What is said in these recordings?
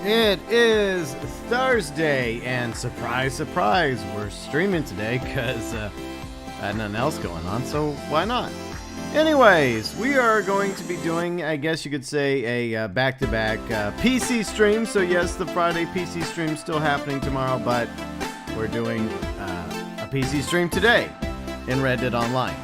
It is Thursday, and surprise, surprise, we're streaming today because I had nothing else going on, so why not? Anyways, we are going to be doing, I guess you could say, a back-to-back PC stream. So yes, the Friday PC stream still happening tomorrow, but we're doing a PC stream today in Red Dead Online.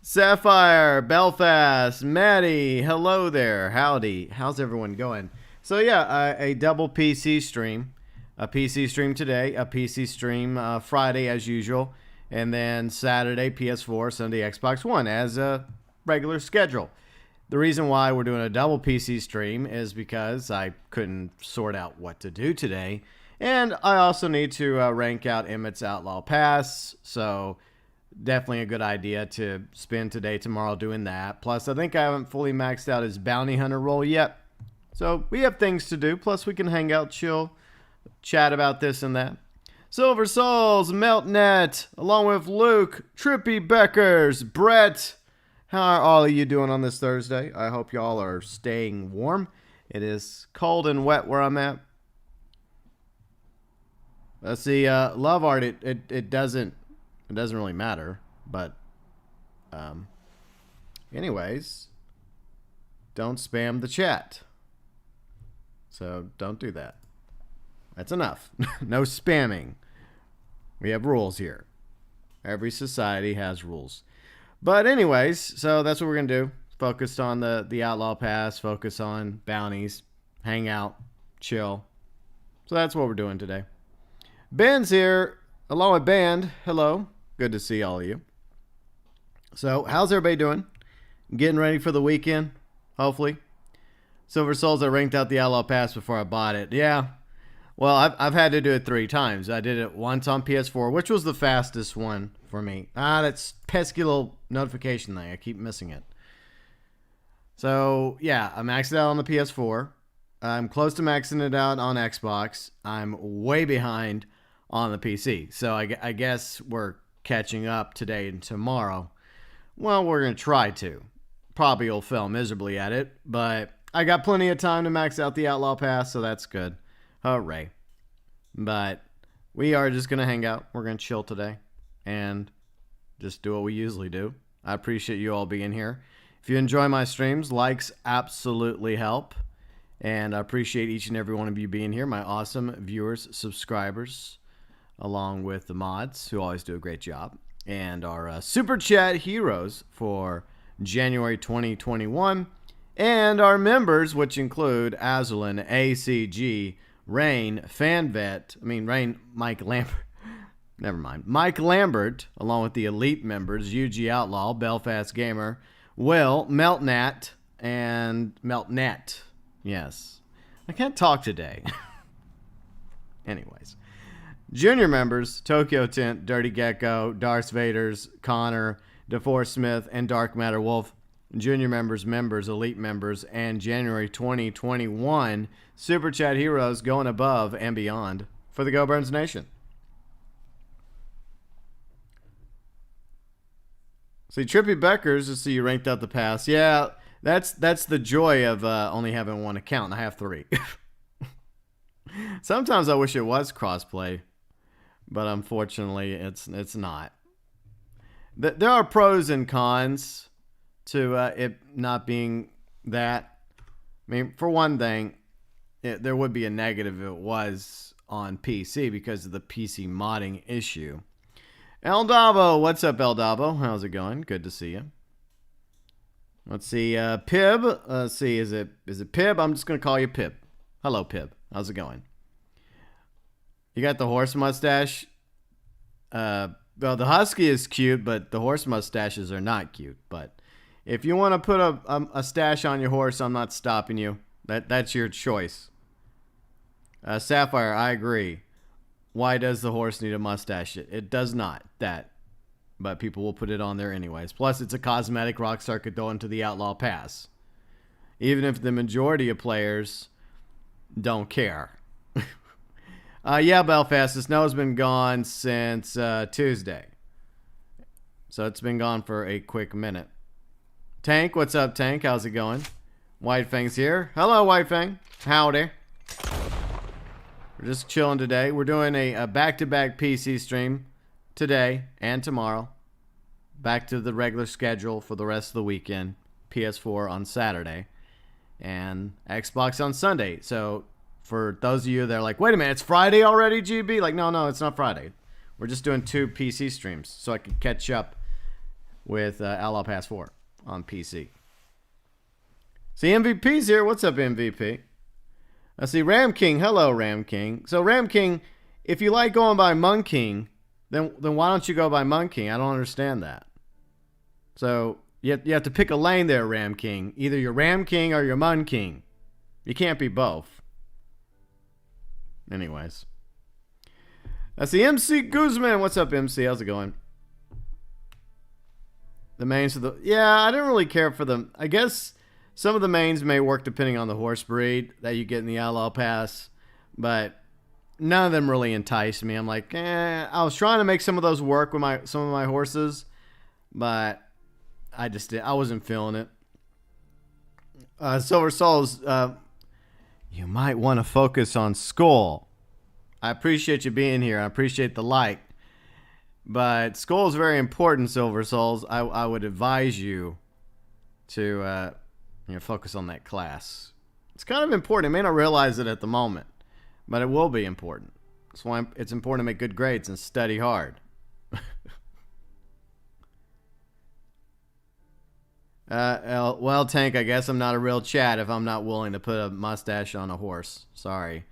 Sapphire, Belfast, Maddie, hello there, howdy, how's everyone going? So yeah, a double PC stream. A PC stream today, a PC stream Friday as usual, and then Saturday PS4, Sunday Xbox One as a regular schedule. The reason why we're doing a double PC stream is because I couldn't sort out what to do today, and I also need to rank out Emmett's Outlaw Pass, so definitely a good idea to spend today, tomorrow doing that. Plus, I think I haven't fully maxed out his Bounty Hunter role yet. So we have things to do, plus we can hang out, chill, chat about this and that. Silver Souls, MeltNet, along with Luke, Trippy Beckers, Brett. How are all of you doing on this Thursday? I hope y'all are staying warm. It is cold and wet where I'm at. Let's see, love art, it doesn't really matter, but anyways, don't spam the chat. So don't do that. That's enough. No spamming. We have rules here. Every society has rules. But anyways, so that's what we're going to do. Focused on the Outlaw Pass. Focus on bounties. Hang out. Chill. So that's what we're doing today. Ben's here. Along with Band. Hello. Good to see all of you. So how's everybody doing? Getting ready for the weekend? Hopefully. Silver Souls, I ranked out the Outlaw Pass before I bought it. Yeah. Well, I've had to do it 3 times. I did it once on PS4, which was the fastest one for me. That's pesky little notification thing. I keep missing it. So, yeah, I maxed it out on the PS4. I'm close to maxing it out on Xbox. I'm way behind on the PC. So I guess we're catching up today and tomorrow. Well, we're going to try to. Probably will fail miserably at it, but I got plenty of time to max out the Outlaw Pass, so that's good. Hooray. But we are just going to hang out. We're going to chill today and just do what we usually do. I appreciate you all being here. If you enjoy my streams, likes absolutely help. And I appreciate each and every one of you being here, my awesome viewers, subscribers, along with the mods who always do a great job. And our Super Chat heroes for January 2021. And our members, which include Azralynn, ACG, Rain, Mike Lambert. Never mind. Mike Lambert, along with the elite members, UG Outlaw, Belfast Gamer, Will, MeltNet, and MeltNet. Yes. I can't talk today. Anyways. Junior members, ToykoTent, Dirty GECKO, Darth Vader's, Conor, deforest Smith, and Dark MatterWolf. Junior members, elite members, and January 2021 Super Chat heroes going above and beyond for the GeauxBurns Nation. See, Trippy Beckers, I see you ranked out the pass. Yeah, that's the joy of only having one account, and I have 3. Sometimes I wish it was crossplay, but unfortunately it's not. There are pros and cons to it not being that. I mean, for one thing, there would be a negative if it was on PC because of the PC modding issue. Eldavo, what's up, Eldavo? How's it going? Good to see you. Let's see, Pib. Let's see, is it Pib? I'm just gonna call you Pib. Hello, Pib. How's it going? You got the horse mustache. Well, the husky is cute, but the horse mustaches are not cute. But if you want to put a stash on your horse, I'm not stopping you. That's your choice. Sapphire, I agree. Why does the horse need a mustache? It does not. But people will put it on there anyways. Plus, it's a cosmetic Rockstar could throw into the Outlaw Pass. Even if the majority of players don't care. Yeah, Belfast, the snow's been gone since Tuesday. So it's been gone for a quick minute. Tank, what's up, Tank? How's it going? White Fang's here. Hello, White Fang. Howdy. We're just chilling today. We're doing a back-to-back PC stream today and tomorrow. Back to the regular schedule for the rest of the weekend. PS4 on Saturday and Xbox on Sunday. So for those of you that are like, wait a minute, it's Friday already, GB? Like, no, it's not Friday. We're just doing 2 PC streams so I can catch up with Outlaw Pass 4 on PC. See, MVP's here. What's up, MVP? I see Ram King. Hello, Ram King. So, Ram King, if you like going by Monk King, then why don't you go by Monk King? I don't understand that. So, you have to pick a lane there, Ram King. Either you're Ram King or you're Mun King. You can't be both. Anyways. I see MC Guzman. What's up, MC? How's it going? The mains of the... Yeah, I didn't really care for them. I guess some of the mains may work depending on the horse breed that you get in the Outlaw Pass. But none of them really enticed me. I'm like, I was trying to make some of those work with some of my horses. But I wasn't feeling it. Silver Souls, you might want to focus on Skull. I appreciate you being here. I appreciate the like. But Skull is very important, Silver Souls. I would advise you to focus on that class. It's kind of important. You may not realize it at the moment, but it will be important. That's why it's important to make good grades and study hard. Well, Tank, I guess I'm not a real Chad if I'm not willing to put a mustache on a horse. Sorry.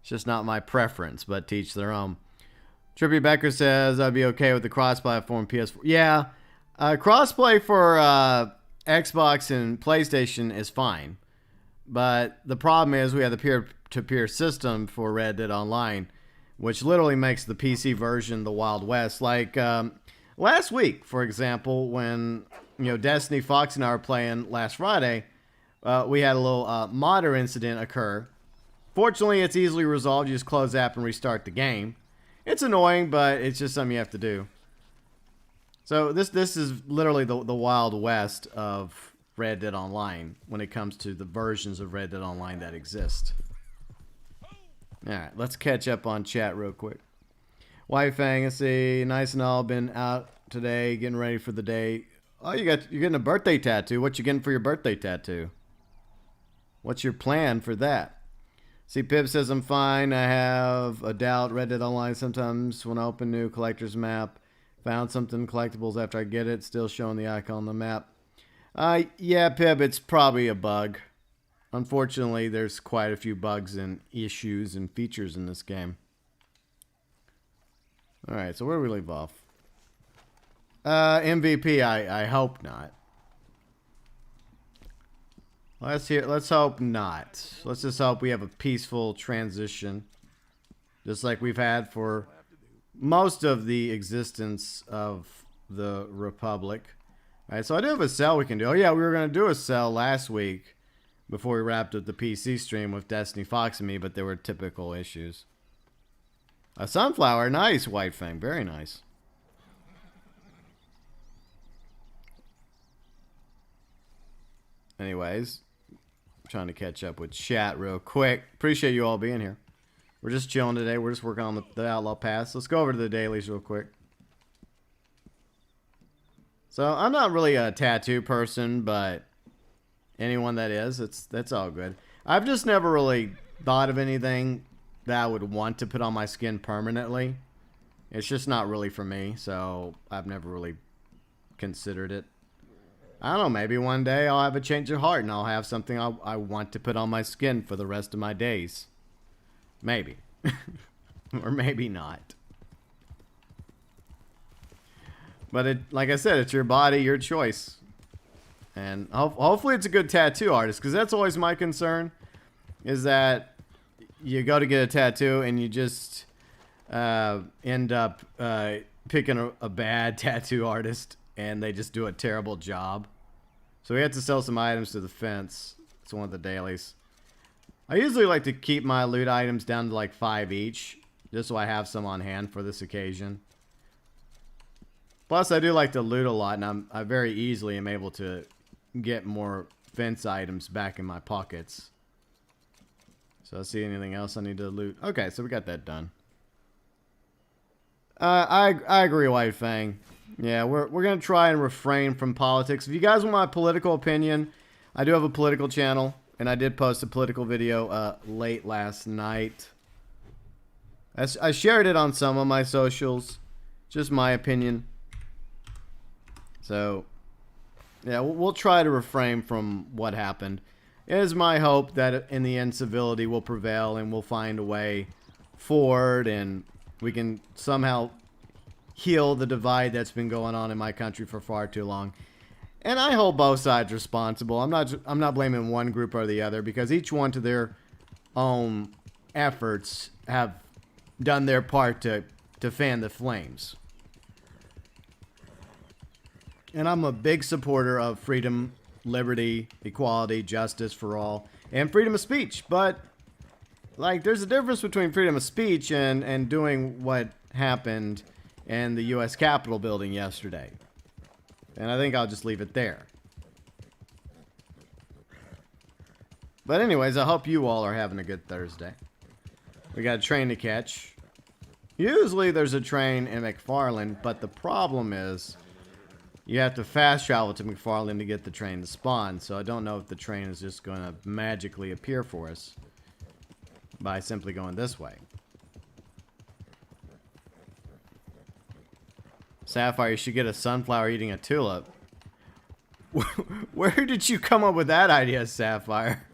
It's just not my preference, but teach their own. Trippy Becker says, I'd be okay with the cross-platform PS4. Yeah, crossplay for Xbox and PlayStation is fine. But the problem is we have the peer-to-peer system for Red Dead Online, which literally makes the PC version the Wild West. Like last week, for example, when Destiny, Fox, and I were playing last Friday, we had a little modder incident occur. Fortunately, it's easily resolved. You just close the app and restart the game. It's annoying, but it's just something you have to do. So this is literally the Wild West of Red Dead Online when it comes to the versions of Red Dead Online that exist. Alright, let's catch up on chat real quick. White Fang, let's see. Nice and all, been out today, getting ready for the day. Oh, you're getting a birthday tattoo. What you getting for your birthday tattoo? What's your plan for that? See, Pip says I'm fine. I have a doubt. Red Dead Online sometimes when I open new collector's map, found something collectibles after I get it, still showing the icon on the map. Yeah, Pip, it's probably a bug. Unfortunately, there's quite a few bugs and issues and features in this game. Alright, so where do we leave off? MVP, I hope not. Let's hope not. Let's just hope we have a peaceful transition. Just like we've had for most of the existence of the Republic. Alright, so I do have a sell we can do. Oh yeah, we were going to do a sell last week before we wrapped up the PC stream with Destiny, Fox, and me, but there were typical issues. A sunflower, nice, White Fang, very nice. Anyways, trying to catch up with chat real quick. Appreciate you all being here. We're just chilling today. We're just working on the Outlaw Pass. Let's go over to the dailies real quick. So I'm not really a tattoo person, but anyone that is, that's all good. I've just never really thought of anything that I would want to put on my skin permanently. It's just not really for me, so I've never really considered it. I don't know, maybe one day I'll have a change of heart and I'll have something I want to put on my skin for the rest of my days. Maybe. Or maybe not. But like I said, it's your body, your choice. And hopefully it's a good tattoo artist, because that's always my concern, is that you go to get a tattoo and you just end up picking a bad tattoo artist and they just do a terrible job. So we had to sell some items to the fence. It's one of the dailies. I usually like to keep my loot items down to like 5 each, just so I have some on hand for this occasion. Plus, I do like to loot a lot, and I very easily am able to get more fence items back in my pockets. So I see anything else I need to loot. Okay, so we got that done. I agree, White Fang. Yeah, we're gonna try and refrain from politics. If you guys want my political opinion, I do have a political channel, and I did post a political video late last night. I shared it on some of my socials. Just my opinion. So, yeah, we'll try to refrain from what happened. It is my hope that in the end civility will prevail and we'll find a way forward and we can somehow heal the divide that's been going on in my country for far too long. And I hold both sides responsible. I'm not blaming one group or the other because each one to their own efforts have done their part to fan the flames. And I'm a big supporter of freedom, liberty, equality, justice for all, and freedom of speech. But, like, there's a difference between freedom of speech and doing what happened in the U.S. Capitol building yesterday. And I think I'll just leave it there. But anyways, I hope you all are having a good Thursday. We got a train to catch. Usually there's a train in McFarland, but the problem is you have to fast travel to McFarland to get the train to spawn. So I don't know if the train is just going to magically appear for us by simply going this way. Sapphire, you should get a sunflower eating a tulip. Where did you come up with that idea, Sapphire?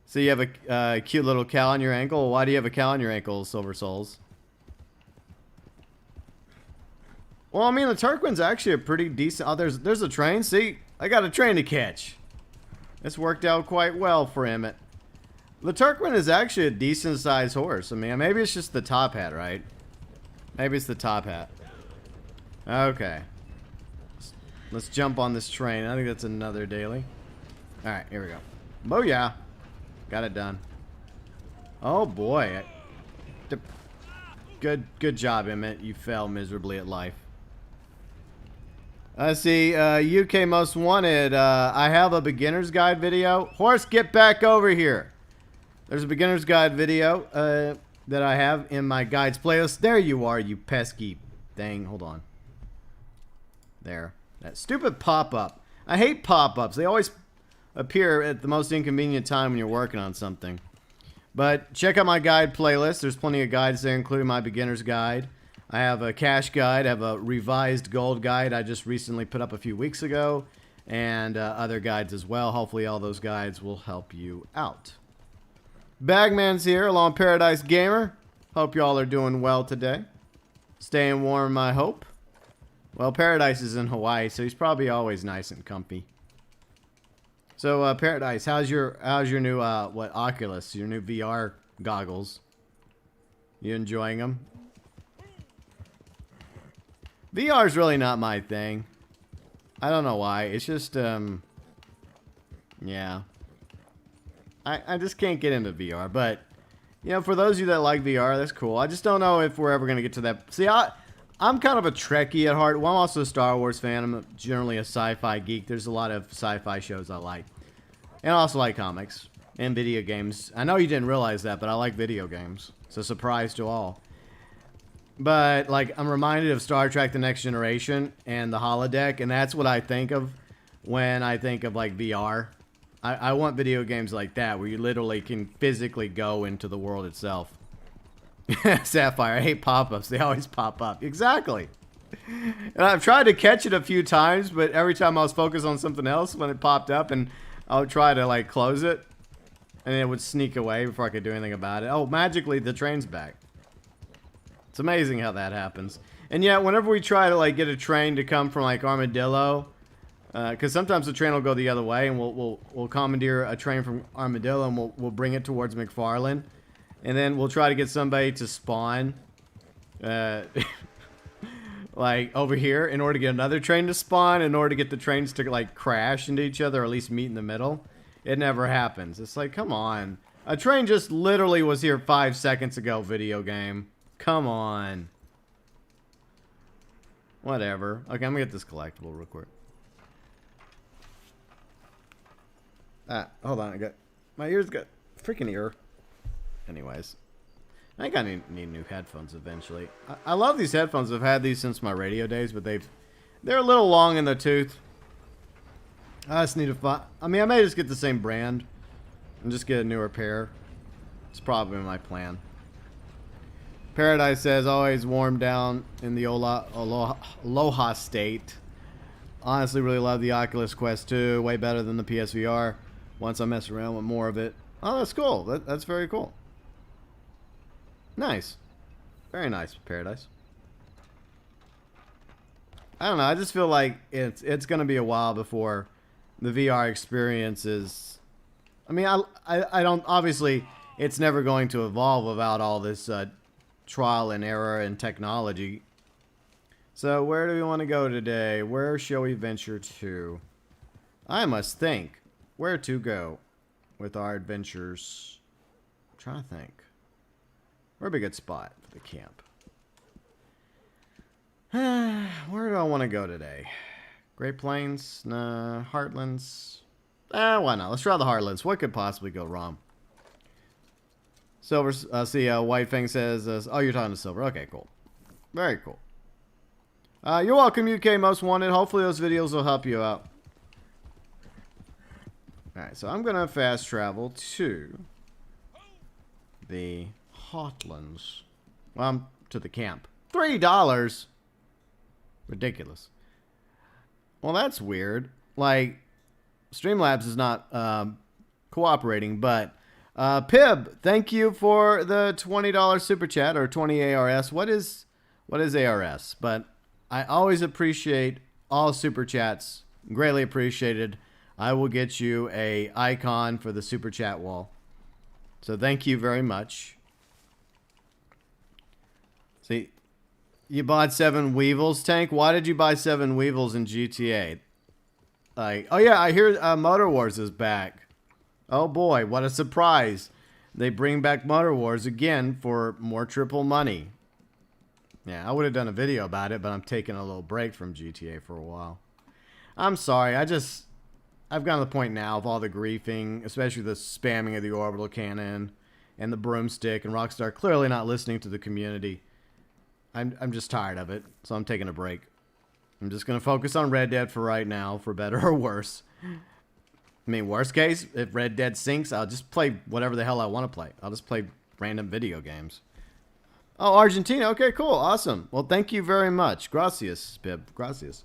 So you have a cute little cow on your ankle? Why do you have a cow on your ankle, Silver Souls? Well, I mean, the Turquin's actually a pretty decent... Oh, there's a train. See? I got a train to catch. This worked out quite well for Emmett. The Turquin is actually a decent-sized horse. I mean, maybe it's just the top hat, right? Maybe it's the top hat. Okay. Let's jump on this train. I think that's another daily. Alright, here we go. Booyah! Got it done. Oh, boy. Good job, Emmett. You fell miserably at life. Let's see. UK Most Wanted. I have a beginner's guide video. Horse, get back over here. There's a beginner's guide video that I have in my guides playlist. There you are, you pesky thing. Hold on. There. That stupid pop-up. I hate pop-ups. They always appear at the most inconvenient time when you're working on something. But check out my guide playlist. There's plenty of guides there, including my beginner's guide. I have a cash guide. I have a revised gold guide I just recently put up a few weeks ago. And other guides as well. Hopefully all those guides will help you out. Bagman's here along Paradise Gamer. Hope y'all are doing well today. Staying warm, I hope. Well, Paradise is in Hawaii, so he's probably always nice and comfy. So, Paradise, how's your new what, Oculus, your new VR goggles? You enjoying them? VR is really not my thing. I don't know why. It's just yeah. I just can't get into VR, but, you know, for those of you that like VR, that's cool. I just don't know if we're ever going to get to that. See, I'm kind of a Trekkie at heart. Well, I'm also a Star Wars fan. I'm generally a sci-fi geek. There's a lot of sci-fi shows I like. And I also like comics and video games. I know you didn't realize that, but I like video games. It's a surprise to all. But, like, I'm reminded of Star Trek The Next Generation and the holodeck, and that's what I think of when I think of, like, VR. I want video games like that, where you literally can physically go into the world itself. Sapphire, I hate pop-ups. They always pop up. Exactly. And I've tried to catch it a few times, but every time I was focused on something else when it popped up, and I would try to, like, close it, and it would sneak away before I could do anything about it. Oh, magically, the train's back. It's amazing how that happens. And yet, whenever we try to, like, get a train to come from, like, Armadillo, because sometimes the train will go the other way, and we'll commandeer a train from Armadillo, and we'll bring it towards McFarland, and then we'll try to get somebody to spawn, like over here, in order to get another train to spawn, in order to get the trains to like crash into each other, or at least meet in the middle. It never happens. It's like, come on, a train just literally was here 5 seconds ago. Video game, come on. Whatever. Okay, I'm gonna get this collectible real quick. Hold on, my ears got freaking ear. Anyways, I think I need new headphones eventually. I love these headphones. I've had these since my radio days, but they're a little long in the tooth. I just need to find. I mean, I may just get the same brand and just get a newer pair. It's probably my plan. Paradise says always warm down in the Aloha state. Honestly, really love the Oculus Quest 2. Way better than the PSVR. Once I mess around with more of it. Oh, that's cool. That's very cool. Nice. Very nice, Paradise. I don't know. I just feel like it's going to be a while before the VR experience is... I mean, I don't... Obviously, it's never going to evolve without all this trial and error and technology. So, where do we want to go today? Where shall we venture to? I must think. Where to go with our adventures? I'm trying to think. Where'd be a good spot for the camp? Where do I want to go today? Great Plains? Nah. Heartlands? Why not? Let's try the Heartlands. What could possibly go wrong? Silver, see, White Fang says, oh, you're talking to Silver. Okay, cool. Very cool. You're welcome, UK Most Wanted. Hopefully those videos will help you out. Alright, so I'm going to fast travel to the Heartlands. Well, to the camp. $3? Ridiculous. Well, that's weird. Like, Streamlabs is not cooperating, but Pib, thank you for the $20 super chat, or 20 ARS. What is ARS? But I always appreciate all super chats. Greatly appreciated. I will get you a icon for the super chat wall. So thank you very much. See, you bought 7 Weevils, Tank. Why did you buy 7 Weevils in GTA? Like, oh yeah, I hear Motor Wars is back. Oh boy, what a surprise. They bring back Motor Wars again for more triple money. Yeah, I would have done a video about it, but I'm taking a little break from GTA for a while. I'm sorry, I've gotten to the point now of all the griefing, especially the spamming of the orbital cannon and the broomstick, and Rockstar clearly not listening to the community. I'm just tired of it, so I'm taking a break. I'm just going to focus on Red Dead for right now, for better or worse. I mean, worst case, if Red Dead sinks, I'll just play whatever the hell I want to play. I'll just play random video games. Oh, Argentina. Okay, cool. Awesome. Well, thank you very much. Gracias, Pib. Gracias.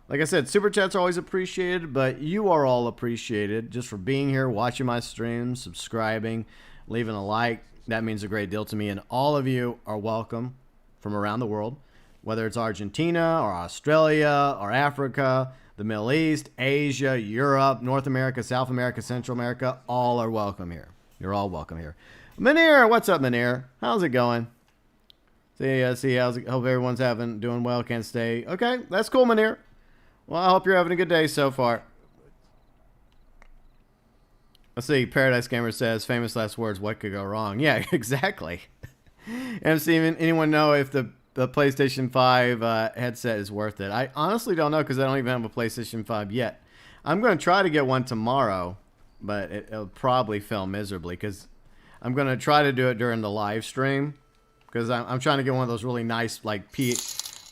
Like I said, super chats are always appreciated, but you are all appreciated just for being here, watching my streams, subscribing, leaving a like. That means a great deal to me, and all of you are welcome from around the world, whether it's Argentina or Australia or Africa, the Middle East, Asia, Europe, North America, South America, Central America. All are welcome here. You're all welcome here. Manir, what's up, Manir? How's it going? See, how's it? Hope everyone's doing well. Can't stay. Okay, that's cool, Manir. Well, I hope you're having a good day so far. Let's see. Paradise Gamer says, famous last words, what could go wrong? Yeah, exactly. MC, anyone know if the PlayStation 5 headset is worth it? I honestly don't know because I don't even have a PlayStation 5 yet. I'm going to try to get one tomorrow, but it'll probably fail miserably because I'm going to try to do it during the live stream because I'm trying to get one of those really nice, like, see,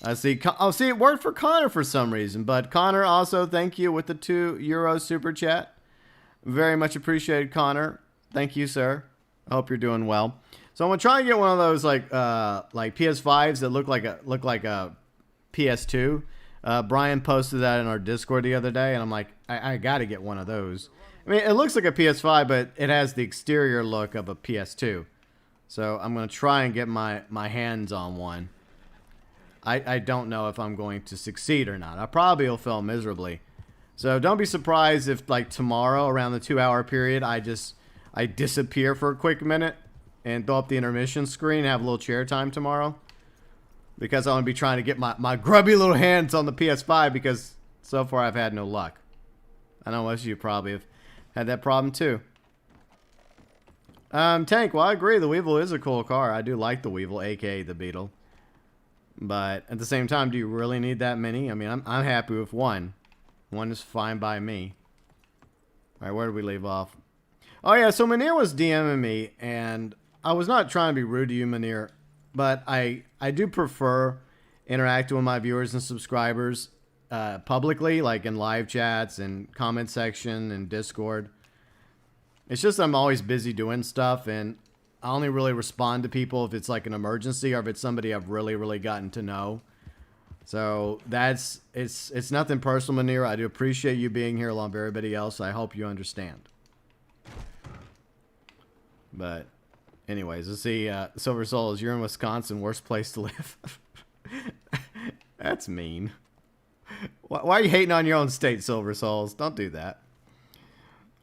it worked for Conor for some reason, but Conor also, thank you with the €2 super chat. Very much appreciated, Conor. Thank you, sir. I hope you're doing well. So I'm gonna try and get one of those like PS5s that look like a PS2. Brian posted that in our Discord the other day, and I'm like, I gotta get one of those. I mean, it looks like a PS5, but it has the exterior look of a PS2. So I'm gonna try and get my hands on one. I don't know if I'm going to succeed or not. I probably will fail miserably. So don't be surprised if like tomorrow around the 2-hour period I disappear for a quick minute and throw up the intermission screen and have a little chair time tomorrow. Because I'm going to be trying to get my grubby little hands on the PS5 because so far I've had no luck. I know most of you probably have had that problem too. Tank, well I agree, the Weevil is a cool car. I do like the Weevil, aka the Beetle. But at the same time, do you really need that many? I mean, I'm happy with one. One is fine by me. Alright, where did we leave off? Oh yeah, so Manir was DMing me, and I was not trying to be rude to you, Manir, but I do prefer interacting with my viewers and subscribers publicly, like in live chats and comment section and Discord. It's just I'm always busy doing stuff, and I only really respond to people if it's like an emergency or if it's somebody I've really gotten to know. So it's nothing personal, Manir. I do appreciate you being here along with everybody else. I hope you understand. But anyways, let's see. Silver Souls, you're in Wisconsin, worst place to live. That's mean. Why are you hating on your own state, Silver Souls? Don't do that.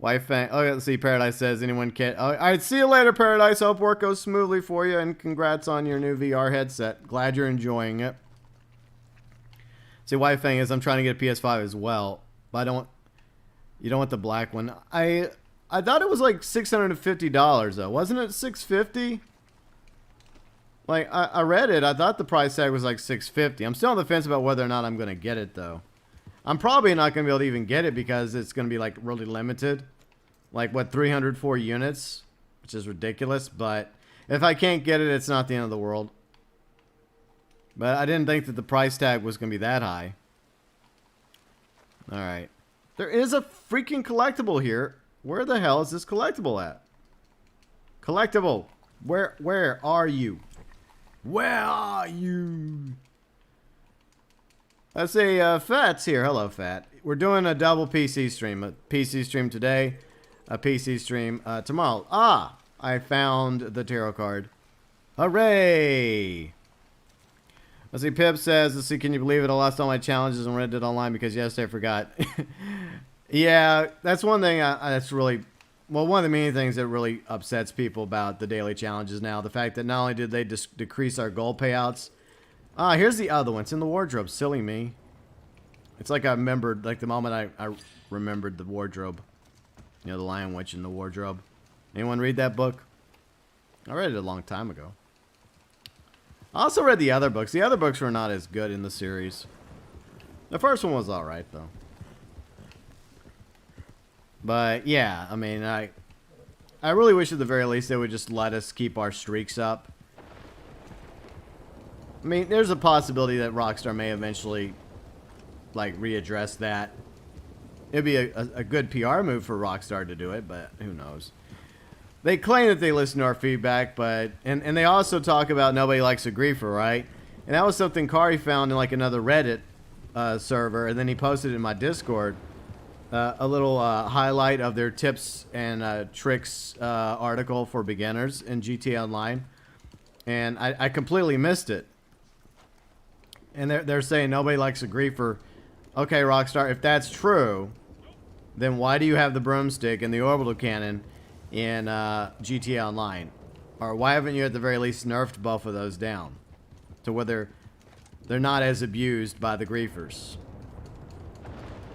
Wife, oh, let's see. Paradise says, anyone can. Oh, all right, see you later, Paradise. Hope work goes smoothly for you, and congrats on your new VR headset. Glad you're enjoying it. See, Wife thing is, I'm trying to get a PS5 as well, but I don't. You don't want the black one. I thought it was like $650 though, wasn't it $650? Like I read it. I thought the price tag was like $650. I'm still on the fence about whether or not I'm gonna get it though. I'm probably not going to be able to even get it because it's going to be like really limited. Like what, 304 units? Which is ridiculous. But if I can't get it, it's not the end of the world. But I didn't think that the price tag was going to be that high. Alright. There is a freaking collectible here. Where the hell is this collectible at? Collectible. Where are you? Where are you? Let's see, Fat's here. Hello, Fat. We're doing a double PC stream. A PC stream today, a PC stream tomorrow. Ah, I found the tarot card. Hooray! Let's see, Pip says, let's see, can you believe it? I lost all my challenges on Reddit Online because yesterday I forgot. Yeah, that's one thing that's really, well, one of the main things that really upsets people about the daily challenges now. The fact that not only did they decrease our gold payouts, here's the other one. It's in the wardrobe. Silly me. It's like I remembered, like the moment I remembered the wardrobe. You know, the Lion Witch in the wardrobe. Anyone read that book? I read it a long time ago. I also read the other books. The other books were not as good in the series. The first one was alright, though. But, yeah, I mean, I really wish at the very least they would just let us keep our streaks up. I mean, there's a possibility that Rockstar may eventually, like, readdress that. It'd be a good PR move for Rockstar to do it, but who knows. They claim that they listen to our feedback, but... And they also talk about nobody likes a griefer, right? And that was something Kari found in, like, another Reddit server, and then he posted it in my Discord. A little highlight of their tips and tricks article for beginners in GTA Online. And I completely missed it. And they're saying nobody likes a griefer. Okay, Rockstar, if that's true, then why do you have the broomstick and the orbital cannon in GTA Online? Or why haven't you at the very least nerfed both of those down to where they're not as abused by the griefers?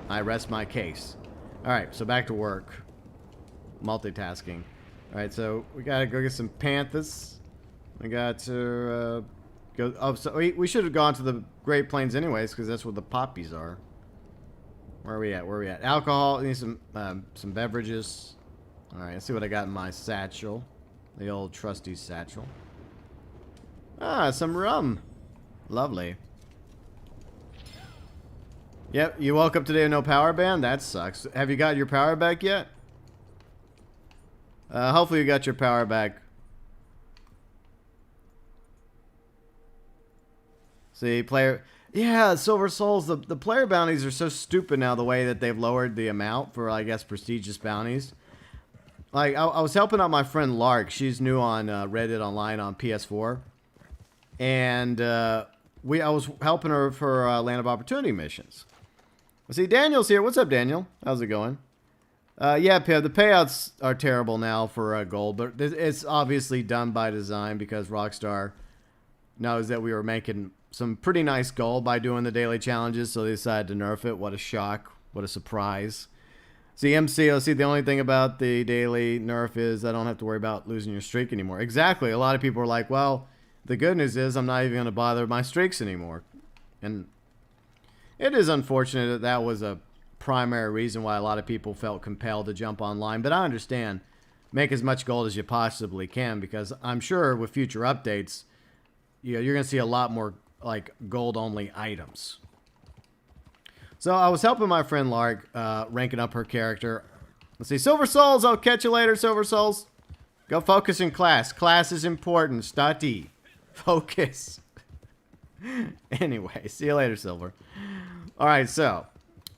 I rest my case. Alright, so back to work. Multitasking. Alright, so we gotta go get some panthers. We got to... go. Oh, so we should have gone to the Great Plains anyways, because that's where the poppies are. Where are we at? Where are we at? Alcohol. I need some beverages. All right. Let's see what I got in my satchel. The old trusty satchel. Ah, some rum. Lovely. Yep. You woke up today with no power band. That sucks. Have you got your power back yet? Hopefully you got your power back. See, player... Yeah, Silver Souls, the player bounties are so stupid now the way that they've lowered the amount for, I guess, prestigious bounties. Like, I was helping out my friend Lark. She's new on Reddit Online on PS4. And I was helping her for Land of Opportunity missions. See, Daniel's here. What's up, Daniel? How's it going? Yeah, Pip, the payouts are terrible now for gold, but it's obviously done by design because Rockstar knows that we were making some pretty nice gold by doing the daily challenges, so they decided to nerf it. What a shock. What a surprise. See, MC, let's see, the only thing about the daily nerf is I don't have to worry about losing your streak anymore. Exactly. A lot of people are like, well, the good news is I'm not even going to bother my streaks anymore. And it is unfortunate that that was a primary reason why a lot of people felt compelled to jump online, but I understand. make as much gold as you possibly can, because I'm sure with future updates, you're going to see a lot more like gold-only items. So I was helping my friend Lark ranking up her character. Let's see, Silver Souls. I'll catch you later, Silver Souls. Go focus in class. Class is important. Study. Focus. Anyway, see you later, Silver. All right, so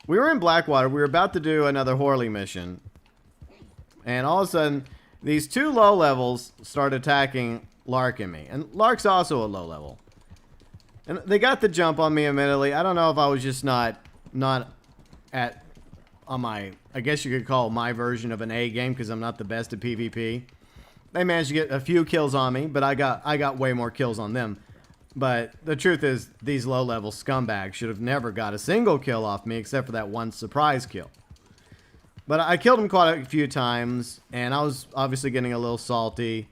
we were in Blackwater. We were about to do another Horley mission. And all of a sudden, these two low levels start attacking Lark and me. And Lark's also a low level. And they got the jump on me immediately. I don't know if I was just not at on my, I guess you could call my version of an A game, because I'm not the best at PvP. They managed to get a few kills on me, but I got way more kills on them. But the truth is, these low-level scumbags should have never got a single kill off me, except for that one surprise kill. But I killed him quite a few times, and I was obviously getting a little salty.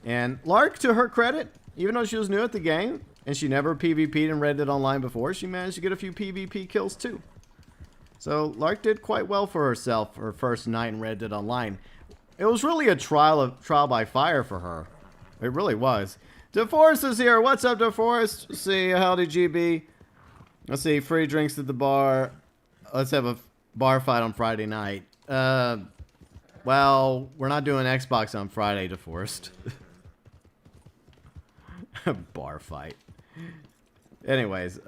And Lark, to her credit, even though she was new at the game, and she never PvP'd in Red Dead Online before, she managed to get a few PvP kills too. So Lark did quite well for herself her first night in Red Dead Online. It was really a trial by fire for her. It really was. DeForest is here. What's up, DeForest? Let's see, howdy GB. Let's see, free drinks at the bar. Let's have a bar fight on Friday night. Well, we're not doing Xbox on Friday, DeForest. Bar fight. Anyways,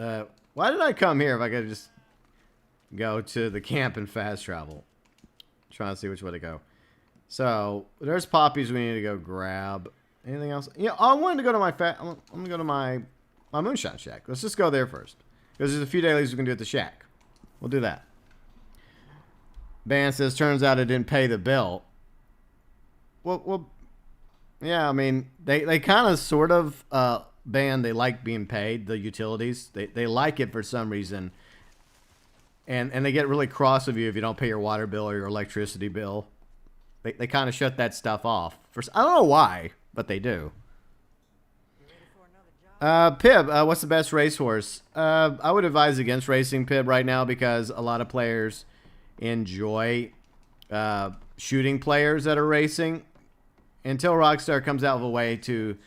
why did I come here if I could just go to the camp and fast travel? Trying to see which way to go. So, there's poppies we need to go grab. Anything else? Yeah, I wanted to go to I'm gonna go to my moonshine shack. Let's just go there first, because there's a few dailies we can do at the shack. We'll do that. Ban says, turns out it didn't pay the bill. Well, yeah, I mean, they kind of sort of ban, they like being paid, the utilities. They like it for some reason. And they get really cross with you if you don't pay your water bill or your electricity bill. They kind of shut that stuff off. I don't know why, but they do. Pib, what's the best racehorse? I would advise against racing Pib right now, because a lot of players enjoy shooting players that are racing. Until Rockstar comes out with a way to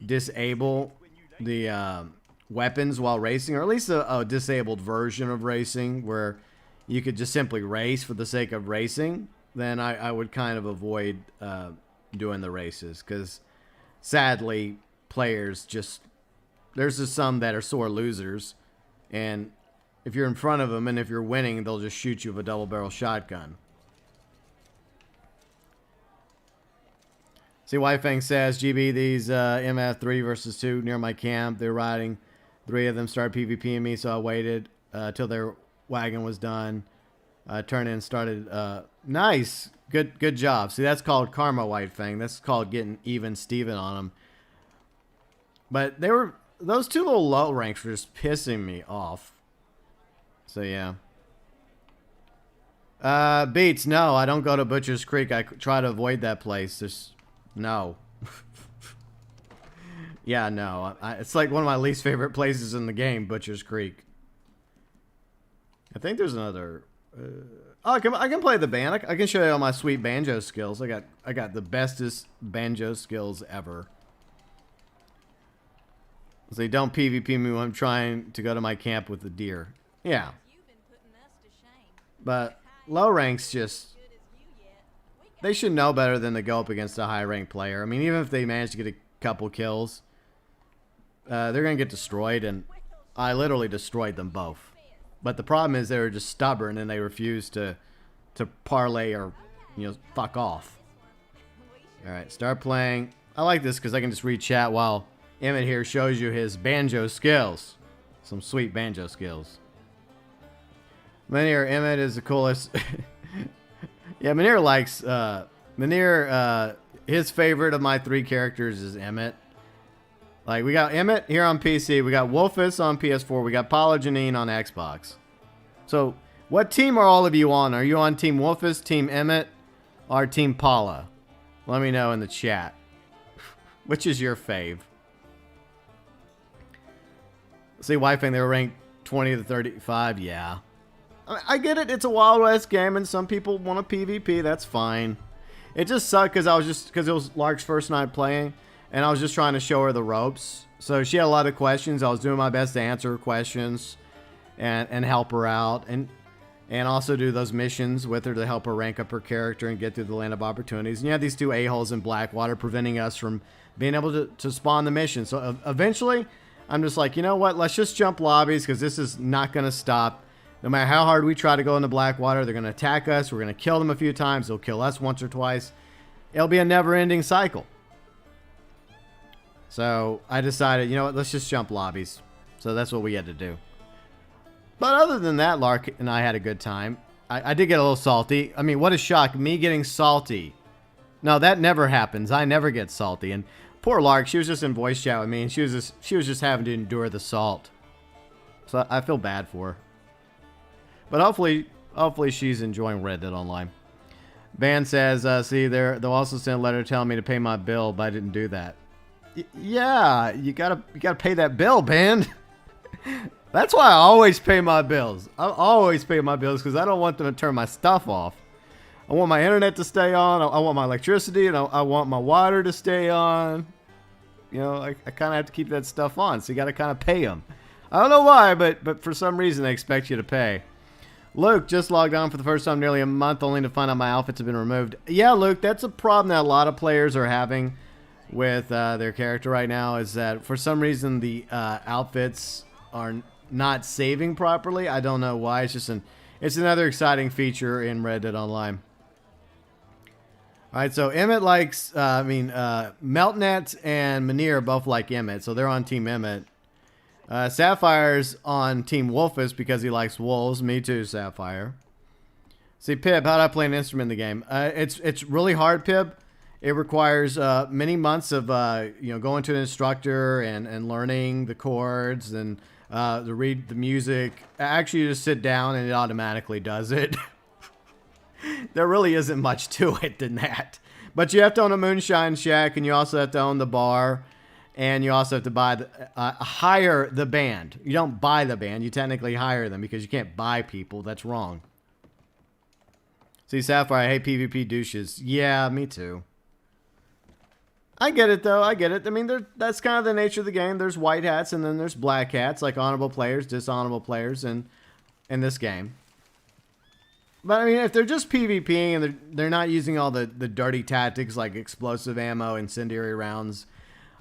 disable the weapons while racing, or at least a disabled version of racing where you could just simply race for the sake of racing, then I would kind of avoid doing the races, because sadly players there's just some that are sore losers, and if you're in front of them and if you're winning, they'll just shoot you with a double barrel shotgun. See, Whitefang says, GB, these MF 3 versus 2 near my camp, they're riding. 3 of them started PvPing me, so I waited till their wagon was done. Turned in and started. Nice. Good job. See, that's called karma, Whitefang. That's called getting even Steven on them. But those two little low ranks were just pissing me off. So, yeah. Beats, no, I don't go to Butcher's Creek. I try to avoid that place. No. Yeah, no. It's like one of my least favorite places in the game, Butcher's Creek. I think there's another... I can play the band. I can show you all my sweet banjo skills. I got the bestest banjo skills ever. So don't PvP me when I'm trying to go to my camp with the deer. Yeah. But low ranks just... They should know better than to go up against a high-ranked player. I mean, even if they manage to get a couple kills, they're going to get destroyed, and I literally destroyed them both. But the problem is they were just stubborn, and they refused to parlay or, fuck off. Alright, start playing. I like this because I can just read chat while Emmett here shows you his banjo skills. Some sweet banjo skills. Menhir, Emmett is the coolest... Yeah, Menhir likes, his favorite of my 3 characters is Emmett. Like, we got Emmett here on PC, we got Wolfus on PS4, we got Paula Janine on Xbox. So, what team are all of you on? Are you on Team Wolfus, Team Emmett, or Team Paula? Let me know in the chat. Which is your fave? See, Wifing, they were ranked 20 to 35, yeah. I get it, it's a Wild West game, and some people want a PvP, that's fine. It just sucked because it was Lark's first night playing, and I was just trying to show her the ropes. So she had a lot of questions. I was doing my best to answer her questions and help her out, and also do those missions with her to help her rank up her character and get through the land of opportunities. And you have these two a-holes in Blackwater preventing us from being able to spawn the mission. So eventually, I'm just like, you know what? Let's just jump lobbies because this is not going to stop. No matter how hard we try to go into Blackwater, they're going to attack us. We're going to kill them a few times. They'll kill us once or twice. It'll be a never-ending cycle. So I decided, you know what? Let's just jump lobbies. So that's what we had to do. But other than that, Lark and I had a good time. I did get a little salty. I mean, what a shock. Me getting salty. No, that never happens. I never get salty. And poor Lark, she was just in voice chat with me, and she was just having to endure the salt. So I feel bad for her. But hopefully she's enjoying Red Dead Online. Van says, see, they'll also send a letter telling me to pay my bill, but I didn't do that. Yeah, you gotta pay that bill, Van. That's why I always pay my bills. I always pay my bills because I don't want them to turn my stuff off. I want my internet to stay on. I want my electricity, and I want my water to stay on. You know, I kind of have to keep that stuff on, so you got to kind of pay them. I don't know why, but for some reason they expect you to pay. Luke just logged on for the first time in nearly a month, only to find out my outfits have been removed. Yeah, Luke, that's a problem that a lot of players are having with their character right now, is that for some reason the outfits are not saving properly. I don't know why. It's another exciting feature in Red Dead Online. All right, so Emmett likes, MeltNet and Manir both like Emmett, so they're on Team Emmett. Sapphire's on Team Wolfus because he likes wolves. Me too, Sapphire. See, Pip, how do I play an instrument in the game? It's really hard, Pip. It requires many months of going to an instructor and learning the chords and to read the music. Actually, you just sit down and it automatically does it. There really isn't much to it than that. But you have to own a moonshine shack, and you also have to own the bar, and you also have to hire the band. You don't buy the band. You technically hire them because you can't buy people. That's wrong. See, Sapphire, I hate PvP douches. Yeah, me too. I get it, though. I get it. I mean, that's kind of the nature of the game. There's white hats, and then there's black hats, like honorable players, dishonorable players in this game. But, I mean, if they're just PvPing and they're not using all the dirty tactics like explosive ammo, incendiary rounds,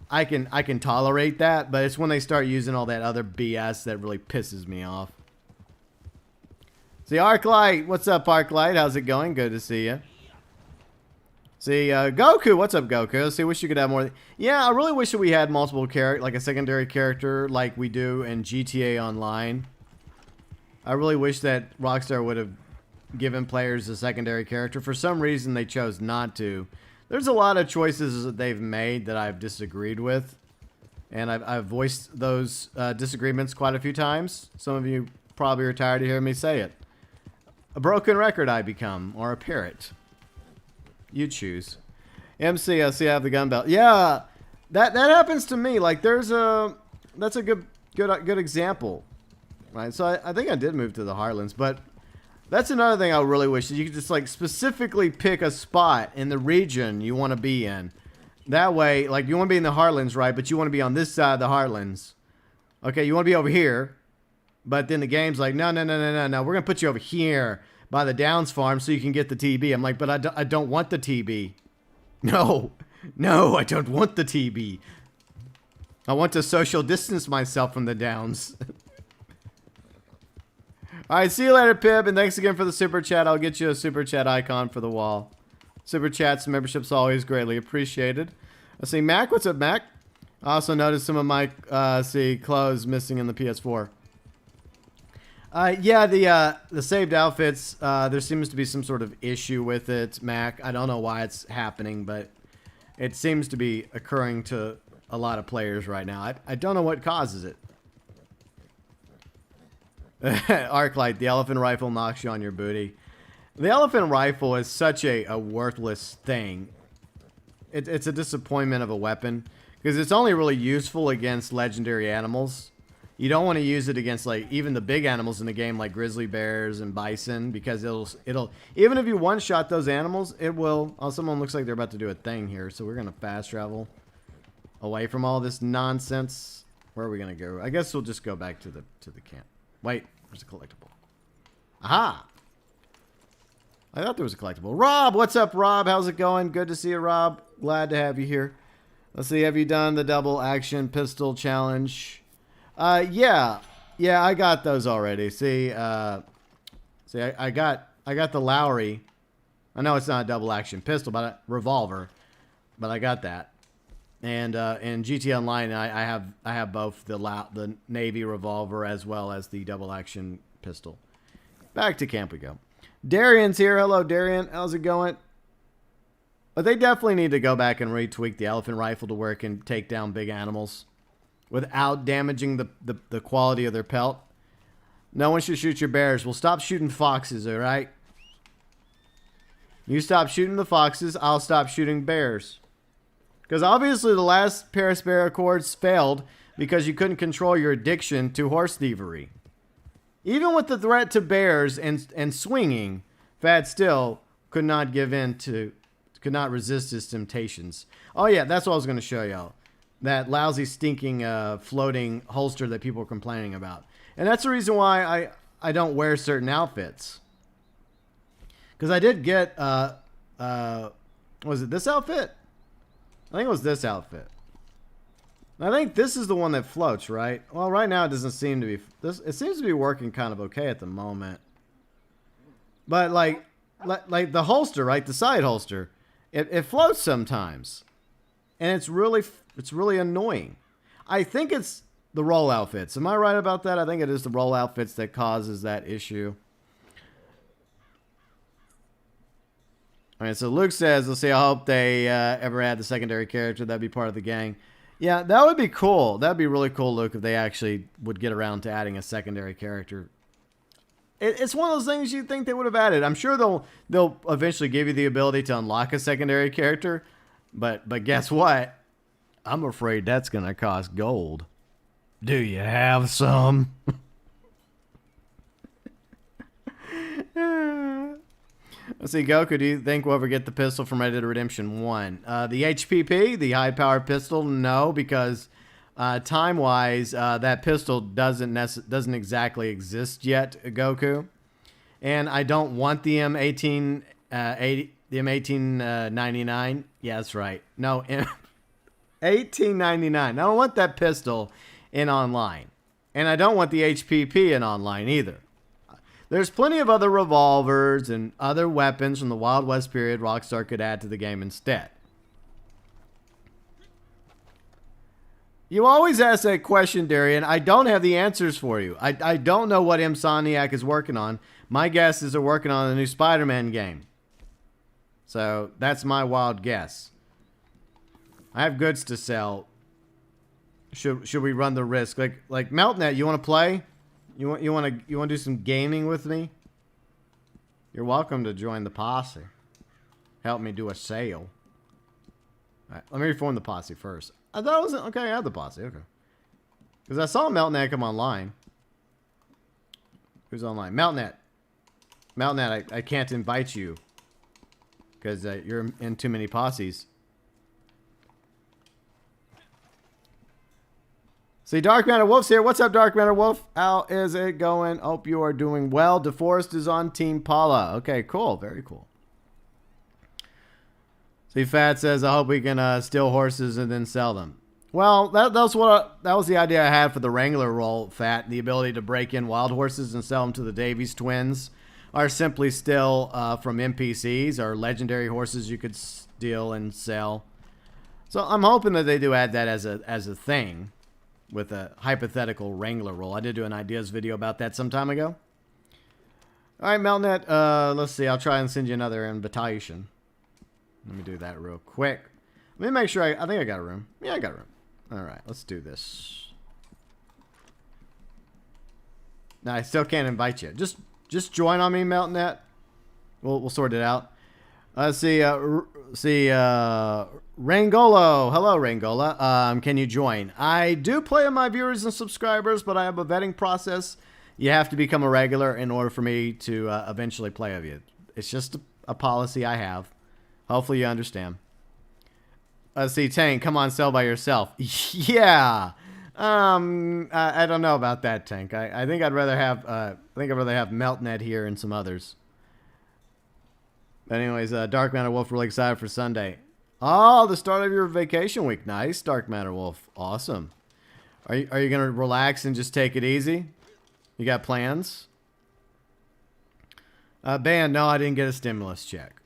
I can tolerate that. But it's when they start using all that other BS that really pisses me off. See, Arclight. What's up, Arclight? How's it going? Good to see you. See, Goku. What's up, Goku? See, wish you could have more. Yeah, I really wish that we had multiple characters, like a secondary character like we do in GTA Online. I really wish that Rockstar would have given players a secondary character. For some reason, they chose not to. There's a lot of choices that they've made that I've disagreed with. And I've voiced those disagreements quite a few times. Some of you probably are tired of hearing me say it. A broken record I become, or a parrot. You choose. MC, I see I have the gun belt. Yeah, that happens to me. Like, that's a good example. Right, so I think I did move to the Heartlands, but that's another thing I really wish, that you could just like specifically pick a spot in the region you want to be in. That way, like, you want to be in the Heartlands, right? But you want to be on this side of the Heartlands. Okay, you want to be over here. But then the game's like, no. We're going to put you over here by the Downs farm so you can get the TB. I'm like, but I don't want the TB. No, I don't want the TB. I want to social distance myself from the Downs. Alright, see you later, Pip, and thanks again for the super chat. I'll get you a super chat icon for the wall. Super chats and memberships always greatly appreciated. I see Mac. What's up, Mac? I also noticed some of my clothes missing in the PS4. Yeah, the saved outfits, there seems to be some sort of issue with it, Mac. I don't know why it's happening, but it seems to be occurring to a lot of players right now. I don't know what causes it. Arclight, the elephant rifle knocks you on your booty. The elephant rifle is such a worthless thing. It's a disappointment of a weapon because it's only really useful against legendary animals. You don't want to use it against like even the big animals in the game, like grizzly bears and bison, because it'll even if you one-shot those animals, it will. Oh, someone looks like they're about to do a thing here, so we're gonna fast travel away from all this nonsense. Where are we gonna go? I guess we'll just go back to the camp. Wait, there's a collectible. Aha! I thought there was a collectible. Rob, what's up, Rob? How's it going? Good to see you, Rob. Glad to have you here. Let's see, have you done the double action pistol challenge? Yeah, I got those already. See, I got the Lowry. I know it's not a double action pistol, but a revolver. But I got that. And in GT Online, I have both the Navy revolver as well as the double action pistol. Back to camp we go. Darian's here. Hello, Darian. How's it going? But they definitely need to go back and retweak the elephant rifle to where it can take down big animals without damaging the quality of their pelt. No one should shoot your bears. We'll stop shooting foxes, all right? You stop shooting the foxes, I'll stop shooting bears. Because obviously the last Paris Bear Accords failed because you couldn't control your addiction to horse thievery. Even with the threat to bears and swinging, Fat still could not could not resist his temptations. Oh yeah, that's what I was going to show y'all. That lousy, stinking, floating holster that people are complaining about. And that's the reason why I don't wear certain outfits. Because I did get, was it this outfit? I think it was this outfit. I think this is the one that floats, right? Well, right now it doesn't seem to be. It seems to be working kind of okay at the moment. But like the holster, right? The side holster, it floats sometimes, and it's really annoying. I think it's the roll outfits. Am I right about that? I think it is the roll outfits that causes that issue. All right, so Luke says, let's see, I hope they ever add the secondary character. That'd be part of the gang. Yeah, that would be cool. That'd be really cool, Luke, if they actually would get around to adding a secondary character. It's one of those things you'd think they would have added. I'm sure they'll eventually give you the ability to unlock a secondary character. But guess what? I'm afraid that's going to cost gold. Do you have some? Let's see, Goku, do you think we'll ever get the pistol from Red Dead Redemption 1? The HPP, the high-powered pistol, no, because time-wise, that pistol doesn't exactly exist yet, Goku. And I don't want the M18, the M1899. Yeah, that's right. No, M1899. I don't want that pistol in online. And I don't want the HPP in online either. There's plenty of other revolvers and other weapons from the Wild West period Rockstar could add to the game instead. You always ask that question, Darian. I don't have the answers for you. I don't know what Insomniac is working on. My guess is they're working on a new Spider-Man game. So that's my wild guess. I have goods to sell. Should we run the risk? Like MeltNet, you want to play? You want to do some gaming with me? You're welcome to join the posse. Help me do a sale. All right, let me reform the posse first. I thought it wasn't okay. I had the posse. Okay, because I saw MeltNet come online. Who's online? MeltNet. MeltNet, I can't invite you because you're in too many posses. See, Dark MatterWolf's here. What's up, Dark MatterWolf? How is it going? Hope you are doing well. DeForest is on Team Paula. Okay, cool. Very cool. See, Fat says, I hope we can steal horses and then sell them. Well, that was the idea I had for the Wrangler role, Fat. The ability to break in wild horses and sell them to the Davies twins are simply still from NPCs or legendary horses you could steal and sell. So I'm hoping that they do add that as a thing. With a hypothetical Wrangler role. I did do an ideas video about that some time ago. All right, MeltNet. Let's see. I'll try and send you another invitation. Let me do that real quick. Let me make sure I think I got a room. Yeah, I got a room. All right, let's do this. No, I still can't invite you. Just join on me, MeltNet. We'll sort it out. See, Rangolo. Hello, Rangola. Can you join? I do play on my viewers and subscribers, but I have a vetting process. You have to become a regular in order for me to eventually play with you. It's just a policy I have. Hopefully you understand. See, Tank, come on, sell by yourself. Yeah. I don't know about that, Tank. I think I'd rather have MeltNet here and some others. But anyways, MatterWolf really excited for Sunday. Oh, the start of your vacation week. Nice, MatterWolf. Awesome. Are you gonna relax and just take it easy? You got plans? Band, no, I didn't get a stimulus check.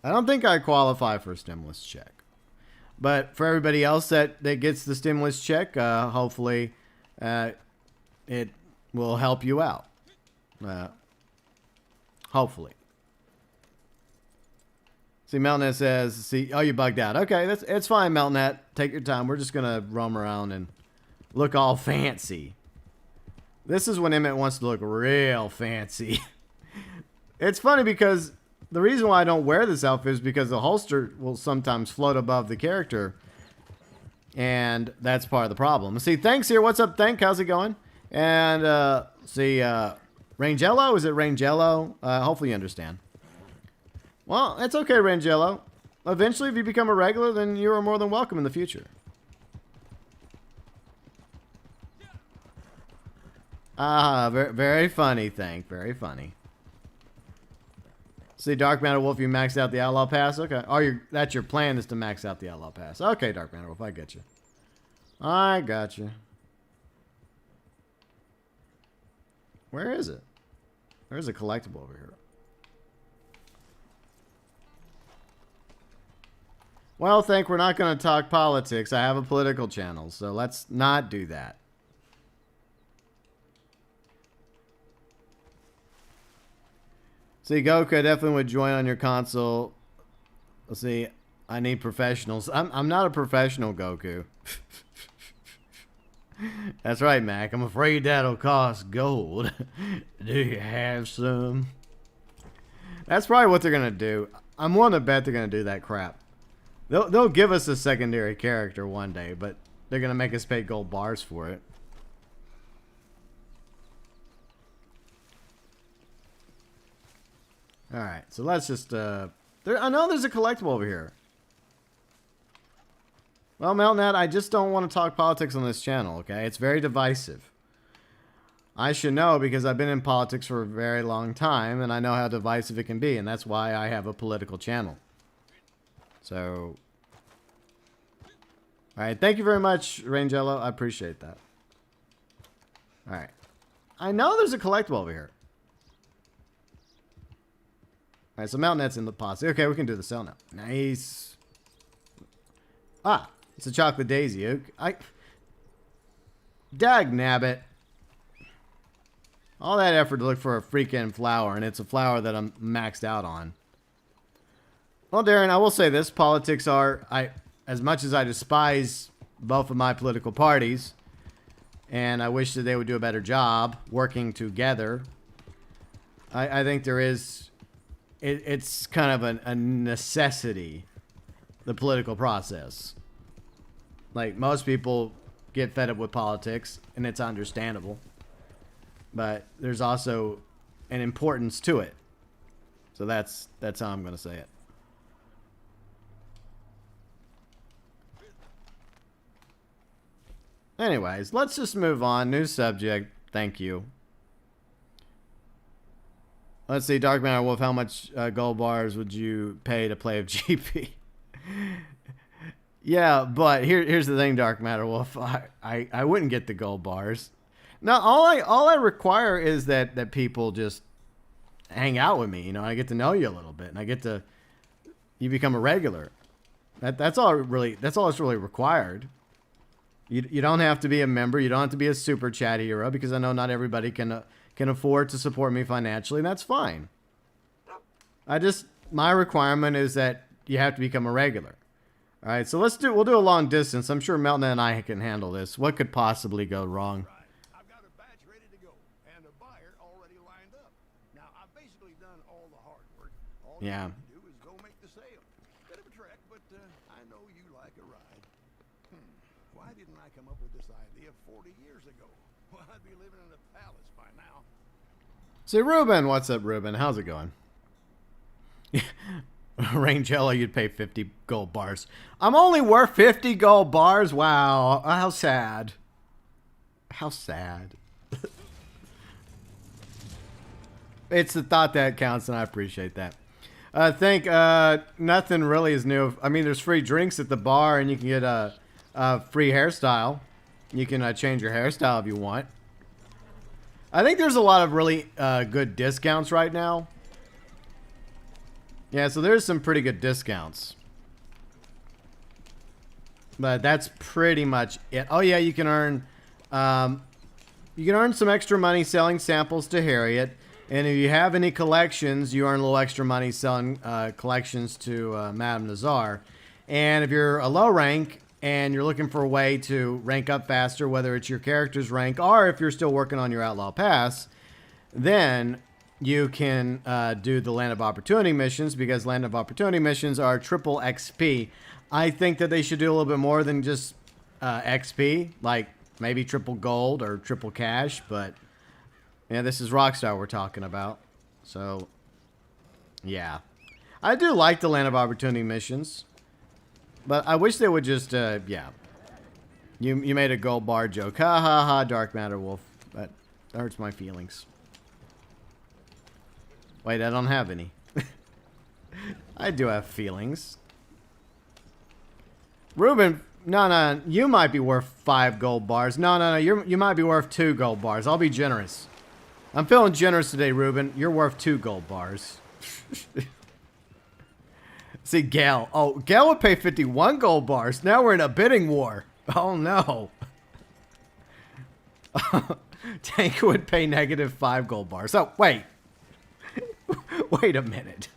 I don't think I qualify for a stimulus check. But for everybody else that gets the stimulus check, hopefully it will help you out. Hopefully. See, MeltNet says, see, oh, you bugged out. Okay, it's fine, MeltNet. Take your time. We're just going to roam around and look all fancy. This is when Emmett wants to look real fancy. It's funny because the reason why I don't wear this outfit is because the holster will sometimes float above the character. And that's part of the problem. See, Thanks here. What's up, Thank? How's it going? And, see, Rangello? Is it Rangello? Hopefully you understand. Well, it's okay, Rangello. Eventually, if you become a regular, then you are more than welcome in the future. Ah, very, very funny, Thank. Very funny. See, MatterWolf, you maxed out the Outlaw Pass? Okay. Oh, that's your plan is to max out the Outlaw Pass. Okay, MatterWolf, I get you. I got you. Where is it? There's a collectible over here. Well, Thank, we're not going to talk politics. I have a political channel, so let's not do that. See, Goku, I definitely would join on your console. Let's see, I need professionals. I'm not a professional, Goku. That's right, Mac. I'm afraid that'll cost gold. Do you have some? That's probably what they're going to do. I'm willing to bet they're going to do that crap. They'll give us a secondary character one day, but they're going to make us pay gold bars for it. Alright, so let's just, I know there's a collectible over here. Well, MeltNet, I just don't want to talk politics on this channel, okay? It's very divisive. I should know because I've been in politics for a very long time, and I know how divisive it can be, and that's why I have a political channel. So, alright, thank you very much, Rangello. I appreciate that. Alright. I know there's a collectible over here. Alright, so MeltNet's in the posse. Okay, we can do the sell now. Nice. Ah, it's a chocolate daisy. Dag nabbit. All that effort to look for a freaking flower, and it's a flower that I'm maxed out on. Well, Darren, I will say this. Politics are, as much as I despise both of my political parties, and I wish that they would do a better job working together, I think there is, it's kind of a necessity, the political process. Like, most people get fed up with politics, and it's understandable. But there's also an importance to it. So that's how I'm going to say it. Anyways, let's just move on. New subject. Thank you. Let's see, MatterWolf, how much gold bars would you pay to play with GP? Yeah, but here's the thing, MatterWolf. I wouldn't get the gold bars. No, all I require is that people just hang out with me. You know, I get to know you a little bit, and you become a regular. That's all that's really required. You don't have to be a member. You don't have to be a super chat hero, because I know not everybody can afford to support me financially, and that's fine. My requirement is that you have to become a regular. All right, so we'll do a long distance. I'm sure MeltNet and I can handle this. What could possibly go wrong? I've got a batch ready to go and a buyer already lined up. Now, I've basically done all the hard work. All you have to do is go make the a ride. Why didn't I come up with this idea 40 years ago? Well, I'd be living in a palace by now. See, Ruben, what's up, Ruben? How's it going? Rangello, you'd pay 50 gold bars. I'm only worth 50 gold bars? Wow, how sad. How sad. It's the thought that counts, and I appreciate that. I think nothing really is new. I mean, there's free drinks at the bar, and you can get a free hairstyle. You can change your hairstyle if you want. I think there's a lot of really good discounts right now. Yeah, so there's some pretty good discounts. But that's pretty much it. Oh yeah, you can earn some extra money selling samples to Harriet. And if you have any collections, you earn a little extra money selling collections to Madame Nazar. And if you're a low rank and you're looking for a way to rank up faster, whether it's your character's rank or if you're still working on your Outlaw Pass, then you can do the Land of Opportunity missions, because Land of Opportunity missions are triple XP. I think that they should do a little bit more than just XP, like maybe triple gold or triple cash, but yeah, this is Rockstar we're talking about. So, yeah. I do like the Land of Opportunity missions, but I wish they would just, yeah. You made a gold bar joke. Ha ha ha, Dark MatterWolf. That hurts my feelings. Wait, I don't have any. I do have feelings. Ruben, no, you might be worth 5 gold bars. No, you might be worth 2 gold bars. I'll be generous. I'm feeling generous today, Ruben. You're worth 2 gold bars. See, Gal. Oh, Gal would pay 51 gold bars. Now we're in a bidding war. Oh, no. Tank would pay negative 5 gold bars. Oh, wait. Wait a minute.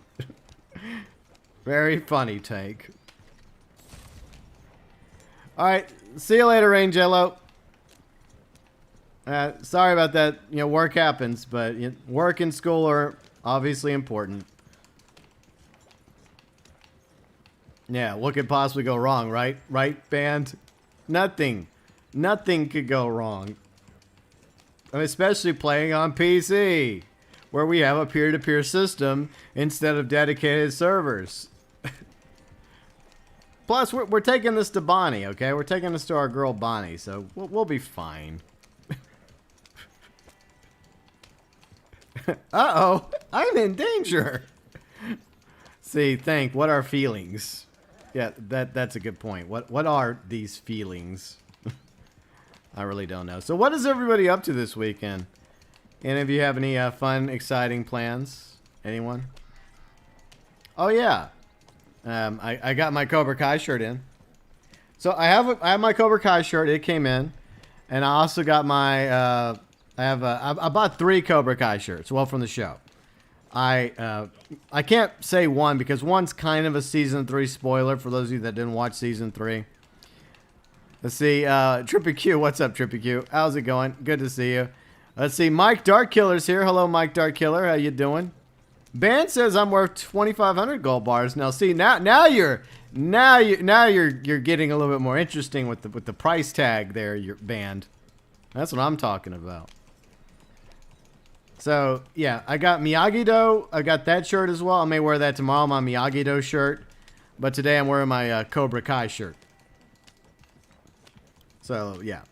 Very funny, Tank. Alright, see you later, Rangello. Sorry about that. You know, work happens, but work and school are obviously important. Yeah, what could possibly go wrong, right? Right, band? Nothing. Nothing could go wrong. I mean, especially playing on PC, where we have a peer-to-peer system instead of dedicated servers. Plus, we're taking this to Bonnie, okay? We're taking this to our girl Bonnie, so we'll be fine. Uh-oh, I'm in danger. See, what are feelings? Yeah, that's a good point. What are these feelings? I really don't know. So what is everybody up to this weekend? Any of you have any fun, exciting plans? Anyone? Oh, yeah. I got my Cobra Kai shirt in. So I have my Cobra Kai shirt. It came in. And I also got my... I bought 3 Cobra Kai shirts. Well, from the show. I can't say one because one's kind of a season 3 spoiler for those of you that didn't watch season 3. Let's see, Trippy Q, what's up, Trippy Q? How's it going? Good to see you. Let's see, Mike Darkkiller's here. Hello, Mike Darkkiller. How you doing? Ben says I'm worth 2,500 gold bars. Now, see, now you're getting a little bit more interesting with the price tag there, your band. That's what I'm talking about. So, yeah, I got Miyagi-Do. I got that shirt as well. I may wear that tomorrow, my Miyagi-Do shirt. But today I'm wearing my Cobra Kai shirt. So, yeah.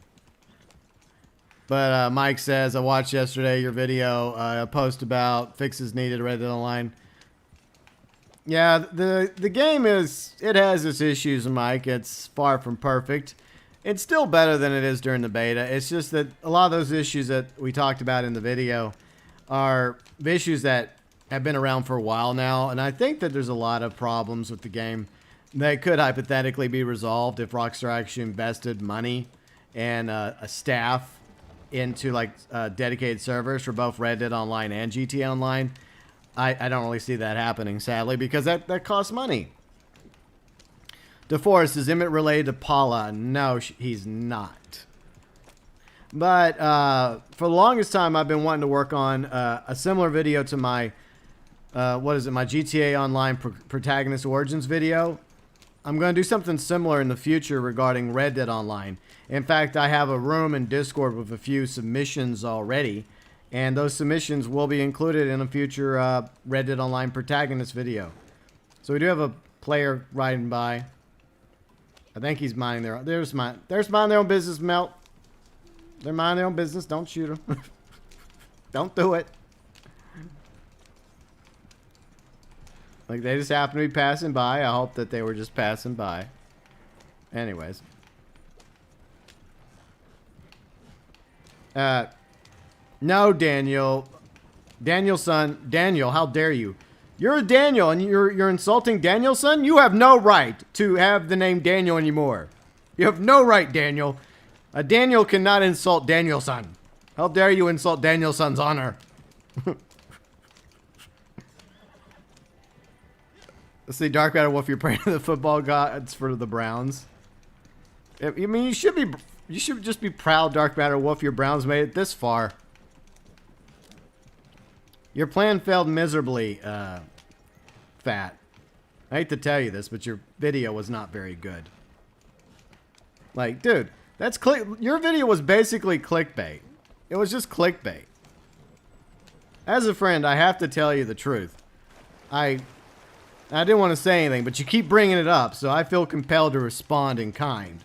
But Mike says, I watched yesterday your video, a post about fixes needed Red Dead Online. Yeah, the game it has its issues, Mike. It's far from perfect. It's still better than it is during the beta. It's just that a lot of those issues that we talked about in the video are issues that have been around for a while now. And I think that there's a lot of problems with the game that could hypothetically be resolved if Rockstar actually invested money and a staff into like dedicated servers for both Red Dead Online and GTA Online. I don't really see that happening, sadly, because that costs money. DeForest, is Emmett related to Paula? No, he's not. But for the longest time, I've been wanting to work on a similar video to my, my GTA Online Protagonist Origins video. I'm going to do something similar in the future regarding Red Dead Online. In fact, I have a room in Discord with a few submissions already, and those submissions will be included in a future Red Dead Online protagonist video. So we do have a player riding by. I think he's minding their own. There's minding their own business, Melt. They're minding their own business. Don't shoot them. Don't do it. Like, they just happen to be passing by. I hope that they were just passing by. Anyways. No, Daniel. Daniel's son. Daniel, how dare you? You're a Daniel, and you're insulting Daniel's son? You have no right to have the name Daniel anymore. You have no right, Daniel. A Daniel cannot insult Daniel's son. How dare you insult Daniel's son's honor? Let's see, Darkwater Wolf, you're praying to the football gods for the Browns. I mean, you should just be proud, Darkwater Wolf, your Browns made it this far. Your plan failed miserably, Fat. I hate to tell you this, but your video was not very good. Like, dude, your video was basically clickbait. It was just clickbait. As a friend, I have to tell you the truth. I didn't want to say anything, but you keep bringing it up, so I feel compelled to respond in kind.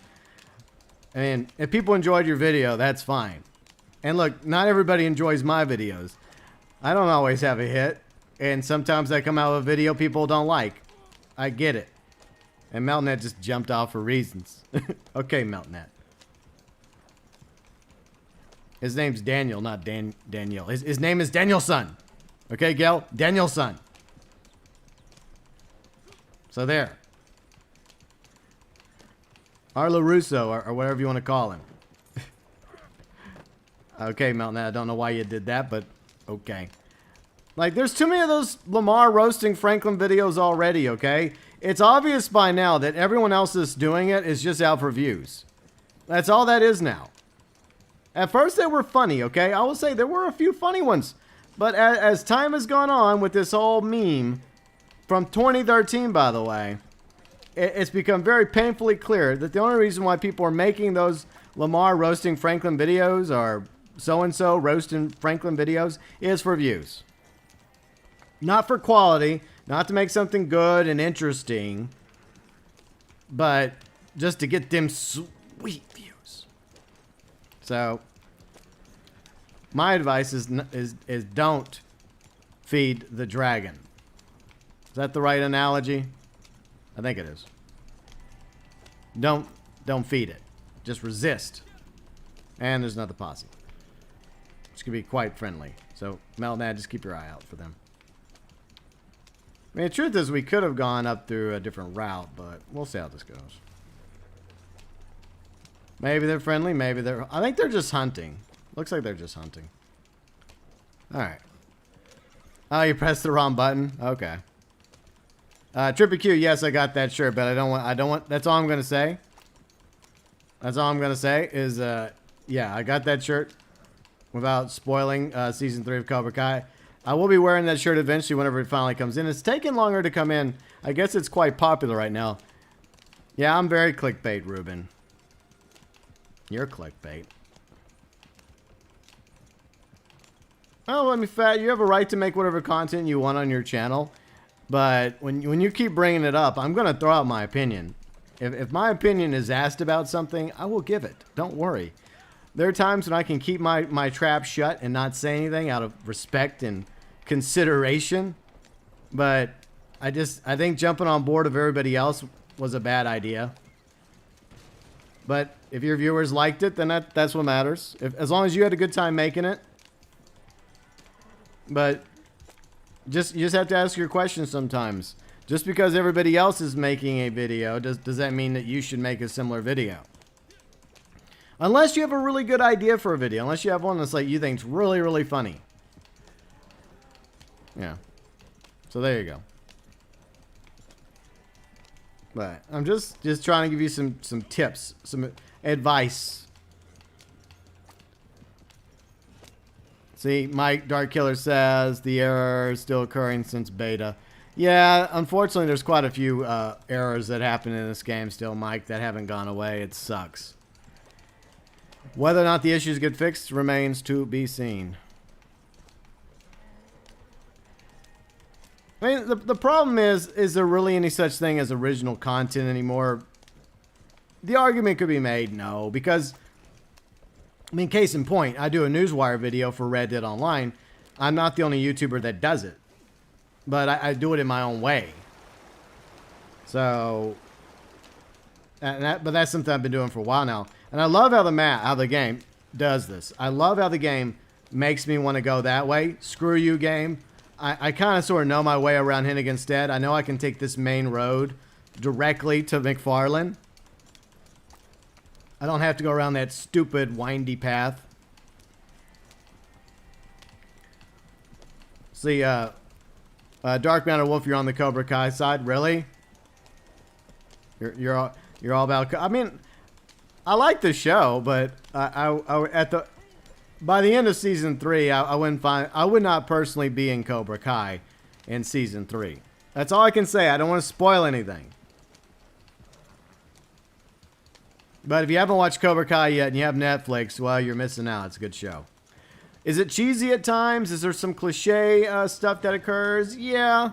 And if people enjoyed your video, that's fine. And look, not everybody enjoys my videos. I don't always have a hit, and sometimes I come out with a video people don't like. I get it. And MeltNet just jumped off for reasons. Okay, MeltNet. His name's Daniel, not Daniel. His name is Danielson. Okay, Gail? Danielson. So there. Arlo Russo, or whatever you want to call him. Okay, MeltNet, I don't know why you did that, but okay. Like, there's too many of those Lamar roasting Franklin videos already, okay? It's obvious by now that everyone else that's doing it is just out for views. That's all that is now. At first they were funny, okay? I will say there were a few funny ones. But as time has gone on with this whole meme, from 2013, by the way, it's become very painfully clear that the only reason why people are making those Lamar roasting Franklin videos or so-and-so roasting Franklin videos is for views. Not for quality, not to make something good and interesting, but just to get them sweet views. So, my advice is don't feed the dragon. Is that the right analogy? I think it is. Don't feed it. Just resist. And there's another posse. Which can be quite friendly. So, MeltNet, just keep your eye out for them. I mean, the truth is we could have gone up through a different route, but we'll see how this goes. Maybe they're friendly, maybe they're... I think they're just hunting. Looks like they're just hunting. Alright. Oh, you pressed the wrong button? Okay. Trippy Q, yes, I got that shirt, but I don't want, that's all I'm going to say. That's all I'm going to say is, yeah, I got that shirt without spoiling Season 3 of Cobra Kai. I will be wearing that shirt eventually whenever it finally comes in. It's taking longer to come in. I guess it's quite popular right now. Yeah, I'm very clickbait, Ruben. You're clickbait. Oh, let me Fat. You have a right to make whatever content you want on your channel. But when you keep bringing it up, I'm going to throw out my opinion. If my opinion is asked about something, I will give it. Don't worry. There are times when I can keep my trap shut and not say anything out of respect and consideration. But I think jumping on board of everybody else was a bad idea. But if your viewers liked it, then that's what matters. As long as you had a good time making it. But you just have to ask your questions sometimes. Just because everybody else is making a video, does that mean that you should make a similar video? Unless you have a really good idea for a video. Unless you have one that's like you think's really, really funny. Yeah. So there you go. But I'm just trying to give you some tips, some advice. See, Mike Dark Killer says the error is still occurring since beta. Yeah, unfortunately, there's quite a few errors that happen in this game still, Mike, that haven't gone away. It sucks. Whether or not the issues get fixed remains to be seen. I mean, the problem is there really any such thing as original content anymore? The argument could be made, no, because, I mean, case in point, I do a Newswire video for Red Dead Online. I'm not the only YouTuber that does it, but I do it in my own way. So, but that's something I've been doing for a while now. And I love how the game does this. I love how the game makes me want to go that way. Screw you, game. I kind of sort of know my way around Henniganstead. I know I can take this main road directly to McFarland. I don't have to go around that stupid windy path. See, Dark MatterWolf, you're on the Cobra Kai side, really? You're all about. I mean, I like the show, but by the end of season 3, I would not personally be in Cobra Kai in season 3. That's all I can say. I don't want to spoil anything. But if you haven't watched Cobra Kai yet and you have Netflix, well, you're missing out. It's a good show. Is it cheesy at times? Is there some cliche stuff that occurs? Yeah.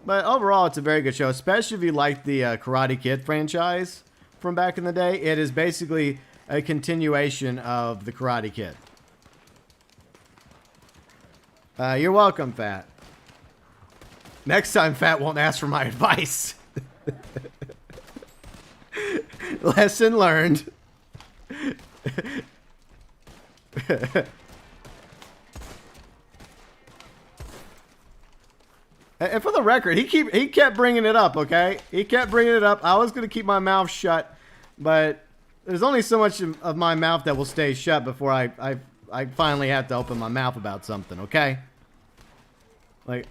But overall, it's a very good show, especially if you like the Karate Kid franchise from back in the day. It is basically a continuation of the Karate Kid. You're welcome, Fat. Next time, Fat won't ask for my advice. Lesson learned. And for the record, he kept bringing it up, okay? He kept bringing it up. I was going to keep my mouth shut, but there's only so much of my mouth that will stay shut before I finally have to open my mouth about something, okay? Like,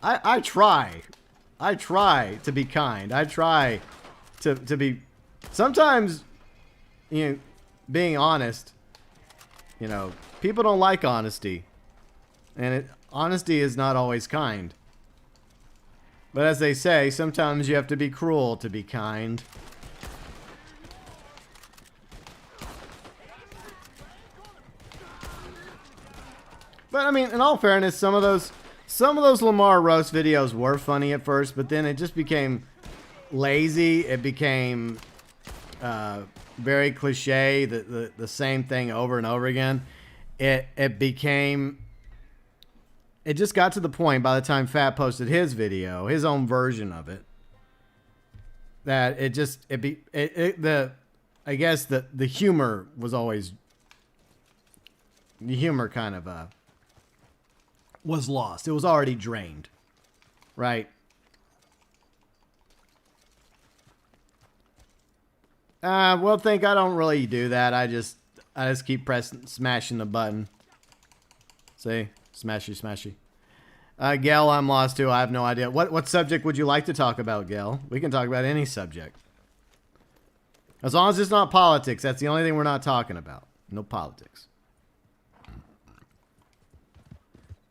I try. I try to be kind. I try to be... Sometimes, you know, being honest, you know, people don't like honesty. And honesty is not always kind. But as they say, sometimes you have to be cruel to be kind. But I mean, in all fairness, some of those Lamar roast videos were funny at first, but then it just became lazy. It became very cliche, the same thing over and over again. It just got to the point by the time Fat posted his video, his own version of it, that I guess the humor was always, the humor kind of was lost. It was already drained, right? Well, I don't really do that. I just keep smashing the button. See? Smashy. Gail, I'm lost too. I have no idea. What subject would you like to talk about, Gail? We can talk about any subject. As long as it's not politics. That's the only thing we're not talking about. No politics.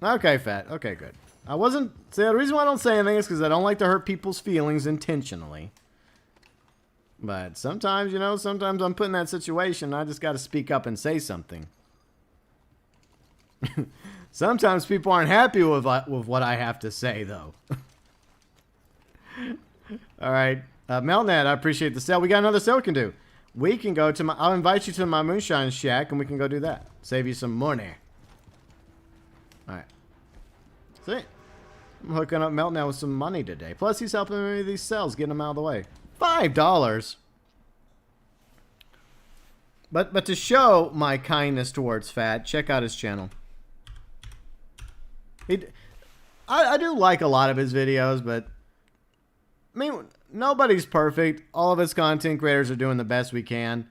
Okay, Fat. Okay, good. The reason why I don't say anything is because I don't like to hurt people's feelings intentionally. But sometimes, sometimes I'm put in that situation. I just got to speak up and say something. Sometimes people aren't happy with what I have to say, though. All right. MeltNet, I appreciate the sale. We got another sale we can do. We can go to I'll invite you to my Moonshine Shack, and we can go do that. Save you some money. All right. See? I'm hooking up MeltNet with some money today. Plus, he's helping me with these sales, getting them out of the way. $5. But to show my kindness towards Fat, check out his channel. I do like a lot of his videos, but I mean, nobody's perfect. All of us content creators are doing the best we can.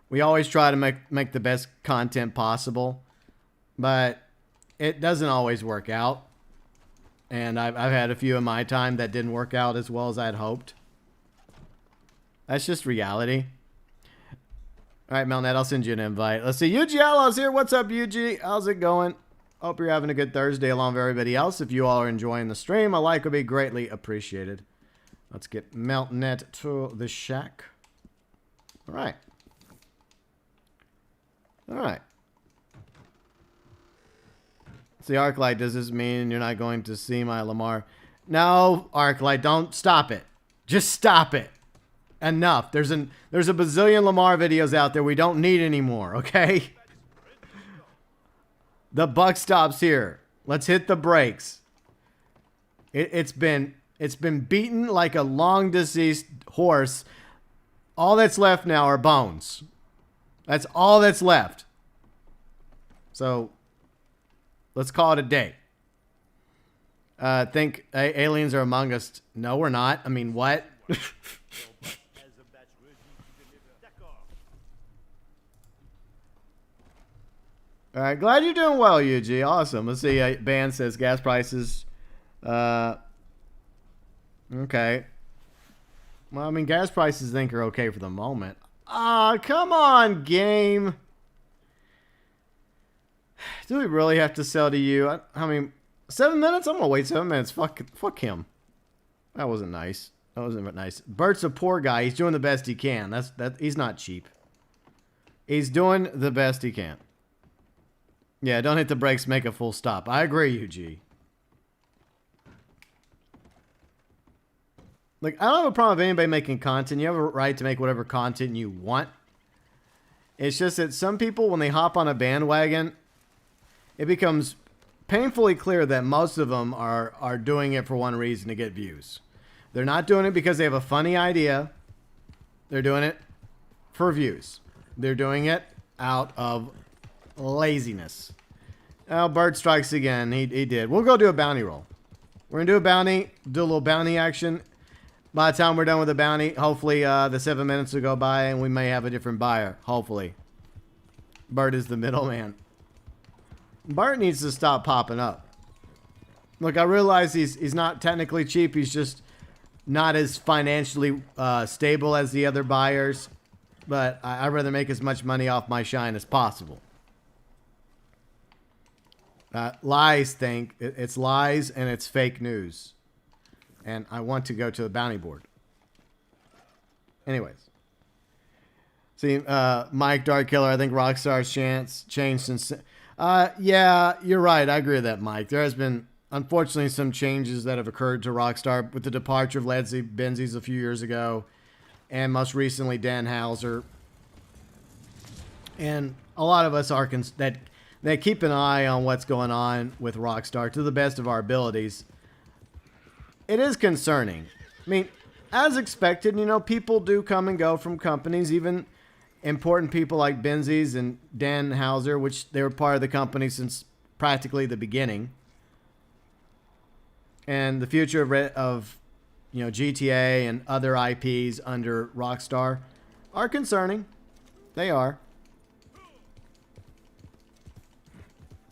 We always try to make the best content possible, but it doesn't always work out. And I've had a few in my time that didn't work out as well as I'd hoped. That's just reality. All right, MeltNet, I'll send you an invite. Let's see. Yuji Outlaw's here. What's up, Yuji? How's it going? Hope you're having a good Thursday along with everybody else. If you all are enjoying the stream, a like would be greatly appreciated. Let's get MeltNet to the shack. All right. All right. See, Arclight, does this mean you're not going to see my Lamar? No, Arclight, don't stop it. Just stop it. Enough. There's a bazillion Lamar videos out there we don't need anymore, okay? The buck stops here. Let's hit the brakes. It's been beaten like a long deceased horse. All that's left now are bones. That's all that's left. So let's call it a day. Think aliens are among us. No, we're not. I mean, what? All right, glad you're doing well, UG. Awesome. Let's see. Ban says gas prices. Okay. Well, I mean, gas prices I think are okay for the moment. Ah, come on, game. Do we really have to sell to you? I mean, 7 minutes? I'm gonna wait 7 minutes. Fuck him. That wasn't nice. That wasn't nice. Bert's a poor guy. He's doing the best he can. He's not cheap. He's doing the best he can. Yeah, don't hit the brakes, make a full stop. I agree, UG. Like, I don't have a problem with anybody making content. You have a right to make whatever content you want. It's just that some people, when they hop on a bandwagon, it becomes painfully clear that most of them are doing it for one reason, to get views. They're not doing it because they have a funny idea. They're doing it for views. They're doing it out of laziness. Oh, Bert strikes again. He did. We'll go do a bounty roll. We're going to do a bounty, do a little bounty action. By the time we're done with the bounty, hopefully the 7 minutes will go by and we may have a different buyer. Hopefully. Bert is the middleman. Bert needs to stop popping up. Look, I realize he's not technically cheap. He's just not as financially stable as the other buyers. But I'd rather make as much money off my shine as possible. Lies think. It's lies and it's fake news. And I want to go to the bounty board. Anyways. See, Mike Dark Killer, I think Rockstar's chance changed since... yeah, you're right. I agree with that, Mike. There has been, unfortunately, some changes that have occurred to Rockstar with the departure of Leslie Benzies a few years ago. And most recently, Dan Hauser. And a lot of us are that keep an eye on what's going on with Rockstar to the best of our abilities. It is concerning. I mean, as expected, you know, people do come and go from companies, even important people like Benzies and Dan Hauser, which they were part of the company since practically the beginning. And the future of you know, GTA and other IPs under Rockstar are concerning. They are.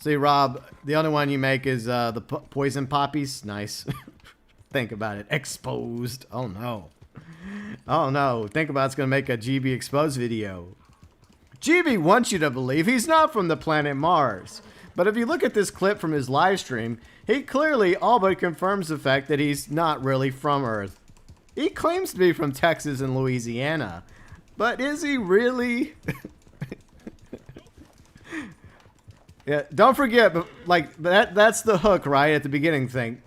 See, Rob, the only one you make is the poison poppies. Nice. Think about it. Exposed. Oh, no. Oh, no. Think about it's going to make a GB exposed video. GB wants you to believe he's not from the planet Mars. But if you look at this clip from his live stream, he clearly all but confirms the fact that he's not really from Earth. He claims to be from Texas and Louisiana. But is he really? Yeah, don't forget, but like that's the hook, right, at the beginning thing.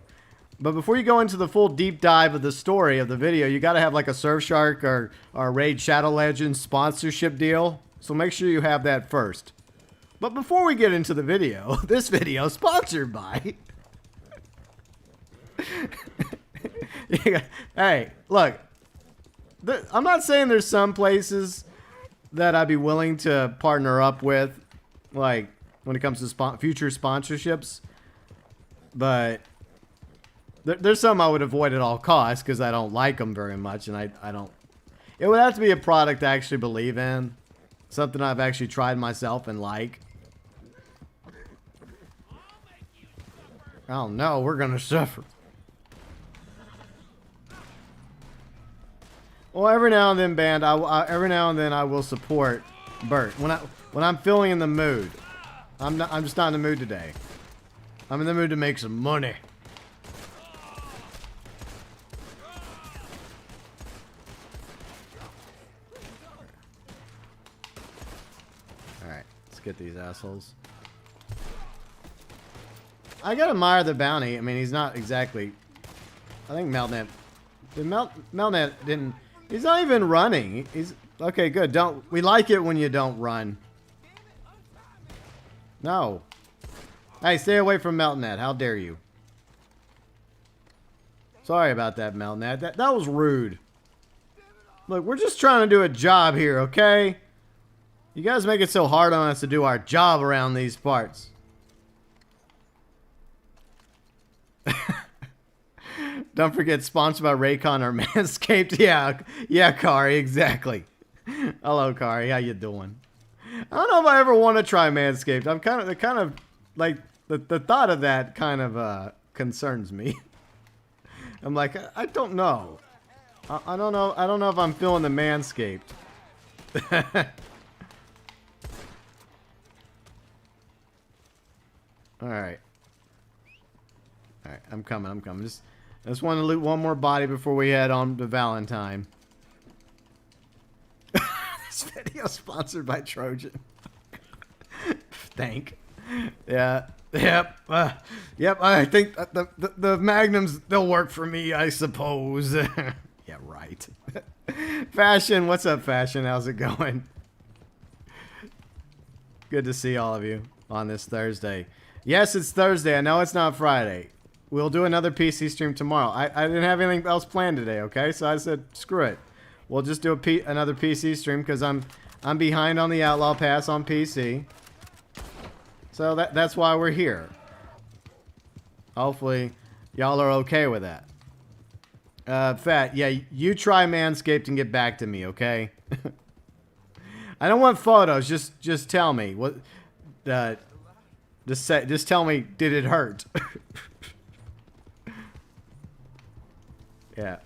But before you go into the full deep dive of the story of the video, you got to have like a Surfshark or Raid Shadow Legends sponsorship deal. So make sure you have that first. But before we get into the video, this video is sponsored by... Hey, look. I'm not saying there's some places that I'd be willing to partner up with, like when it comes to future sponsorships. But there's some I would avoid at all costs because I don't like them very much, and I don't... It would have to be a product I actually believe in. Something I've actually tried myself and like. Oh no, we're gonna suffer. Well, every now and then, band, every now and then I will support Bert when I'm feeling in the mood. I'm just not in the mood today. I'm in the mood to make some money. Alright, let's get these assholes. I gotta admire the bounty. I mean, he's not exactly... I think MeltNet... MeltNet didn't... He's not even running. He's... Okay, good. We like it when you don't run. No. Hey, stay away from MeltNet. How dare you? Sorry about that, MeltNet. That was rude. Look, we're just trying to do a job here, okay? You guys make it so hard on us to do our job around these parts. Don't forget, sponsored by Raycon or Manscaped. Yeah, Kari, exactly. Hello, Kari. How you doing? I don't know if I ever want to try Manscaped. I'm kind of like the thought of that kind of concerns me. I'm like, I don't know. I don't know. I don't know if I'm feeling the Manscaped. All right. All right. I'm coming. I just want to loot one more body before we head on to Valentine. This video sponsored by Trojan. Thank. Yeah. Yep. Yep. I think the Magnums, they'll work for me, I suppose. Yeah, right. Fashion. What's up, Fashion? How's it going? Good to see all of you on this Thursday. Yes, it's Thursday. I know it's not Friday. We'll do another PC stream tomorrow. I didn't have anything else planned today, okay? So I said, screw it. We'll just do another PC stream because I'm behind on the Outlaw Pass on PC. So that's why we're here. Hopefully, y'all are okay with that. Fat, yeah, you try Manscaped and get back to me, okay? I don't want photos. Just tell me what. Just tell me, did it hurt? Yeah.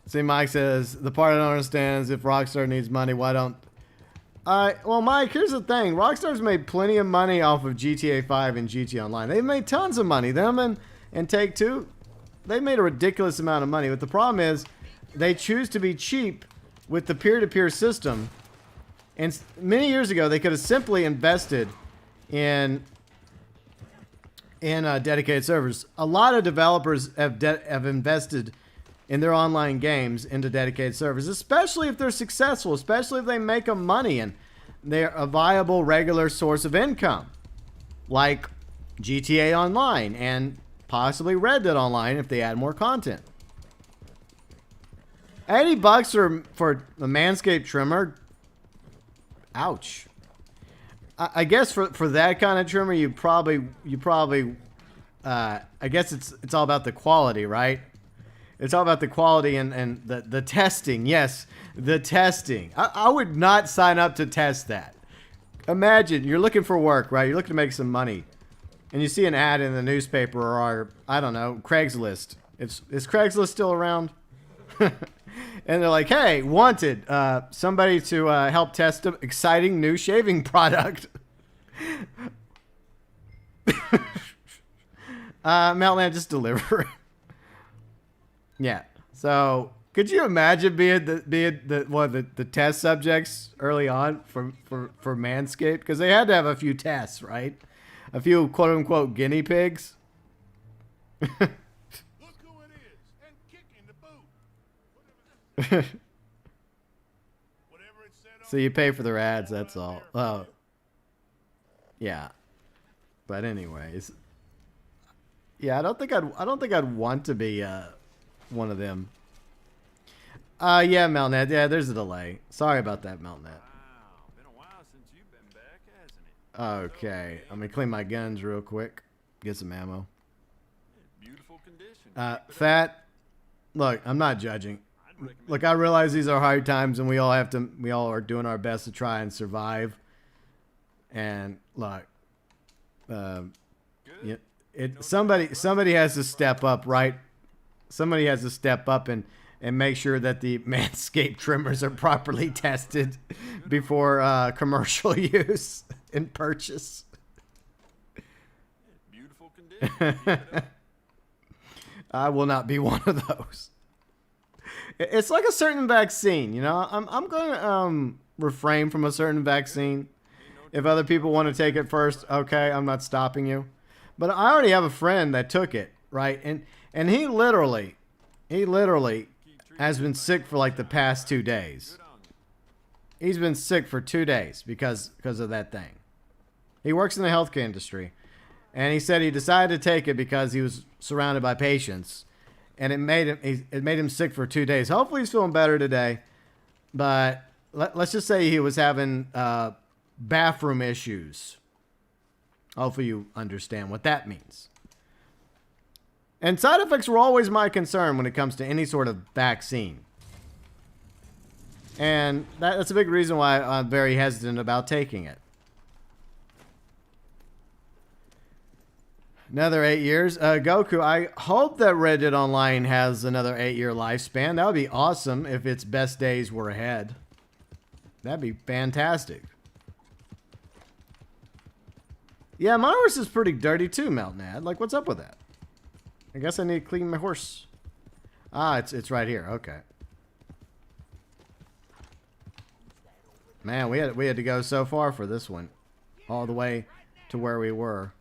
See, Mike says, the part I don't understand is if Rockstar needs money, why don't... well, Mike, here's the thing. Rockstar's made plenty of money off of GTA 5 and GTA Online. They've made tons of money. Them and Take-Two, they made a ridiculous amount of money. But the problem is, they choose to be cheap with the peer-to-peer system. And many years ago, they could have simply invested in dedicated servers. A lot of developers have invested in their online games into dedicated servers, especially if they're successful, especially if they make them money and they're a viable regular source of income, like GTA Online and possibly Red Dead Online if they add more content. $80 for the Manscaped trimmer. Ouch. I guess for that kind of trimmer, you probably I guess it's all about the quality, right? It's all about the quality and the testing. Yes, the testing. I would not sign up to test that. Imagine you're looking for work, right? You're looking to make some money, and you see an ad in the newspaper or I don't know, Craigslist. Is Craigslist still around? And they're like, hey, wanted somebody to help test an exciting new shaving product. MeltNet, just deliver. Yeah. So could you imagine being the test subjects early on for Manscaped? Because they had to have a few tests, right? A few quote unquote guinea pigs. Look who it is, and kicking the boot. Whatever it said on So you pay for their ads, that's all. Oh. Yeah. But anyways. Yeah, I don't think I'd want to be one of them. Yeah, MeltNet. Yeah, there's a delay. Sorry about that, MeltNet. Wow, been a while since you've been back, hasn't it? Okay, I'm gonna clean my guns real quick. Get some ammo. Beautiful condition. Fat. Look, I'm not judging. Look, I realize these are hard times, and we all are doing our best to try and survive. And look, somebody has to step up, right? Somebody has to step up and and make sure that the Manscaped trimmers are properly tested before commercial use and purchase. Beautiful condition. I will not be one of those. It's like a certain vaccine, you know. I'm going to refrain from a certain vaccine. If other people want to take it first, okay, I'm not stopping you. But I already have a friend that took it, right? And he literally has been sick for like the past 2 days. He's been sick for 2 days because of that thing. He works in the healthcare industry. And he said he decided to take it because he was surrounded by patients. And it made him sick for 2 days. Hopefully he's feeling better today. But let's just say he was having bathroom issues. Hopefully you understand what that means. And side effects were always my concern when it comes to any sort of vaccine. And that's a big reason why I'm very hesitant about taking it. Another 8 years. Goku, I hope that Red Dead Online has another 8-year lifespan. That would be awesome if its best days were ahead. That'd be fantastic. Yeah, my horse is pretty dirty too, MeltNet. Like, what's up with that? I guess I need to clean my horse. Ah, it's right here. Okay. Man, we had to go so far for this one. All the way to where we were.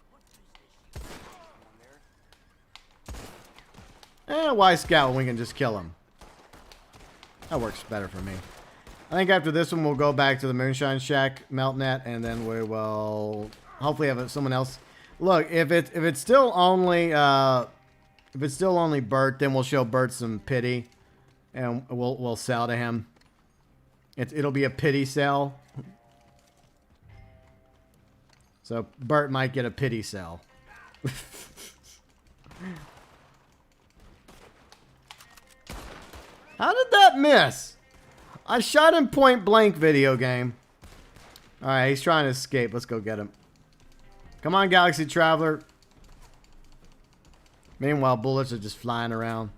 Why scout when we can just kill him? That works better for me. I think after this one, we'll go back to the Moonshine Shack, MeltNet, and then we will hopefully have someone else. Look, if it's still only Bert, then we'll show Bert some pity, and we'll sell to him. It'll be a pity sell. So Bert might get a pity sell. How did that miss? I shot him point blank, video game. Alright, he's trying to escape. Let's go get him. Come on, Galaxy Traveler. Meanwhile, bullets are just flying around.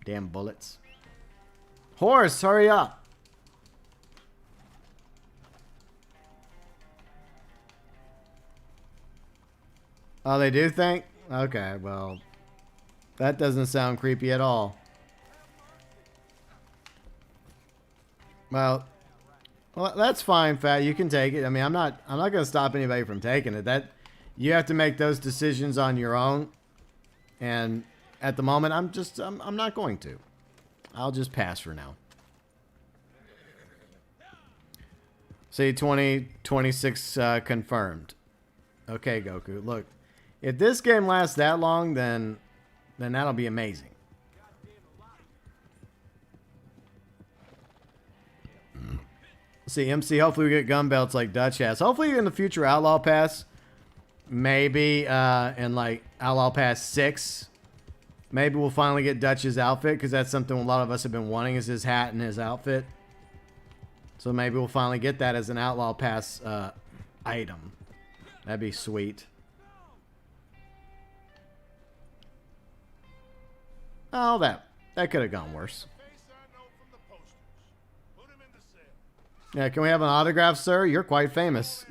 Damn bullets. Horse, hurry up. Oh, they do think? Okay, well, that doesn't sound creepy at all. Well, that's fine, Fat. You can take it. I mean, I'm not going to stop anybody from taking it. That you have to make those decisions on your own. And at the moment, I'm not going to. I'll just pass for now. See, 2026 confirmed. Okay, Goku. Look, if this game lasts that long, then that'll be amazing. See, MC, hopefully we get gun belts like Dutch has. Hopefully in the future Outlaw Pass, maybe in like Outlaw Pass 6, maybe we'll finally get Dutch's outfit, because that's something a lot of us have been wanting, is his hat and his outfit. So maybe we'll finally get that as an Outlaw Pass item. That'd be sweet. Oh, that could have gone worse. Yeah, can we have an autograph, sir? You're quite famous.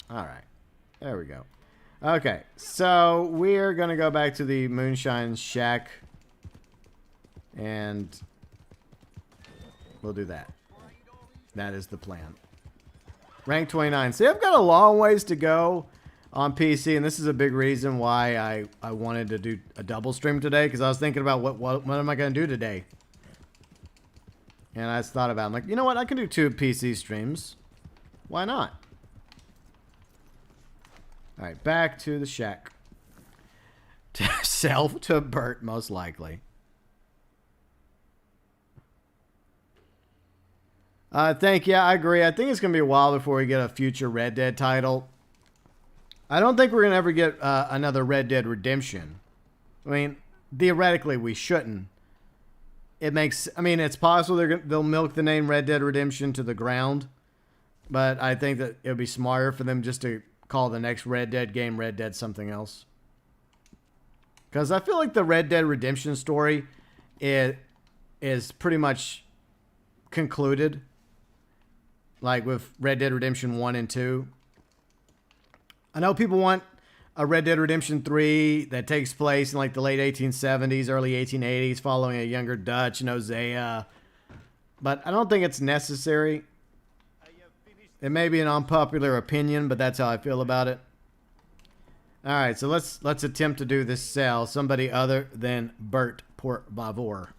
Alright. There we go. Okay, so we're going to go back to the Moonshine Shack. And we'll do that. That is the plan. Rank 29. See, I've got a long ways to go on PC, and this is a big reason why I wanted to do a double stream today, because I was thinking about what am I going to do today? And I just thought about it. I'm like, you know what? I can do 2 PC streams. Why not? Alright, back to the shack. Sell to Bert, most likely. Yeah, I agree. I think it's going to be a while before we get a future Red Dead title. I don't think we're going to ever get another Red Dead Redemption. I mean, theoretically, we shouldn't. It's possible they'll milk the name Red Dead Redemption to the ground. But I think that it would be smarter for them just to call the next Red Dead game Red Dead something else. Because I feel like the Red Dead Redemption story is pretty much concluded. Like with Red Dead Redemption 1 and 2. I know people want a Red Dead Redemption 3 that takes place in like the late 1870s, early 1880s, following a younger Dutch and Hosea. But I don't think it's necessary. It may be an unpopular opinion, but that's how I feel about it. All right, so let's attempt to do this sell. Somebody other than Bert, por favor.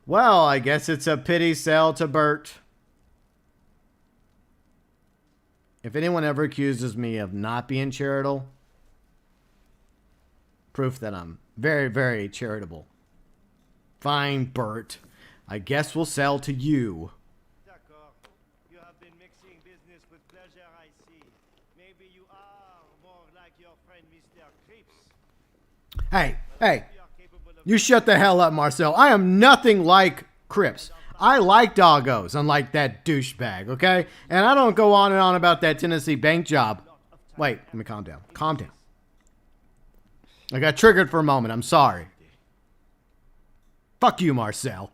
Well, I guess it's a pity sell to Bert. If anyone ever accuses me of not being charitable, proof that I'm very, very charitable. Fine, Bert. I guess we'll sell to you. D'accord. You have been mixing business with pleasure, I see. Maybe you are more like your friend Mr. Cripps. Hey. You shut the hell up, Marcel. I am nothing like Cripps. I like doggos, unlike that douchebag, okay? And I don't go on and on about that Tennessee bank job. Wait, let me calm down. Calm down. I got triggered for a moment. I'm sorry. Fuck you, Marcel.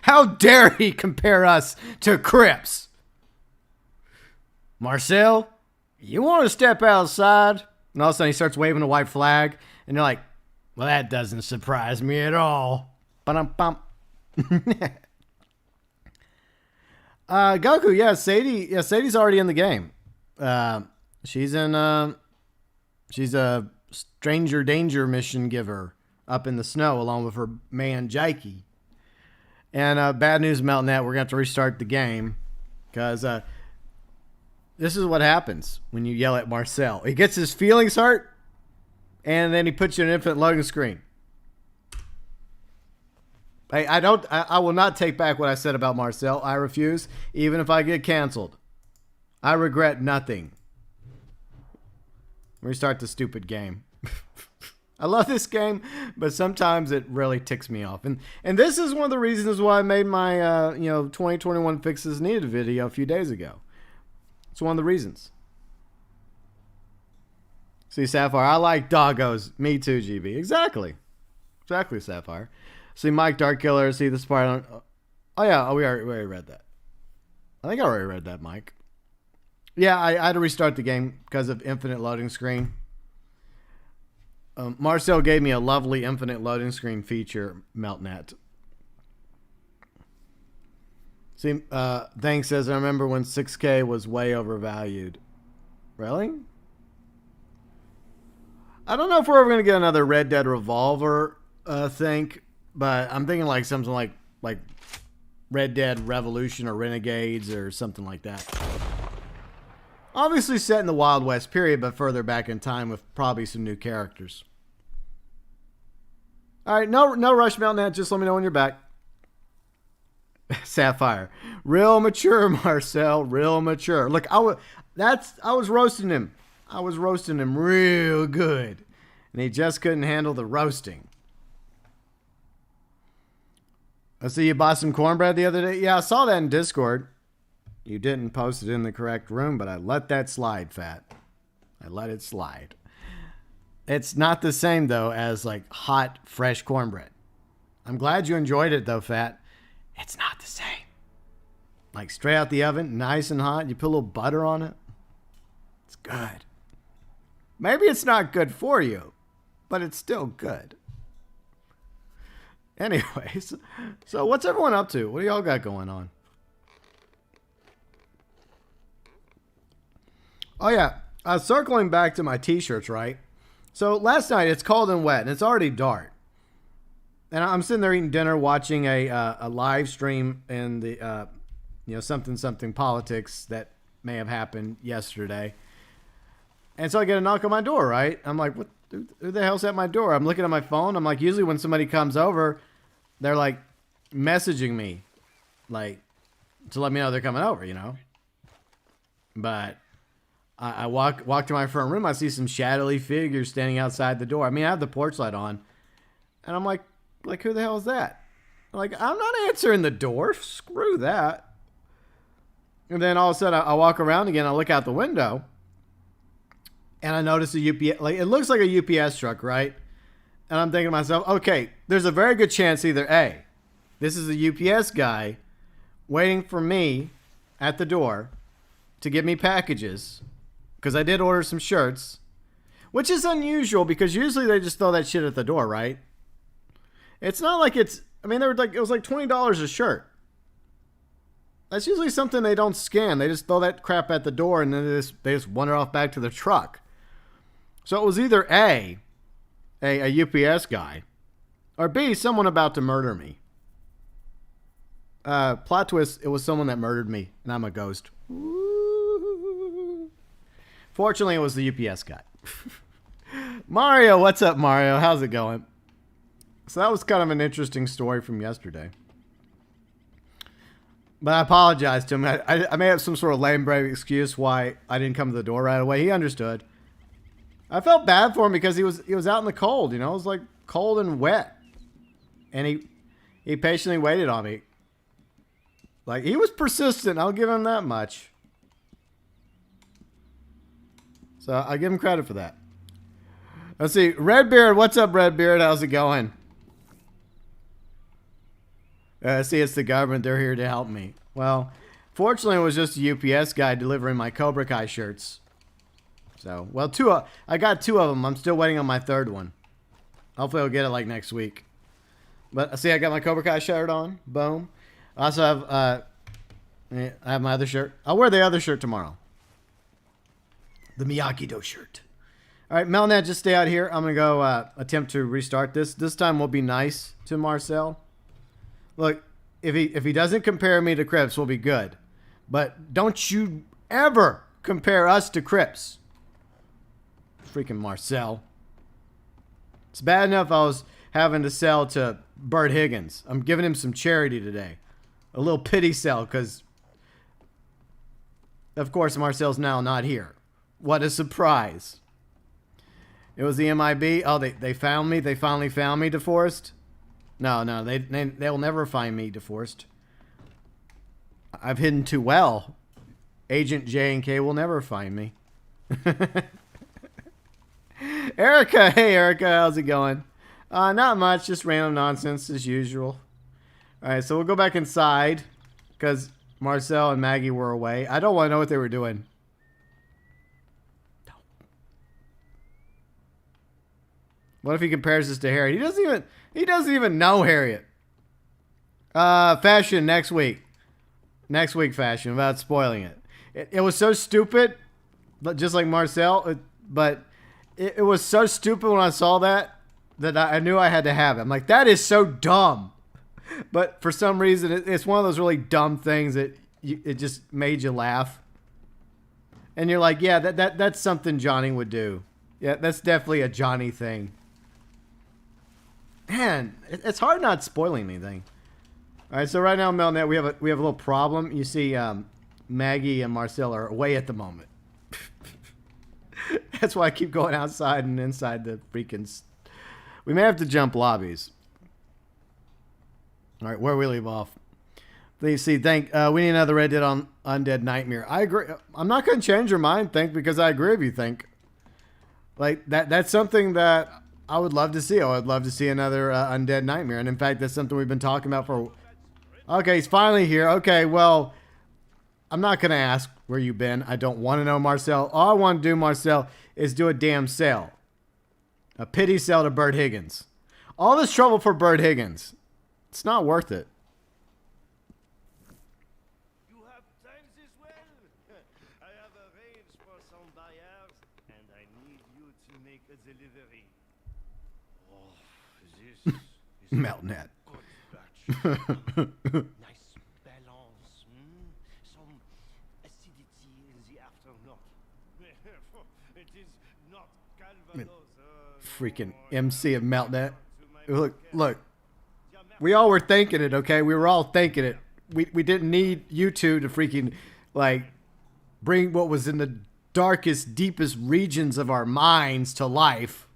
How dare he compare us to Cripps? Marcel, you want to step outside? And all of a sudden he starts waving a white flag. And you're like, well, that doesn't surprise me at all. Ba-dum-bum. Goku, yeah, Sadie's already in the game. She's a stranger danger mission giver up in the snow along with her man Jakey. And bad news, MeltNet, we're gonna have to restart the game because this is what happens when you yell at Marcel. He gets his feelings hurt, and then he puts you in an infinite loading screen. I will not take back what I said about Marcel. I refuse, even if I get canceled. I regret nothing. Restart the stupid game. I love this game, but sometimes it really ticks me off. And this is one of the reasons why I made my 2021 Fixes Needed video a few days ago. It's one of the reasons. See, Sapphire, I like doggos. Me too, GB. Exactly, Sapphire. See, Mike Darkkiller. See this part. Oh yeah, we already read that. I think I already read that, Mike. Yeah, I had to restart the game because of infinite loading screen. Marcel gave me a lovely infinite loading screen feature, MeltNet. See, Thanks says, I remember when 6K was way overvalued. Really? I don't know if we're ever going to get another Red Dead Revolver thing, but I'm thinking like something like Red Dead Revolution or Renegades or something like that. Obviously set in the Wild West period, but further back in time with probably some new characters. All right, no rush, MeltNet. Just let me know when you're back. Sapphire, real mature, Marcel, real mature. Look, I was roasting him. I was roasting him real good, and he just couldn't handle the roasting. I see you bought some cornbread the other day. Yeah, I saw that in Discord. You didn't post it in the correct room, but I let that slide, Fat. I let it slide. It's not the same, though, as like hot, fresh cornbread. I'm glad you enjoyed it, though, Fat. It's not the same. Like straight out the oven, nice and hot. You put a little butter on it. It's good. Maybe it's not good for you, but it's still good. Anyways, so what's everyone up to? What do y'all got going on? Oh, yeah. Circling back to my t-shirts, right? So last night, it's cold and wet, and it's already dark. And I'm sitting there eating dinner, watching a live stream in the, something politics that may have happened yesterday. And so I get a knock on my door, right? I'm like, what? Who the hell's at my door? I'm looking at my phone. I'm like, usually when somebody comes over, they're like messaging me, like, to let me know they're coming over, you know? But I walk to my front room. I see some shadowy figures standing outside the door. I mean, I have the porch light on. And I'm like, who the hell is that? I'm like, I'm not answering the door. Screw that. And then all of a sudden, I walk around again. I look out the window. and I noticed a UPS, like it looks like a UPS truck, right? And I'm thinking to myself, okay, there's a very good chance either A, this is a UPS guy waiting for me at the door to give me packages, because I did order some shirts, which is unusual because usually they just throw that shit at the door, right? It's not like it's, I mean, it was like $20 a shirt. That's usually something they don't scan. They just throw that crap at the door and then they just wander off back to their truck. So it was either A UPS guy, or B, someone about to murder me. Plot twist, it was someone that murdered me, and I'm a ghost. Woo. Fortunately, it was the UPS guy. Mario, what's up, Mario? How's it going? So that was kind of an interesting story from yesterday. But I apologize to him. I may have some sort of lame brave excuse why I didn't come to the door right away. He understood. I felt bad for him because he was out in the cold, you know. It was like cold and wet. And he patiently waited on me. Like, he was persistent. I'll give him that much. So I'll give him credit for that. Let's see. Redbeard, what's up, Redbeard? How's it going? See, it's the government. They're here to help me. Well, fortunately, it was just a UPS guy delivering my Cobra Kai shirts. So, well, I got 2 of them. I'm still waiting on my 3rd one. Hopefully, I'll get it like next week. But see, I got my Cobra Kai shirt on. Boom. I also have, I have my other shirt. I'll wear the other shirt tomorrow. The Miyagi-Do shirt. All right, MeltNet, just stay out here. I'm going to go attempt to restart this. This time we'll be nice to Marcel. Look, if he doesn't compare me to Crips, we'll be good. But don't you ever compare us to Crips. Freaking Marcel. It's bad enough I was having to sell to Bert Higgins. I'm giving him some charity today. A little pity sell, because, of course, Marcel's now not here. What a surprise. It was the MIB. Oh, they found me. They finally found me, DeForest. No, they will never find me, DeForest. I've hidden too well. Agent J&K will never find me. Erica, hey Erica, how's it going? Not much, just random nonsense as usual. All right, so we'll go back inside because Marcel and Maggie were away. I don't want to know what they were doing. What if he compares this to Harriet? He doesn't even know Harriet. Fashion next week. Next week, fashion, without spoiling it. It was so stupid, but just like Marcel, but it was so stupid when I saw that I knew I had to have it. I'm like, that is so dumb. But for some reason, it's one of those really dumb things that it just made you laugh. And you're like, yeah, that's something Johnny would do. Yeah, that's definitely a Johnny thing. Man, it's hard not spoiling anything. All right, so right now, MeltNet, we have a little problem. You see, Maggie and Marcel are away at the moment. That's why I keep going outside and inside the freaking... We may have to jump lobbies. All right, where we leave off. Please see, we need another Red Dead on Undead Nightmare. I agree. I'm not going to change your mind, Think, because I agree with you, Think. Like, that's something that I would love to see. I would love to see another Undead Nightmare. And in fact, that's something we've been talking about for... Okay, he's finally here. Okay, well, I'm not going to ask where you've been. I don't want to know, Marcel. All I want to do, Marcel, is do a damn sale. A pity sale to Bert Higgins. All this trouble for Bert Higgins. It's not worth it. You have time this well? I have arranged for some buyers, and I need you to make a delivery. Oh, this is MeltNet. good batch. Nice balance. Some acidity in the afternoon. It is not Calvados. Freaking MC of MeltNet. Look. We all were thinking it, okay? We were all thinking it. We didn't need you two to freaking, like, bring what was in the darkest, deepest regions of our minds to life.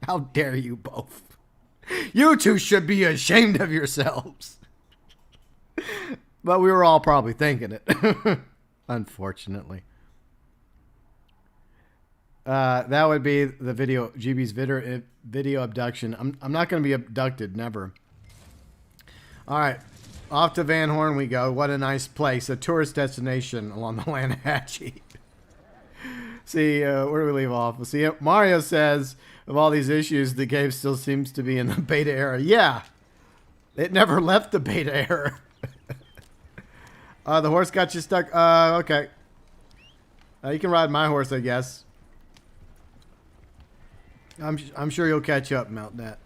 How dare you both? You two should be ashamed of yourselves. But we were all probably thinking it. Unfortunately. That would be the video, GB's video abduction. I'm not going to be abducted, never. All right, off to Van Horn we go. What a nice place, a tourist destination along the Lanahatchee. See, where do we leave off? We'll see. Mario says, of all these issues, the game still seems to be in the beta era. Yeah, it never left the beta era. The horse got you stuck. Okay. You can ride my horse, I guess. I'm sure you'll catch up, MeltNet.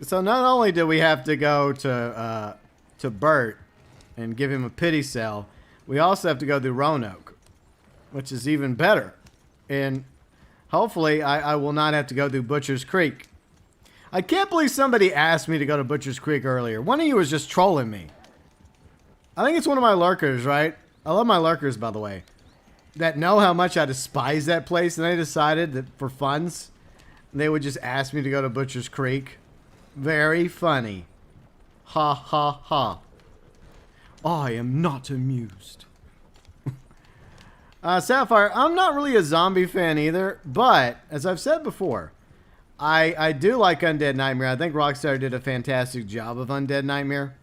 So not only do we have to go to Bert and give him a pity cell, we also have to go to Roanoke, which is even better. And hopefully I will not have to go through Butcher's Creek. I can't believe somebody asked me to go to Butcher's Creek earlier. One of you was just trolling me. I think it's one of my lurkers, right? I love my lurkers, by the way, that know how much I despise that place, and they decided that for funds, they would just ask me to go to Butcher's Creek. Very funny. Ha ha ha. I am not amused. Sapphire, I'm not really a zombie fan either, but as I've said before, I do like Undead Nightmare. I think Rockstar did a fantastic job of Undead Nightmare.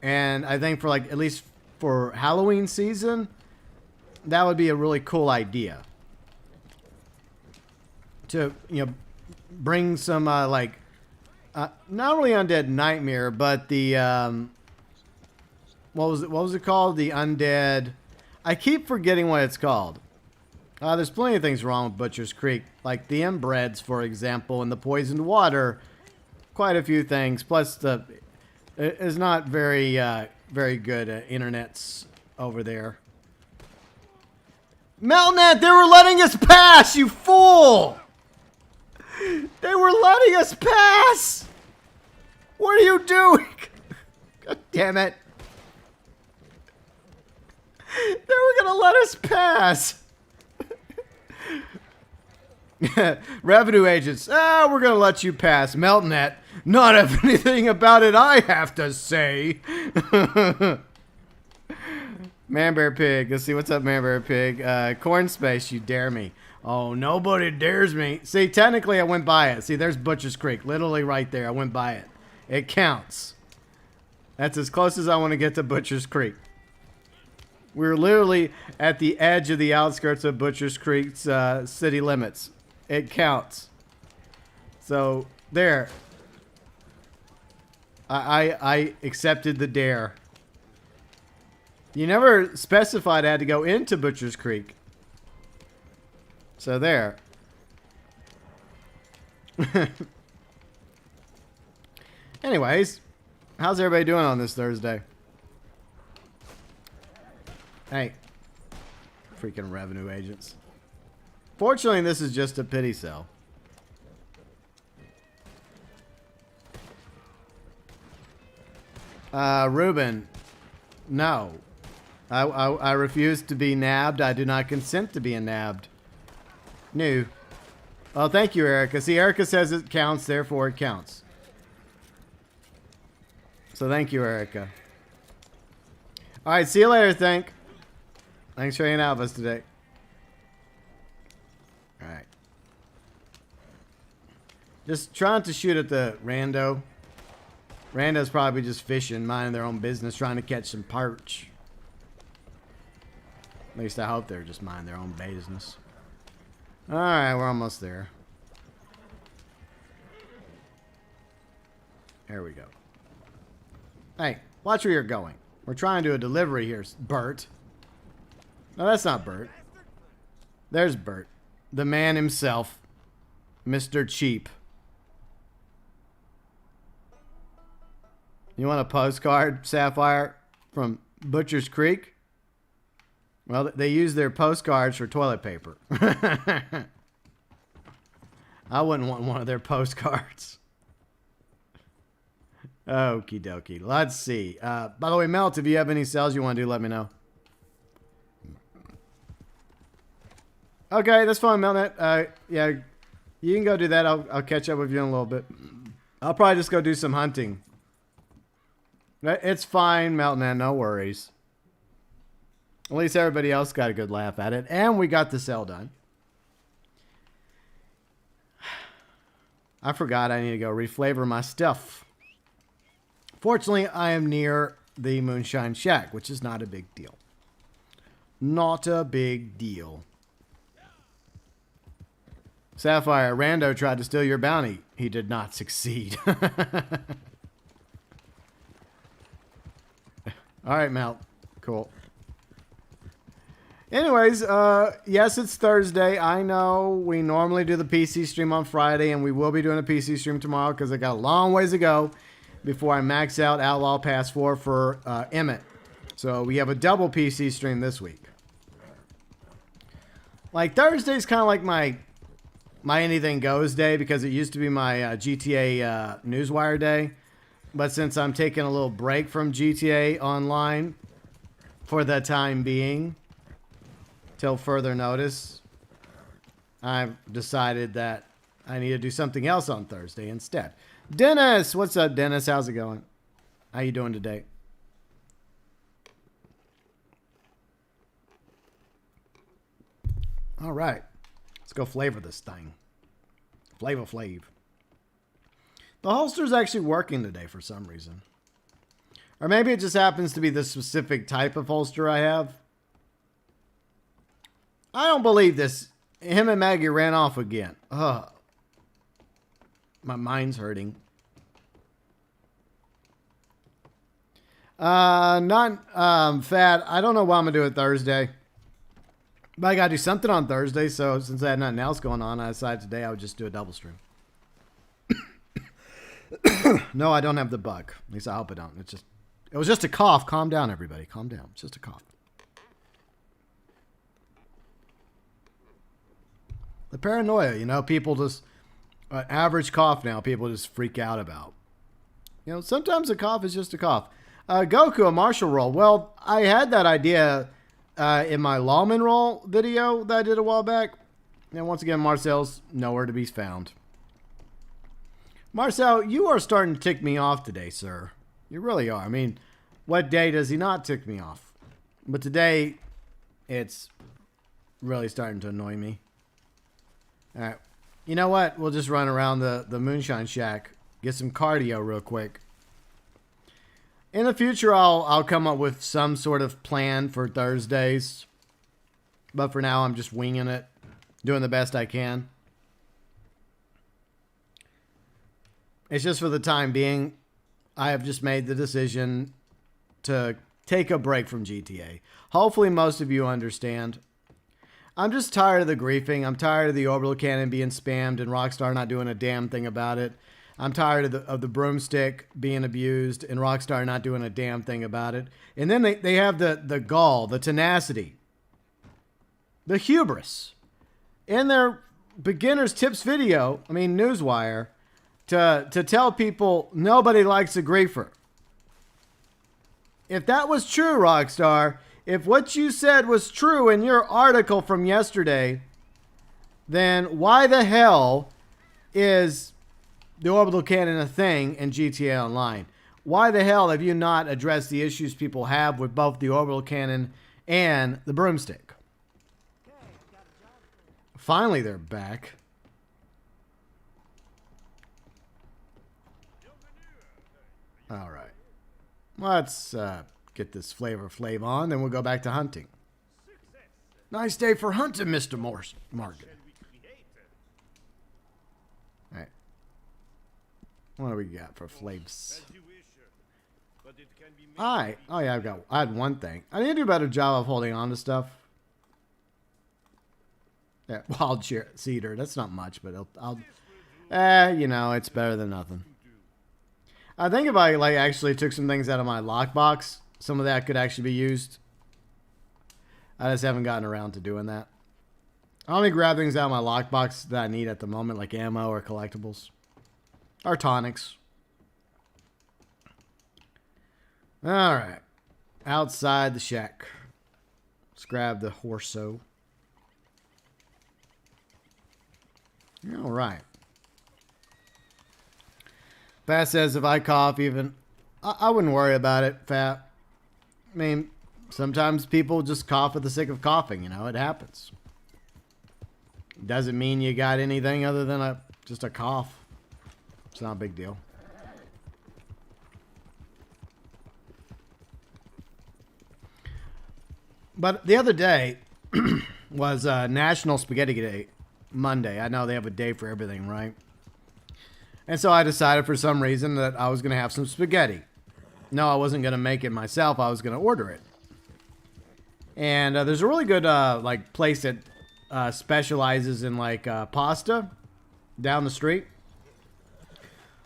And I think for like, at least for Halloween season, that would be a really cool idea. To, you know, bring some like, not really Undead Nightmare, but the, what was it called? The Undead, I keep forgetting what it's called. There's plenty of things wrong with Butcher's Creek, like the inbreds, for example, and the poisoned water. Quite a few things. Plus, it's not very, very good internets over there. MeltNet, they were letting us pass, you fool! They were letting us pass! What are you doing? God damn it. They were gonna let us pass. Revenue agents, we're gonna let you pass. MeltNet, not have anything about it I have to say. Manbear Pig, let's see what's up, Manbear Pig. Corn Space, you dare me. Oh, nobody dares me. See, technically I went by it. See, there's Butcher's Creek, literally right there. I went by it. It counts. That's as close as I want to get to Butcher's Creek. We're literally at the edge of the outskirts of Butcher's Creek's city limits. It counts. So, there. I accepted the dare. You never specified I had to go into Butcher's Creek. So, there. Anyways, how's everybody doing on this Thursday? Hey, freaking revenue agents. Fortunately, this is just a pity cell. Ruben, no. I refuse to be nabbed. I do not consent to being nabbed. No. Well, thank you, Erica. See, Erica says it counts, therefore it counts. So thank you, Erica. All right, see you later, Thanks for hanging out with us today. All right. Just trying to shoot at the rando. Rando's probably just fishing, minding their own business, trying to catch some perch. At least I hope they're just minding their own business. All right, we're almost there. There we go. Hey, watch where you're going. We're trying to do a delivery here, Bert. No, that's not Bert. There's Bert. The man himself. Mr. Cheap. You want a postcard, Sapphire, from Butcher's Creek? Well, they use their postcards for toilet paper. I wouldn't want one of their postcards. Okie dokie. Let's see. By the way, Melt, if you have any sales you want to do, let me know. Okay, that's fine, MeltNet. Yeah, you can go do that. I'll catch up with you in a little bit. I'll probably just go do some hunting. It's fine, MeltNet. No worries. At least everybody else got a good laugh at it. And we got the sale done. I forgot I need to go reflavor my stuff. Fortunately, I am near the Moonshine Shack, which is not a big deal. Not a big deal. Sapphire, Rando tried to steal your bounty. He did not succeed. All right, Mel. Cool. Anyways, yes, it's Thursday. I know we normally do the PC stream on Friday, and we will be doing a PC stream tomorrow because I got a long ways to go before I max out Outlaw Pass 4 for Emmett. So we have a double PC stream this week. Like, Thursday's kind of like my anything goes day because it used to be my GTA Newswire day. But since I'm taking a little break from GTA Online for the time being, till further notice, I've decided that I need to do something else on Thursday instead. Dennis! What's up, Dennis? How's it going? How you doing today? All right. Let's go flavor this thing. Flavor Flav. The holster's actually working today for some reason. Or maybe it just happens to be the specific type of holster I have. I don't believe this. Him and Maggie ran off again. Ugh. My mind's hurting. Fat. I don't know what I'm going to do it Thursday. But I got to do something on Thursday. So since I had nothing else going on, I decided today I would just do a double stream. No, I don't have the bug. At least I hope I don't. It was just a cough. Calm down, everybody. Calm down. It's just a cough. The paranoia, you know, people just, average cough now, people just freak out about. You know, sometimes a cough is just a cough. Goku, a martial roll. Well, I had that idea in my lawman roll video that I did a while back. And once again, Marcel's nowhere to be found. Marcel, you are starting to tick me off today, sir. You really are. I mean, what day does he not tick me off? But today, it's really starting to annoy me. All right. You know what? We'll just run around the Moonshine Shack. Get some cardio real quick. In the future, I'll come up with some sort of plan for Thursdays. But for now, I'm just winging it. Doing the best I can. It's just for the time being. I have just made the decision to take a break from GTA. Hopefully most of you understand. I'm just tired of the griefing. I'm tired of the orbital cannon being spammed and Rockstar not doing a damn thing about it. I'm tired of the broomstick being abused and Rockstar not doing a damn thing about it. And then they have the gall, the tenacity, the hubris in their beginner's tips video, Newswire, to tell people nobody likes a griefer. If that was true, Rockstar, if what you said was true in your article from yesterday, then why the hell is the orbital cannon a thing in GTA Online? Why the hell have you not addressed the issues people have with both the orbital cannon and the broomstick? Finally, they're back. All right. Let's get this Flavor Flav on, then we'll go back to hunting. Nice day for hunting, Mr. Morgan. All right. What do we got for flavs? All right. Oh, yeah, I had one thing. I need to do a better job of holding on to stuff. Yeah, wild cedar. That's not much, but it's better than nothing. I think if I actually took some things out of my lockbox, some of that could actually be used. I just haven't gotten around to doing that. I only grab things out of my lockbox that I need at the moment, like ammo or collectibles. Or tonics. Alright. Outside the shack. Let's grab the horso. Alright. Fat says if I cough even, I wouldn't worry about it, Fat. Sometimes people just cough for the sake of coughing, you know, it happens. Doesn't mean you got anything other than just a cough. It's not a big deal. But the other day was National Spaghetti Day, Monday. I know they have a day for everything, right? And so I decided for some reason that I was going to have some spaghetti. No, I wasn't going to make it myself. I was going to order it. And there's a really good like place that specializes in like pasta down the street.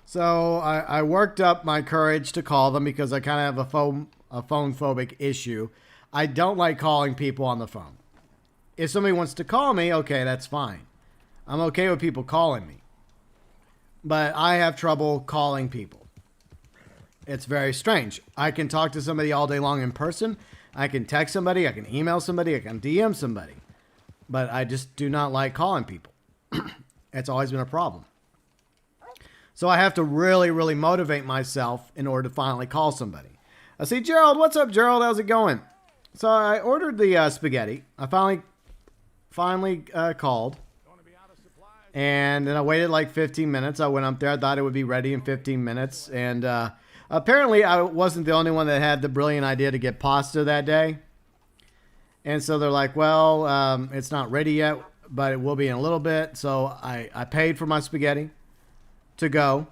So I worked up my courage to call them because I kind of have a phone phobic issue. I don't like calling people on the phone. If somebody wants to call me, okay, that's fine. I'm okay with people calling me. But I have trouble calling people. It's very strange. I can talk to somebody all day long in person. I can text somebody. I can email somebody. I can DM somebody. But I just do not like calling people. It's always been a problem. So I have to really, really motivate myself in order to finally call somebody. I see Gerald. What's up, Gerald? How's it going? So I ordered the spaghetti. I finally called. And then I waited like 15 minutes. I went up there. I thought it would be ready in 15 minutes. And apparently I wasn't the only one that had the brilliant idea to get pasta that day. And so they're like, well, it's not ready yet, but it will be in a little bit. So I paid for my spaghetti to go.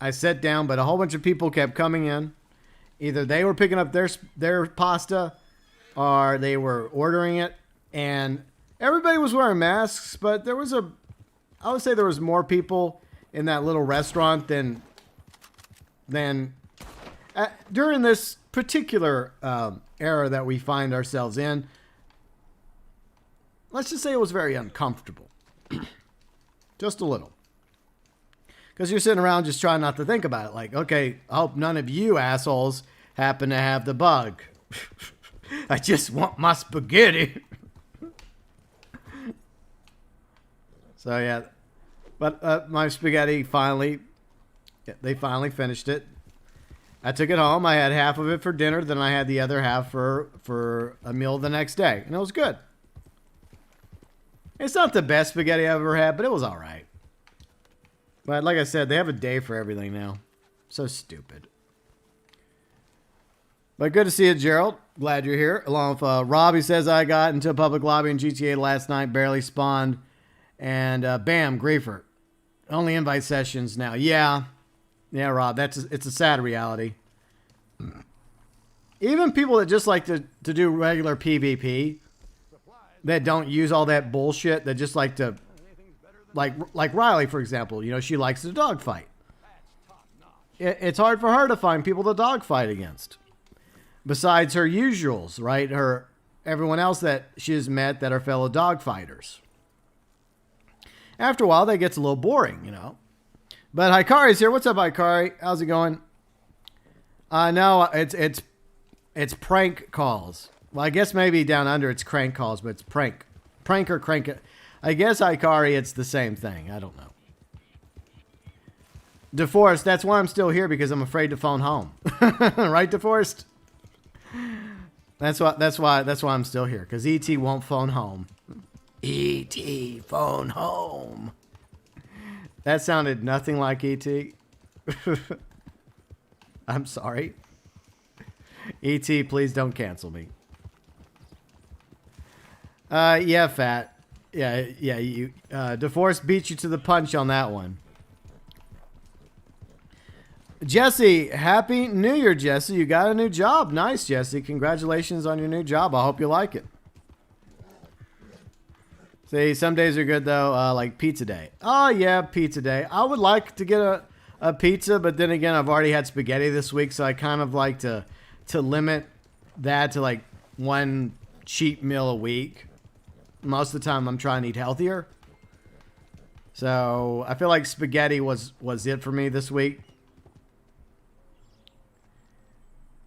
I sat down, but a whole bunch of people kept coming in. Either they were picking up their pasta or they were ordering it. And everybody was wearing masks, but there was I would say there was more people in that little restaurant than during this particular era that we find ourselves in. Let's just say it was very uncomfortable. Just a little. Because you're sitting around just trying not to think about it. Like, okay, I hope none of you assholes happen to have the bug. I just want my spaghetti. So, yeah. But my spaghetti they finally finished it. I took it home. I had half of it for dinner. Then I had the other half for a meal the next day. And it was good. It's not the best spaghetti I've ever had, but it was all right. But like I said, they have a day for everything now. So stupid. But good to see you, Gerald. Glad you're here. Along with Robbie says, I got into a public lobby in GTA last night. Barely spawned. And bam, griefer. Only invite sessions now. Yeah, Rob, it's a sad reality. Even people that just like to do regular PvP, that don't use all that bullshit, that just like to, like Riley, for example, you know, she likes to dogfight. It's hard for her to find people to dogfight against. Besides her usuals, right? Everyone else that she's met that are fellow dogfighters. After a while, that gets a little boring, you know. But Hikari's here. What's up, Hikari? How's it going? No, it's prank calls. Well, I guess maybe down under it's crank calls, but it's prank. Prank or crank. I guess Hikari, it's the same thing. I don't know. DeForest, that's why I'm still here, because I'm afraid to phone home. Right, DeForest? That's why I'm still here, because ET won't phone home. E.T. phone home. That sounded nothing like E.T. I'm sorry. E.T., please don't cancel me. Yeah, Fat. Yeah, you, DeForest beat you to the punch on that one. Jesse, happy New Year, Jesse. You got a new job. Nice, Jesse. Congratulations on your new job. I hope you like it. See, some days are good, though, like pizza day. Oh, yeah, pizza day. I would like to get a pizza, but then again, I've already had spaghetti this week, so I kind of like to limit that to, like, one cheap meal a week. Most of the time, I'm trying to eat healthier. So, I feel like spaghetti was it for me this week.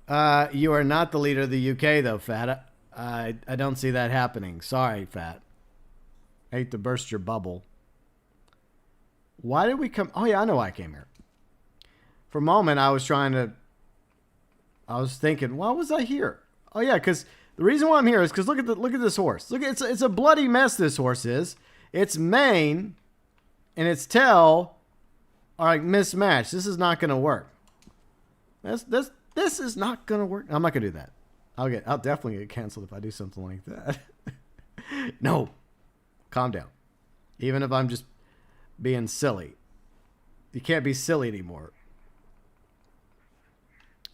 You are not the leader of the UK, though, Fat. I don't see that happening. Sorry, Fat. I hate to burst your bubble. Why did we come? Oh, yeah, I know why I came here. For a moment, I was thinking, why was I here? Oh yeah, because the reason why I'm here is because look at this horse. Look, it's a bloody mess. This horse is. Its mane and its tail are like mismatched. This is not going to work. This is not going to work. I'm not going to do that. I'll definitely get canceled if I do something like that. No, calm down. Even if I'm just being silly, you can't be silly anymore.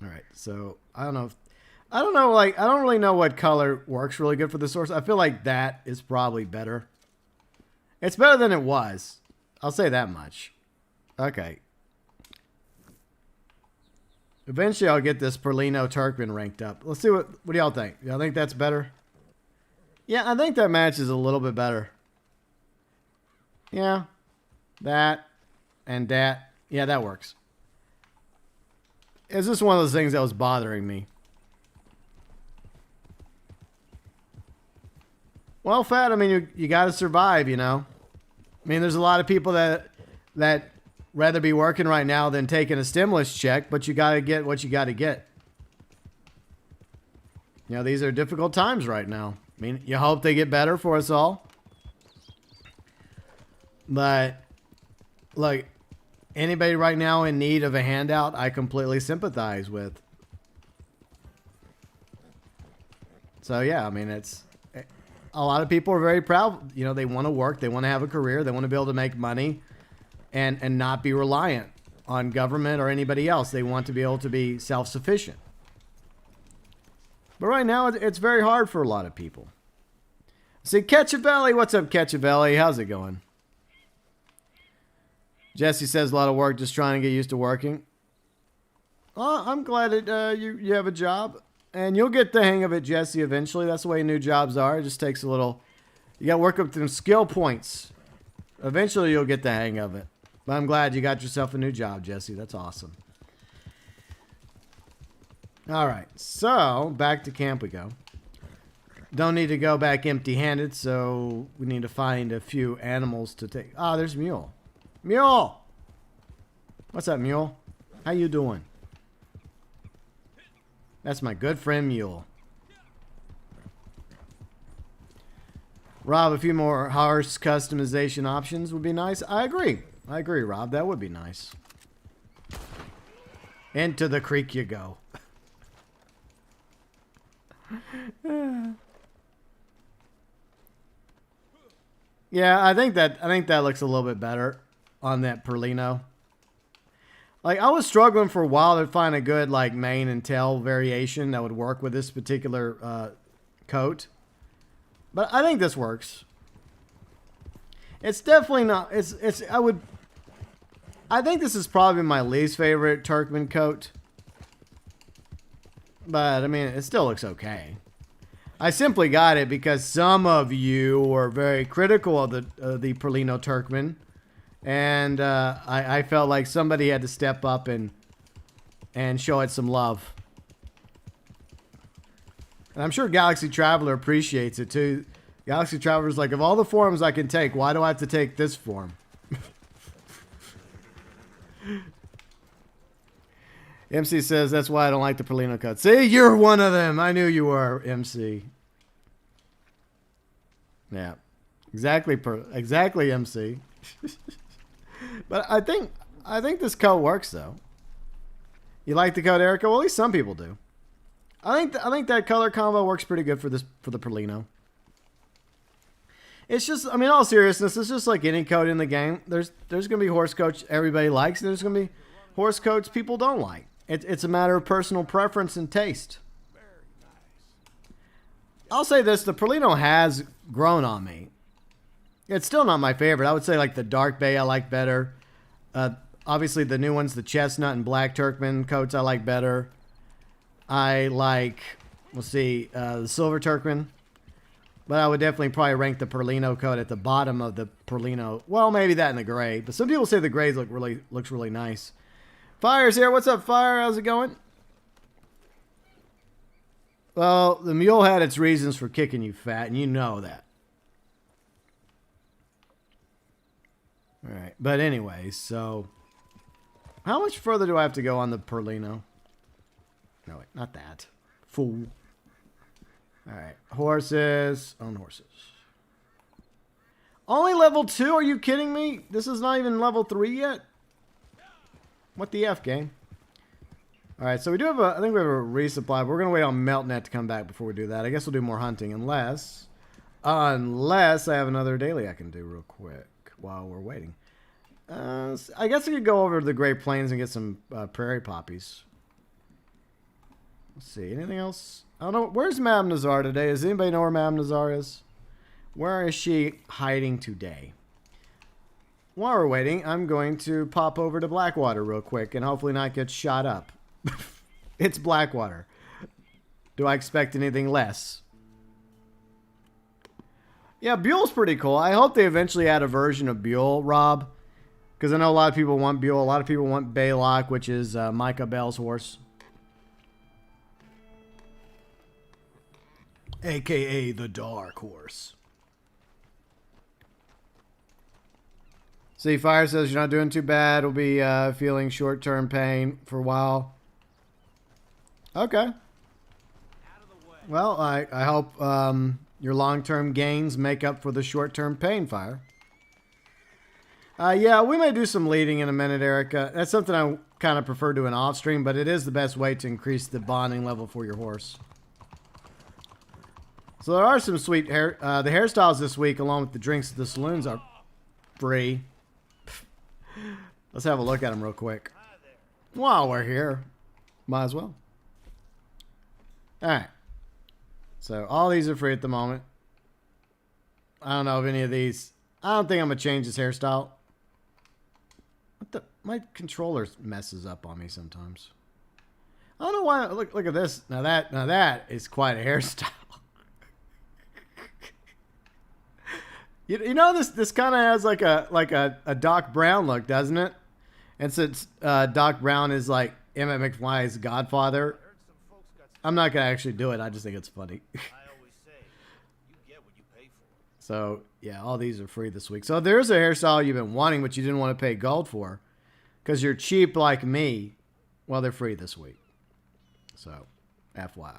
All right, so I don't know. I don't really know what color works really good for this horse. I feel like that is probably better. It's better than it was. I'll say that much. Okay. Eventually, I'll get this Perlino Turkmen ranked up. Let's see what do y'all think? Y'all think that's better? Yeah, I think that matches a little bit better. Yeah. That and that. Yeah, that works. It's just one of those things that was bothering me. Well, Fat, I mean, you got to survive, you know. I mean, there's a lot of people that rather be working right now than taking a stimulus check, but you got to get what you got to get. You know, these are difficult times right now. I mean, you hope they get better for us all. But, look, anybody right now in need of a handout, I completely sympathize with. So, yeah, I mean, it's... A lot of people are very proud. You know, they want to work. They want to have a career. They want to be able to make money and not be reliant on government or anybody else. They want to be able to be self-sufficient. But right now, it's very hard for a lot of people. See, Ketchavelli. What's up, Ketchavelli? How's it going? Jesse says a lot of work, just trying to get used to working. Oh, I'm glad that you have a job. And you'll get the hang of it, Jesse, eventually. That's the way new jobs are. It just takes a little... You got to work up some skill points. Eventually, you'll get the hang of it. But I'm glad you got yourself a new job, Jesse. That's awesome. All right. So, back to camp we go. Don't need to go back empty-handed, so we need to find a few animals to take. Ah, there's Mule. Mule! What's up, Mule? How you doing? That's my good friend Mule. Rob, a few more horse customization options would be nice. I agree, Rob. That would be nice. Into the creek you go. Yeah, I think that looks a little bit better on that Perlino. Like, I was struggling for a while to find a good, like, mane and tail variation that would work with this particular coat. But I think this works. It's definitely not... I think this is probably my least favorite Turkmen coat. But, I mean, it still looks okay. I simply got it because some of you were very critical of the Perlino Turkmen. And I felt like somebody had to step up and show it some love. And I'm sure Galaxy Traveler appreciates it too. Galaxy Traveler's like, of all the forms I can take, why do I have to take this form? MC says, that's why I don't like the Perlino cut. See, you're one of them. I knew you were, MC. Yeah. Exactly, MC. But I think this coat works though. You like the coat, Erica? Well, at least some people do. I think that color combo works pretty good for the Perlino. It's just, I mean, all seriousness, it's just like any coat in the game. There's gonna be horse coats everybody likes, and there's gonna be horse coats people don't like. It's a matter of personal preference and taste. I'll say this: the Perlino has grown on me. It's still not my favorite. I would say like the Dark Bay I like better. Obviously the new ones, the Chestnut and Black Turkmen coats I like better. I like, the Silver Turkmen. But I would definitely probably rank the Perlino coat at the bottom of the Perlino. Well, maybe that and the gray. But some people say the gray looks really nice. Fire's here. What's up, Fire? How's it going? Well, the mule had its reasons for kicking you, Fat, and you know that. All right, but anyway, so how much further do I have to go on the Perlino? No, wait, not that. Fool. All right. Horses. Own horses. Only level 2? Are you kidding me? This is not even level 3 yet? What the F, game? All right, so we do have I think we have a resupply, but we're going to wait on MeltNet to come back before we do that. I guess we'll do more hunting unless I have another daily I can do real quick while we're waiting. I guess I could go over to the Great Plains and get some prairie poppies. Let's see. Anything else? I don't know. Where's Madame Nazar today? Does anybody know where Madame Nazar is? Where is she hiding today? While we're waiting, I'm going to pop over to Blackwater real quick and hopefully not get shot up. It's Blackwater. Do I expect anything less? Yeah, Buell's pretty cool. I hope they eventually add a version of Buell, Rob. Because I know a lot of people want Buell. A lot of people want Baylock, which is Micah Bell's horse. AKA the Dark Horse. See, Fire says you're not doing too bad. We'll be feeling short-term pain for a while. Okay. Well, I hope your long-term gains make up for the short-term pain, Fire. Yeah, we may do some leading in a minute, Erica. That's something I kind of prefer doing off-stream, but it is the best way to increase the bonding level for your horse. So there are some sweet hair. The hairstyles this week, along with the drinks at the saloons, are free. Let's have a look at them real quick. While we're here, might as well. All right. So all these are free at the moment. I don't know if any of these. I don't think I'm gonna change this hairstyle. What the? My controller messes up on me sometimes. I don't know why. Look at this. Now that is quite a hairstyle. You know this kind of has like a Doc Brown look, doesn't it? And since Doc Brown is like Emmett McFly's godfather, I'm not gonna actually do it. I just think it's funny. I always say, you get what you pay for. So yeah, all these are free this week. So there's a hairstyle you've been wanting, but you didn't want to pay gold for, because you're cheap like me. Well, they're free this week. So, FYI.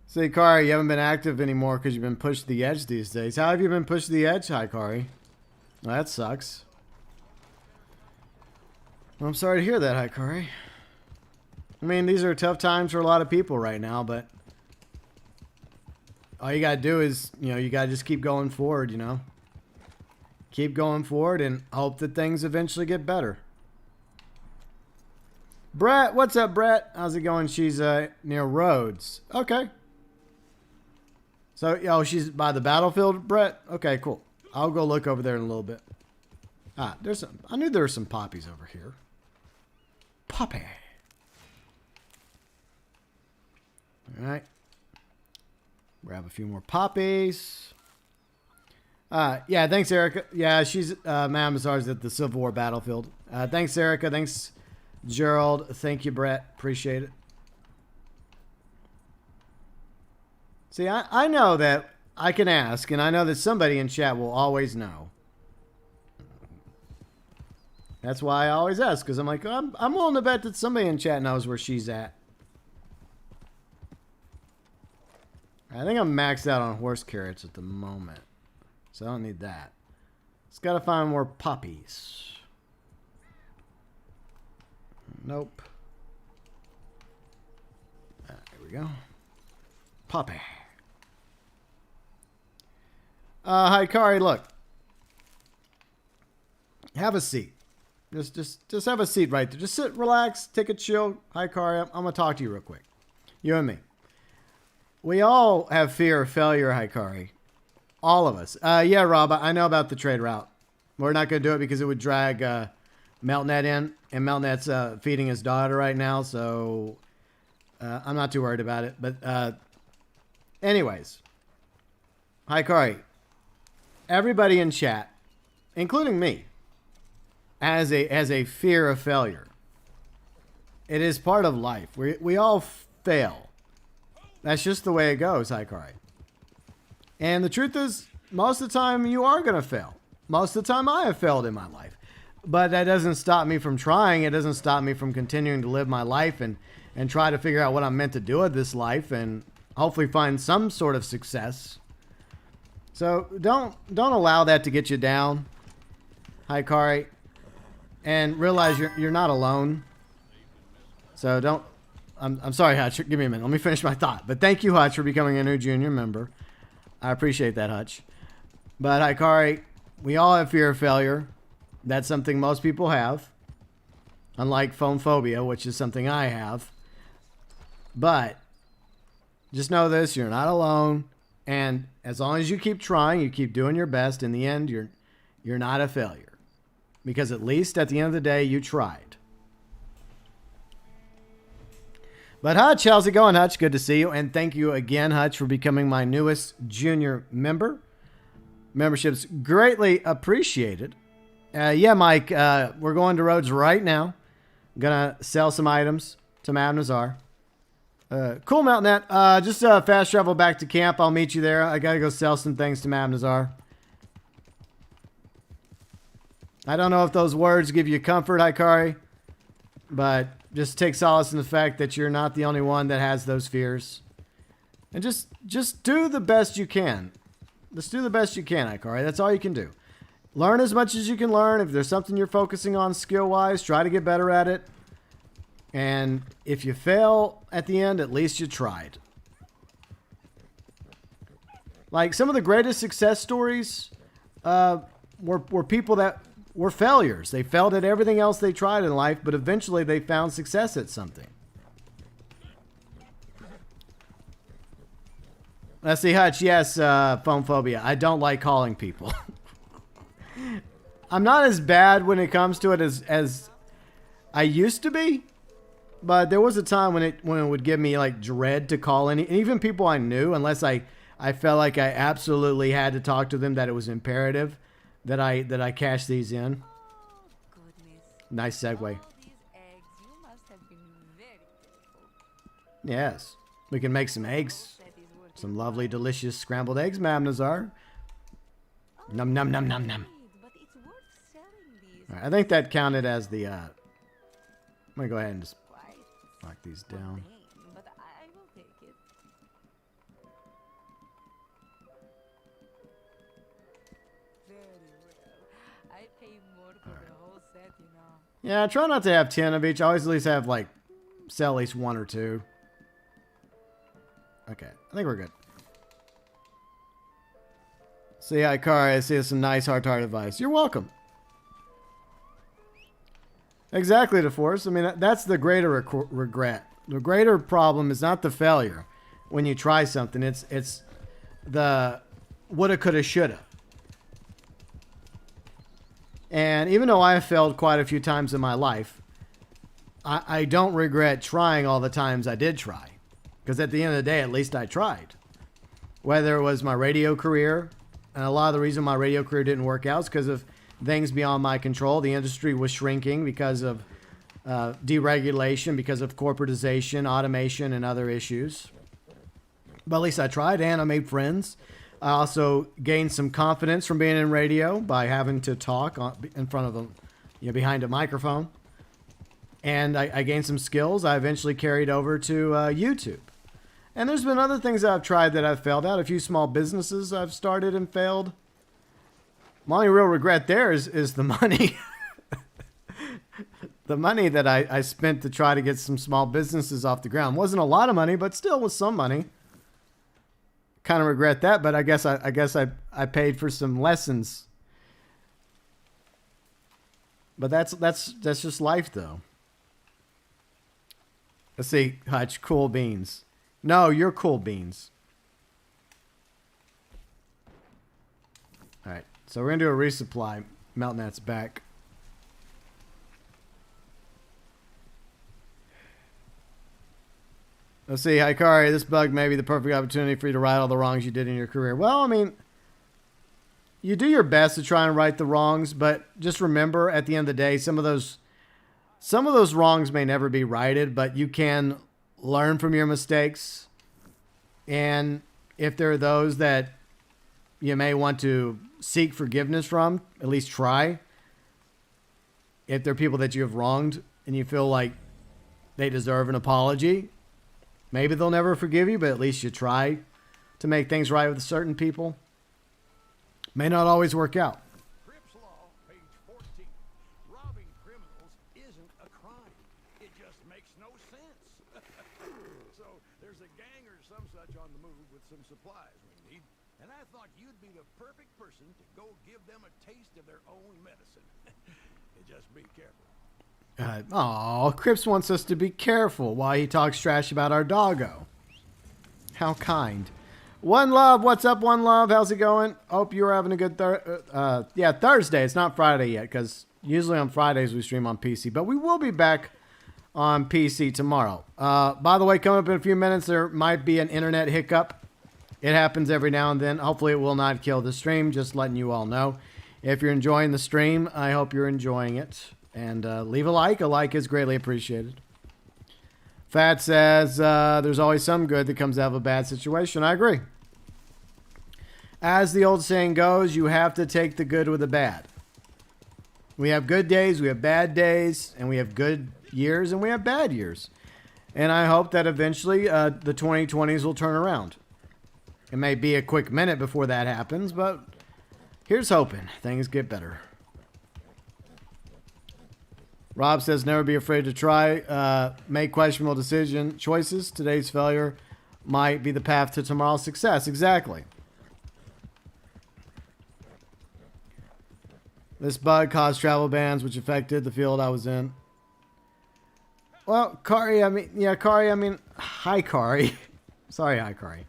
See, Kari, you haven't been active anymore because you've been pushed to the edge these days. How have you been pushed to the edge? Hi, Kari. Well, that sucks. Well, I'm sorry to hear that, hi, Kari. I mean, these are tough times for a lot of people right now, but all you gotta do is, you gotta just keep going forward, Keep going forward and hope that things eventually get better. Brett, what's up, Brett? How's it going? She's near Rhodes. Okay. So, she's by the battlefield, Brett? Okay, cool. I'll go look over there in a little bit. Ah, I knew there were some poppies over here. Poppy. All right. Grab a few more poppies. Yeah, thanks, Erica. Yeah, she's Madame Mazar's at the Civil War battlefield. Thanks, Erica. Thanks, Gerald. Thank you, Brett. Appreciate it. See, I know that I can ask, and I know that somebody in chat will always know. That's why I always ask, because I'm like, I'm willing to bet that somebody in chat knows where she's at. I think I'm maxed out on horse carrots at the moment, so I don't need that. Just got to find more poppies. Nope. There we go. Poppy. Hi, Kari. Look, have a seat. Just have a seat right there. Just sit, relax, take a chill. Hi, Kari. I'm gonna talk to you real quick. You and me. We all have fear of failure, hi, Kari. All of us. Yeah, Rob. I know about the trade route. We're not gonna do it because it would drag MeltNet in, and MeltNet's feeding his daughter right now, so I'm not too worried about it. But anyways, hi, Kari. Everybody in chat, including me, has a fear of failure. It is part of life. We all fail. That's just the way it goes, hi, Kari. And the truth is, most of the time you are going to fail. Most of the time I have failed in my life. But that doesn't stop me from trying. It doesn't stop me from continuing to live my life and try to figure out what I'm meant to do with this life and hopefully find some sort of success. So don't allow that to get you down, Hikari, and realize you're not alone. So don't. I'm sorry, Huttch. Give me a minute. Let me finish my thought. But thank you, Huttch, for becoming a new junior member. I appreciate that, Huttch. But Hikari, we all have fear of failure. That's something most people have. Unlike phone phobia, which is something I have. But just know this, you're not alone. And as long as you keep trying, you keep doing your best, in the end, you're not a failure. Because at least at the end of the day, you tried. But Huttch, how's it going, Huttch? Good to see you. And thank you again, Huttch, for becoming my newest junior member. Membership's greatly appreciated. Yeah, Mike, we're going to Rhodes right now. I'm going to sell some items to Madame Nazar. Cool, MeltNet. Just fast travel back to camp. I'll meet you there. I got to go sell some things to Madame Nazar. I don't know if those words give you comfort, Hikari, but just take solace in the fact that you're not the only one that has those fears. And just do the best you can. Just do the best you can, Hikari. That's all you can do. Learn as much as you can learn. If there's something you're focusing on skill-wise, try to get better at it. And if you fail at the end, at least you tried. Like, some of the greatest success stories were people that were failures. They failed at everything else they tried in life, but eventually they found success at something. Let's see, Huttch. Yes, phone phobia. I don't like calling people. I'm not as bad when it comes to it as I used to be, but there was a time when it would give me like dread to call even people I knew, unless I felt like I absolutely had to talk to them, that it was imperative that I cash these in. Oh, goodness. Nice segue. All these eggs, you must have been very careful. Yes, we can make some eggs, That is worth some it. lovely, delicious scrambled eggs, Madame Nazar. Num num num num num. But it's worth selling these. All right, I think that counted as the. I'm gonna go ahead and just Quite knock these down. plain, but I will take it. Very well. I pay more for the whole set, you know. Yeah, I try not to have 10 of each. I always at least have like sell at least 1 or 2. Okay, I think we're good. See, Hikari, I see some nice heart-to-heart advice. You're welcome. Exactly, DeForest. I mean, that's the greater regret. The greater problem is not the failure when you try something. It's the woulda, coulda, shoulda. And even though I have failed quite a few times in my life, I don't regret trying all the times I did try. Because at the end of the day, at least I tried. Whether it was my radio career, and a lot of the reason my radio career didn't work out is because of things beyond my control. The industry was shrinking because of deregulation, because of corporatization, automation, and other issues. But at least I tried, and I made friends. I also gained some confidence from being in radio by having to talk in front of them, behind a microphone. And I gained some skills I eventually carried over to YouTube. And there's been other things I've tried that I've failed at. A few small businesses I've started and failed. My only real regret there is the money. The money that I spent to try to get some small businesses off the ground. Wasn't a lot of money, but still was some money. Kind of regret that, but I guess I paid for some lessons. But that's just life, though. Let's see, Huttch, cool beans. No, you're cool beans. All right, so we're gonna do a resupply. MeltNet's back. Let's see, Hikari, this bug may be the perfect opportunity for you to right all the wrongs you did in your career. Well, I mean, you do your best to try and right the wrongs, but just remember, at the end of the day, some of those wrongs may never be righted, but you can learn from your mistakes. And if there are those that you may want to seek forgiveness from, at least try. if they're people that you have wronged and you feel like they deserve an apology, maybe they'll never forgive you, but at least you try to make things right with certain people. May not always work out. Cripps Law, page 14. Robbing criminals isn't a crime. It just makes no sense. So there's a gang or some such on the move with some supplies we need, and I thought you'd be the perfect person to go give them a taste of their own medicine. Just be careful. Cripps wants us to be careful while he talks trash about our doggo. How kind. One Love, what's up, One Love? How's it going? Hope you're having a good Thursday. It's not Friday yet, because usually on Fridays we stream on PC, but we will be back on PC tomorrow. By the way, coming up in a few minutes, there might be an internet hiccup. It happens every now and then. Hopefully it will not kill the stream, just letting you all know. If you're enjoying the stream, I hope you're enjoying it. And leave a like. A like is greatly appreciated. Fat says, there's always some good that comes out of a bad situation. I agree. As the old saying goes, you have to take the good with the bad. We have good days, we have bad days, and we have good years, and we have bad years. And I hope that eventually the 2020s will turn around. It may be a quick minute before that happens, but here's hoping things get better. Rob says, never be afraid to try. Make questionable choices. Today's failure might be the path to tomorrow's success. Exactly. This bug caused travel bans, which affected the field I was in. Well, Kari, hi, Kari. Sorry, hi, Kari.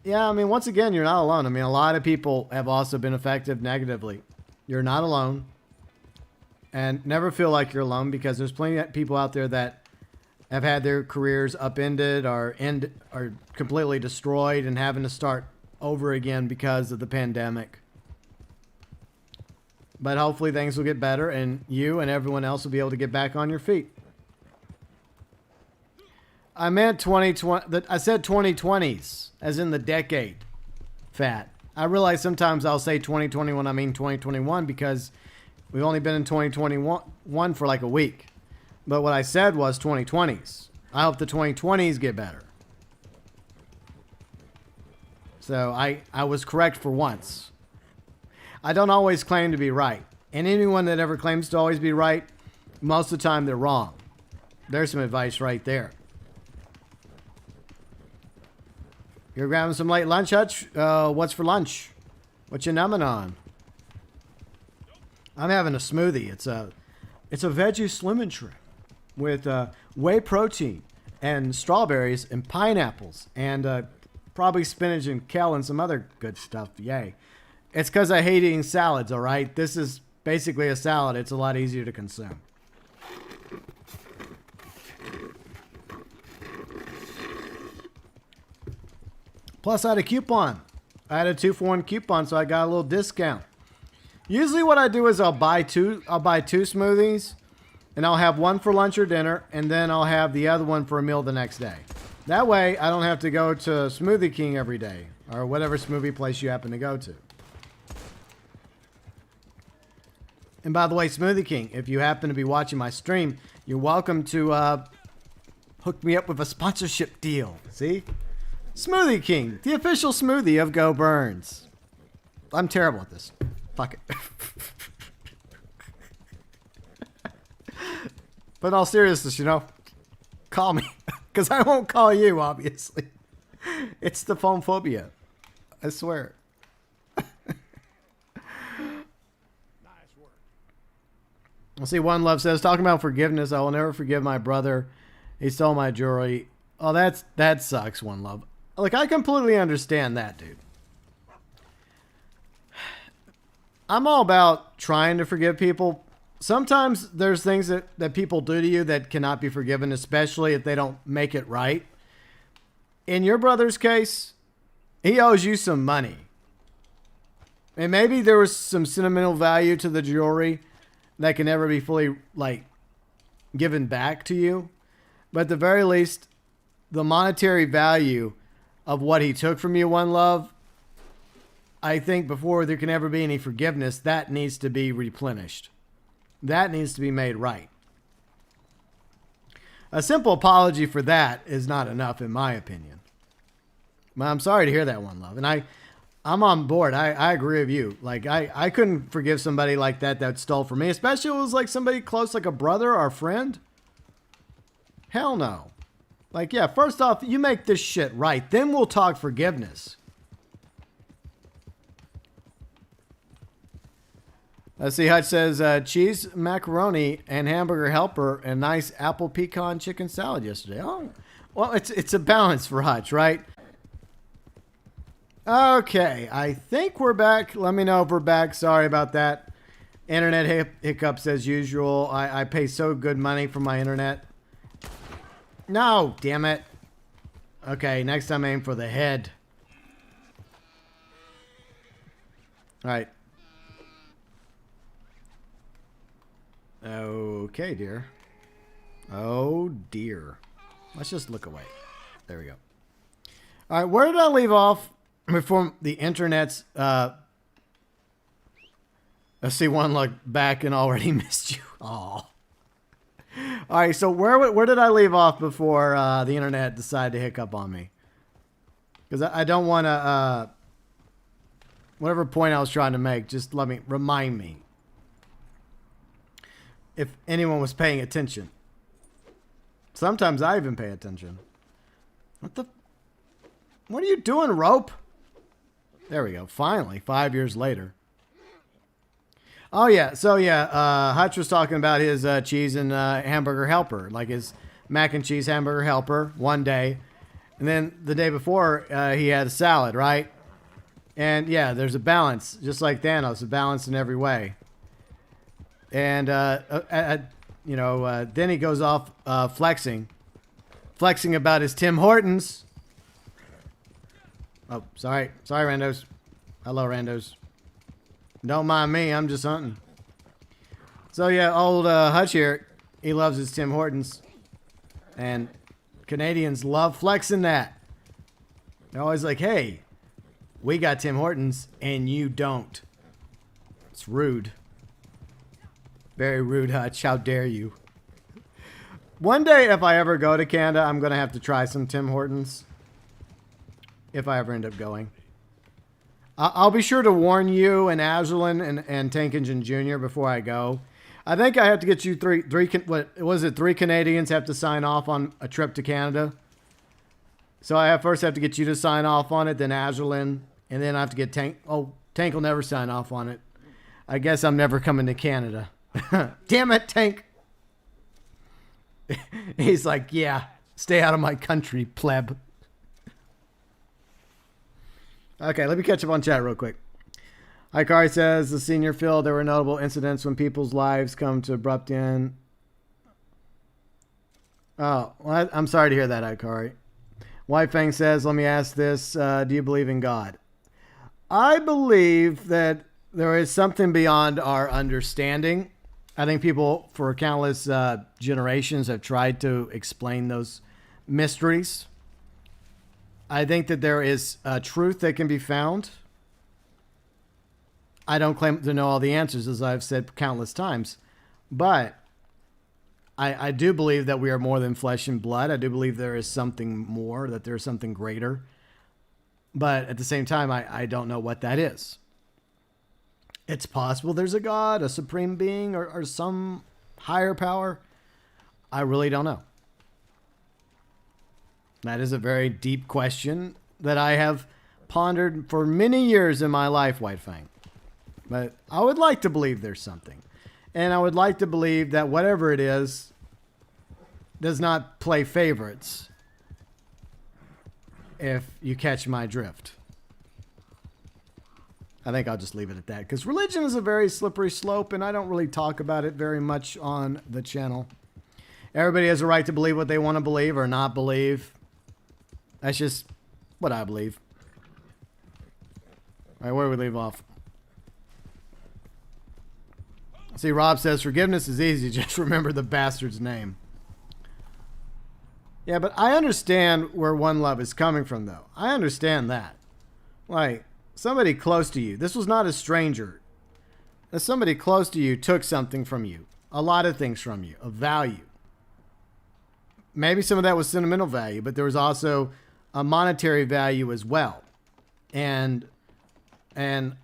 Yeah, I mean, once again, you're not alone. I mean, a lot of people have also been affected negatively. You're not alone. And never feel like you're alone, because there's plenty of people out there that have had their careers upended or completely destroyed and having to start over again because of the pandemic. But hopefully things will get better and you and everyone else will be able to get back on your feet. I meant 2020. I said 2020s, as in the decade. Fat. I realize sometimes I'll say 2020 when I mean 2021, because we've only been in 2021 for like a week. But what I said was 2020s. I hope the 2020s get better. So I was correct for once. I don't always claim to be right. And anyone that ever claims to always be right, most of the time they're wrong. There's some advice right there. You're grabbing some late lunch, Huttch? What's for lunch? What you numbing on? I'm having a smoothie. It's a veggie slimming trim with whey protein and strawberries and pineapples and probably spinach and kale and some other good stuff. Yay. It's because I hate eating salads, all right? This is basically a salad. It's a lot easier to consume. Plus, I had a coupon. I had a 2-for-1 coupon, so I got a little discount. Usually what I do is I'll buy two smoothies, and I'll have one for lunch or dinner, and then I'll have the other one for a meal the next day. That way, I don't have to go to Smoothie King every day, or whatever smoothie place you happen to go to. And by the way, Smoothie King, if you happen to be watching my stream, you're welcome to hook me up with a sponsorship deal. See? Smoothie King, the official smoothie of GeauxBurns. I'm terrible at this. Fuck it. But in all seriousness, call me. Because I won't call you, obviously. It's the phone phobia. I swear. I'll see. One Love says, talking about forgiveness, I will never forgive my brother. He stole my jewelry. Oh, that sucks, One Love. Like, I completely understand that, dude. I'm all about trying to forgive people. Sometimes there's things that people do to you that cannot be forgiven, especially if they don't make it right. In your brother's case, he owes you some money. And maybe there was some sentimental value to the jewelry that can never be fully, given back to you. But at the very least, the monetary value of what he took from you, One Love, I think before there can ever be any forgiveness, that needs to be replenished. That needs to be made right. A simple apology for that is not enough, in my opinion. But I'm sorry to hear that, One Love. And I'm on board. I agree with you. Like, I couldn't forgive somebody like that stole from me, especially if it was like somebody close, like a brother or a friend. Hell no. Like, yeah, first off, you make this shit right. Then we'll talk forgiveness. Let's see. Huttch says, cheese, macaroni, and hamburger helper, and nice apple pecan chicken salad yesterday. Oh, well, it's a balance for Huttch, right? Okay, I think we're back. Let me know if we're back. Sorry about that. Internet hiccups as usual. I pay so good money for my internet. No, damn it. Okay, next time aim for the head. All right. Okay, dear. Oh, dear. Let's just look away. There we go. All right, where did I leave off before the internet's... I see One Look back and already missed you. Oh. All right, so where did I leave off before the internet decided to hiccup on me? Because I don't want to... whatever point I was trying to make, just remind me. If anyone was paying attention. Sometimes I even pay attention. What are you doing, rope? There we go. Finally, 5 years later. Oh, yeah. So, yeah, Huttch was talking about his cheese and hamburger helper. Like his mac and cheese hamburger helper one day. And then the day before, he had a salad, right? And, yeah, there's a balance. Just like Thanos, a balance in every way. And, then he goes off flexing about his Tim Hortons. Oh, sorry, randos. Hello, randos. Don't mind me, I'm just hunting. So yeah, old Huttch here, he loves his Tim Hortons, and Canadians love flexing that. They're always like, "Hey, we got Tim Hortons and you don't." It's rude. Very rude, Huttch. How dare you? One day, if I ever go to Canada, I'm going to have to try some Tim Hortons. If I ever end up going. I'll be sure to warn you and Azralynn and Tank Engine Jr. before I go. I think I have to get you three Canadians have to sign off on a trip to Canada. So I first have to get you to sign off on it, then Azralynn, and then I have to get Tank. Oh, Tank will never sign off on it. I guess I'm never coming to Canada. Damn it, Tank. He's like, yeah, stay out of my country, pleb. Okay, let me catch up on chat real quick. Ikari says, the senior field, there were notable incidents when people's lives come to abrupt end. Oh, well, I'm sorry to hear that, Ikari. White Fang says, let me ask this, do you believe in God? I believe that there is something beyond our understanding. I think people for countless generations have tried to explain those mysteries. I think that there is a truth that can be found. I don't claim to know all the answers, as I've said countless times. But I do believe that we are more than flesh and blood. I do believe there is something more, that there's something greater. But at the same time, I don't know what that is. It's possible there's a God, a supreme being, or some higher power. I really don't know. That is a very deep question that I have pondered for many years in my life, White Fang. But I would like to believe there's something. And I would like to believe that whatever it is does not play favorites, if you catch my drift. I think I'll just leave it at that, because religion is a very slippery slope, and I don't really talk about it very much on the channel. Everybody has a right to believe what they want to believe or not believe. That's just what I believe. All right, where do we leave off? See, Rob says, forgiveness is easy. Just remember the bastard's name. Yeah, but I understand where One Love is coming from, though. I understand that. Like, somebody close to you. This was not a stranger. Somebody close to you took something from you. a lot of things from you of value. Maybe some of that was sentimental value, but there was also a monetary value as well. And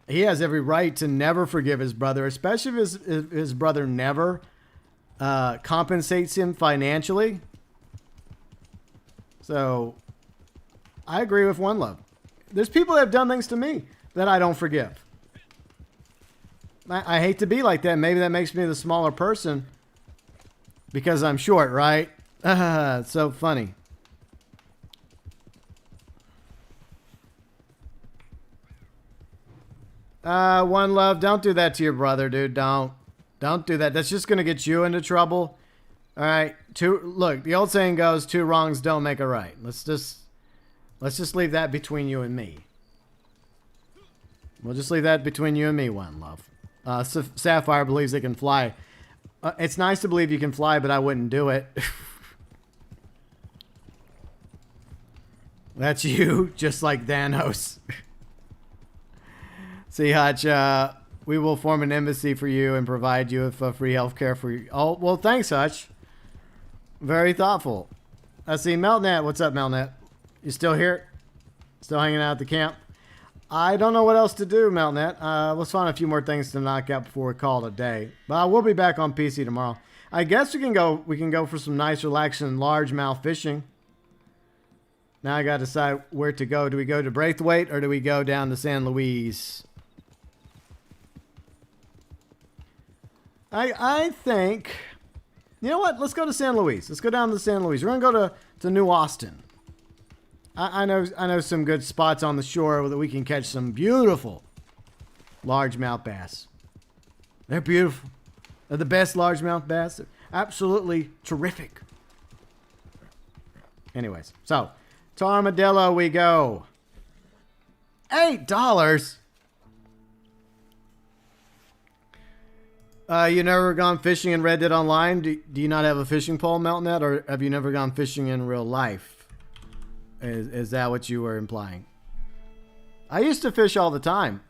he has every right to never forgive his brother, especially if his brother never compensates him financially. So I agree with One Love. There's people that have done things to me that I don't forgive. I hate to be like that. Maybe that makes me the smaller person because I'm short, right? It's so funny. One Love, don't do that to your brother, dude. Don't do that. That's just gonna get you into trouble. All right. Look, the old saying goes, 2 wrongs don't make a right. Let's just leave that between you and me. We'll just leave that between you and me, One Love. Sapphire believes it can fly. It's nice to believe you can fly, but I wouldn't do it. That's you, just like Thanos. See, Huttch, we will form an embassy for you and provide you with free healthcare for you. Oh, well, thanks, Huttch. Very thoughtful. I see MeltNet. What's up, MeltNet? You still here? Still hanging out at the camp? I don't know what else to do, MeltNet. Let's find a few more things to knock out before we call it a day. But I will be back on PC tomorrow. I guess we can go for some nice, relaxing, largemouth fishing. Now I gotta decide where to go. Do we go to Braithwaite or do we go down to San Luis? I think, you know what? Let's go to San Luis. Let's go down to San Luis. We're gonna go to New Austin. I know some good spots on the shore that we can catch some beautiful largemouth bass. They're beautiful. They're the best largemouth bass. They're absolutely terrific. Anyways, so to Armadillo we go. $8. You never gone fishing in Red Dead Online? Do you not have a fishing pole, MeltNet, or have you never gone fishing in real life? Is that what you were implying? I used to fish all the time.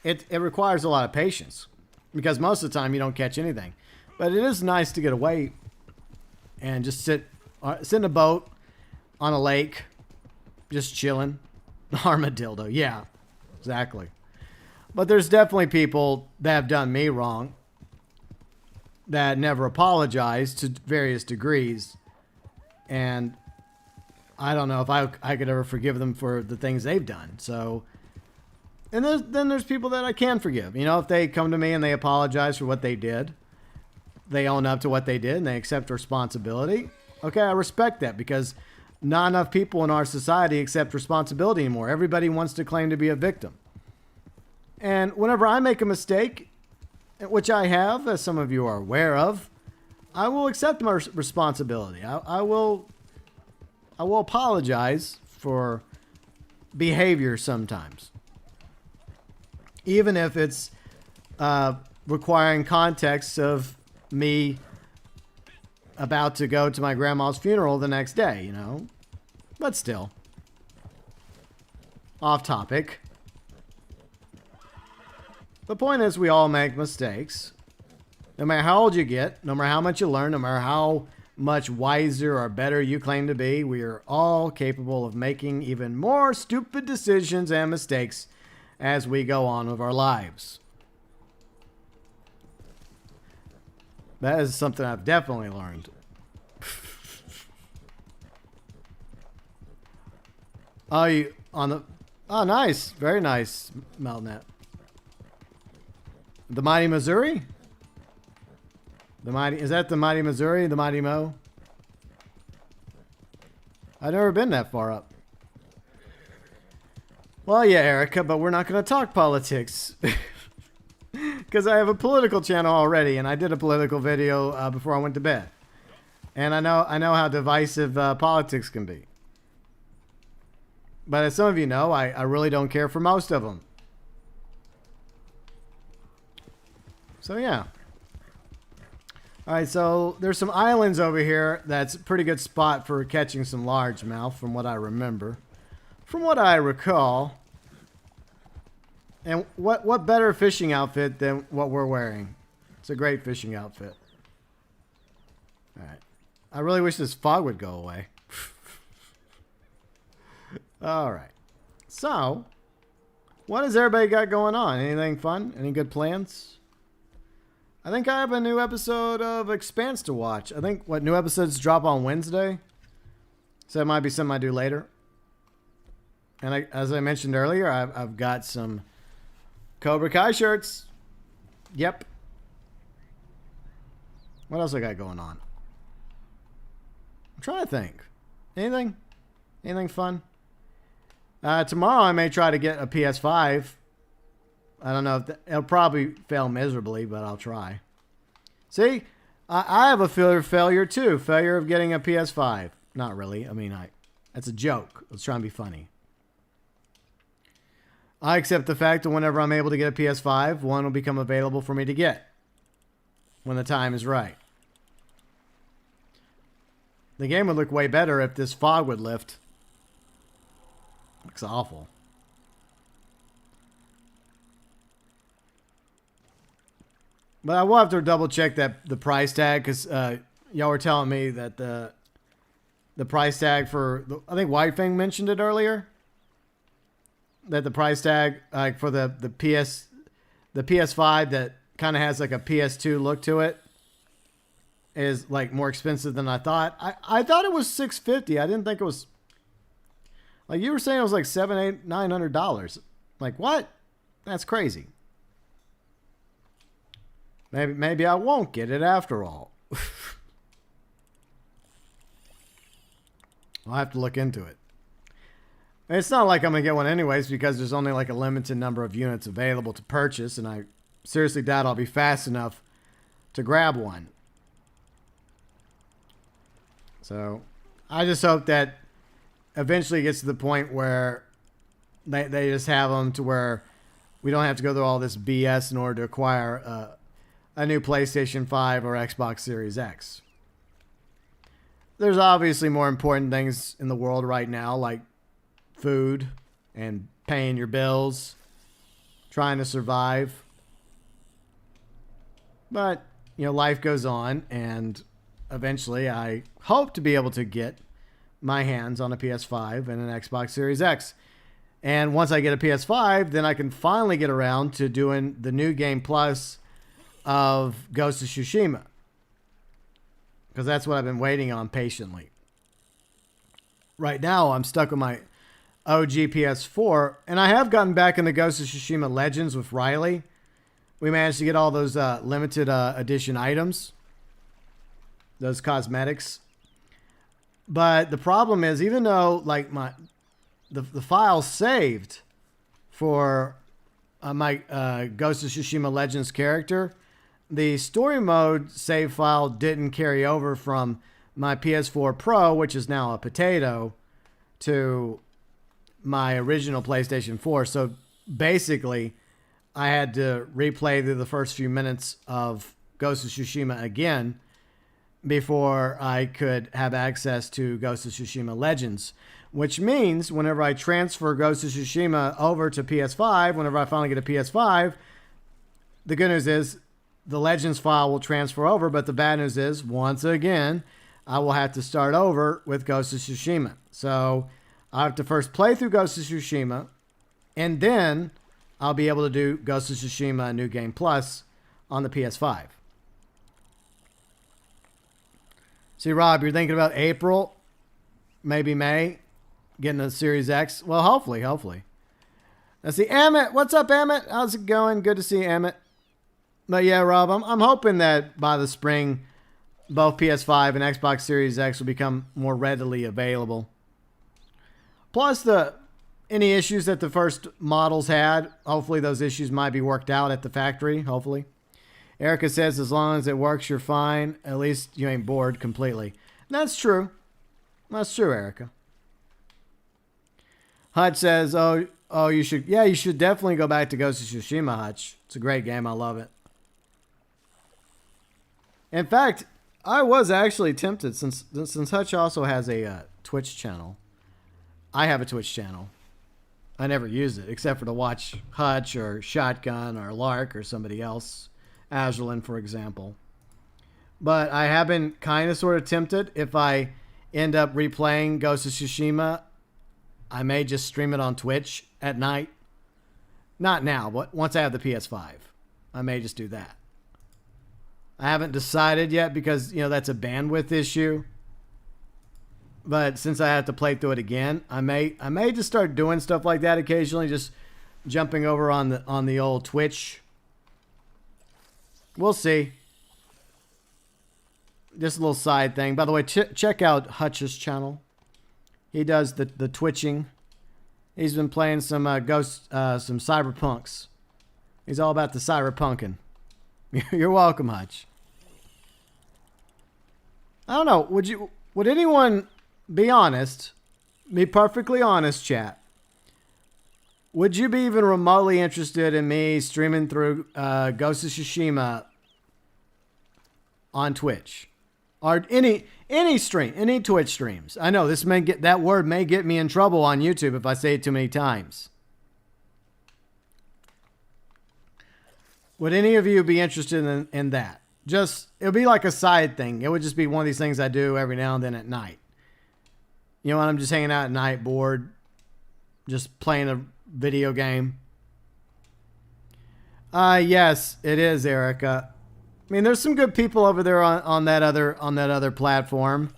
It requires a lot of patience because most of the time you don't catch anything. But it is nice to get away and just sit in a boat on a lake, just chilling. Armadillo, yeah, exactly. But there's definitely people that have done me wrong that never apologize to various degrees. And I don't know if I could ever forgive them for the things they've done. So, and then there's people that I can forgive. You know, if they come to me and they apologize for what they did, they own up to what they did and they accept responsibility. Okay, I respect that because not enough people in our society accept responsibility anymore. Everybody wants to claim to be a victim. And whenever I make a mistake, which I have, as some of you are aware of, I will accept my responsibility. I will apologize for behavior sometimes. Even if it's requiring context of me about to go to my grandma's funeral the next day, you know. But still. Off topic. The point is we all make mistakes. No matter how old you get, no matter how much you learn, no matter how much wiser or better you claim to be, we are all capable of making even more stupid decisions and mistakes as we go on with our lives. That is something I've definitely learned. Oh, nice. Very nice, MeltNet. The Mighty Missouri? Is that the Mighty Missouri? The Mighty Mo? I've never been that far up. Well, yeah, Erica, but we're not going to talk politics. Because I have a political channel already, and I did a political video before I went to bed. And I know how divisive politics can be. But as some of you know, I really don't care for most of them. So, yeah. Alright, so there's some islands over here. That's a pretty good spot for catching some largemouth, from what I remember. From what I recall. And what better fishing outfit than what we're wearing It's a great fishing outfit. Alright. I really wish this fog would go away. Alright. So, what has everybody got going on? Anything fun? Any good plans? I think I have a new episode of Expanse to watch. I think, what, new episodes drop on Wednesday? So that might be something I do later. And as I mentioned earlier, I've got some Cobra Kai shirts. Yep. What else I got going on? I'm trying to think. Anything? Anything fun? Tomorrow I may try to get a PS5. I don't know if it'll probably fail miserably, but I'll try. See, I have a failure too. Failure of getting a PS5. Not really. I mean, that's a joke. Let's try and be funny. I accept the fact that whenever I'm able to get a PS5, one will become available for me to get when the time is right. The game would look way better if this fog would lift. Looks awful. But I will have to double check that the price tag, because y'all were telling me that the price tag for I think White Fang mentioned it earlier. That the price tag for the PS5 that kind of has like a PS2 look to it is like more expensive than I thought. I thought it was $650. I didn't think it was, like you were saying it was like $700, $800, $900. Like what? That's crazy. Maybe I won't get it after all. I'll have to look into it. It's not like I'm going to get one anyways, because there's only like a limited number of units available to purchase, and I seriously doubt I'll be fast enough to grab one. So I just hope that eventually it gets to the point where they just have them to where we don't have to go through all this BS in order to acquire a new PlayStation 5 or Xbox Series X. There's obviously more important things in the world right now, like food and paying your bills, trying to survive. But, you know, life goes on, and eventually I hope to be able to get my hands on a PS5 and an Xbox Series X. And once I get a PS5, then I can finally get around to doing the new game plus of Ghost of Tsushima. Because that's what I've been waiting on patiently. Right now, I'm stuck with my OG PS4, and I have gotten back into Ghost of Tsushima Legends with Riley. We managed to get all those limited edition items, those cosmetics. But the problem is, even though like the file saved for my Ghost of Tsushima Legends character, the story mode save file didn't carry over from my PS4 Pro, which is now a potato, to my original PlayStation 4. So basically, I had to replay through the first few minutes of Ghost of Tsushima again before I could have access to Ghost of Tsushima Legends. Which means whenever I transfer Ghost of Tsushima over to PS5, whenever I finally get a PS5, the good news is the Legends file will transfer over, but the bad news is, once again, I will have to start over with Ghost of Tsushima. So I have to first play through Ghost of Tsushima, and then I'll be able to do Ghost of Tsushima New Game Plus on the PS5. See, Rob, you're thinking about April, maybe May, getting a Series X. Well, hopefully. Let's see, Amit. What's up, Amit? How's it going? Good to see you, Amit. But yeah, Rob, I'm hoping that by the spring, both PS5 and Xbox Series X will become more readily available. Plus, any issues that the first models had, hopefully those issues might be worked out at the factory, hopefully. Erica says, as long as it works, you're fine. At least you ain't bored completely. And that's true. That's true, Erica. Huttch says, oh, you should definitely go back to Ghost of Tsushima, Huttch. It's a great game. I love it. In fact, I was actually tempted, since Huttch also has a Twitch channel. I have a Twitch channel. I never use it, except for to watch Huttch or Shotgun or Lark or somebody else Azralynn, for example. But I have been kind of sort of tempted. If I end up replaying Ghost of Tsushima, I may just stream it on Twitch at night. Not now, but once I have the PS5, I may just do that. I haven't decided yet because, you know, that's a bandwidth issue. But since I have to play through it again, I may just start doing stuff like that occasionally, just jumping over on the old Twitch. We'll see. Just a little side thing. By the way, check out Huttch's channel. He does the twitching. He's been playing some some cyberpunks. He's all about the cyberpunking. You're welcome, Huttch. I don't know. Would anyone be honest? Be perfectly honest, chat. Would you be even remotely interested in me streaming through Ghost of Tsushima on Twitch? Or any stream, any Twitch streams? I know that word may get me in trouble on YouTube if I say it too many times. Would any of you be interested in that? Just, it would be like a side thing. It would just be one of these things I do every now and then at night. You know, when I'm just hanging out at night, bored, just playing a video game. Yes, it is, Erica. I mean, there's some good people over there on that other platform,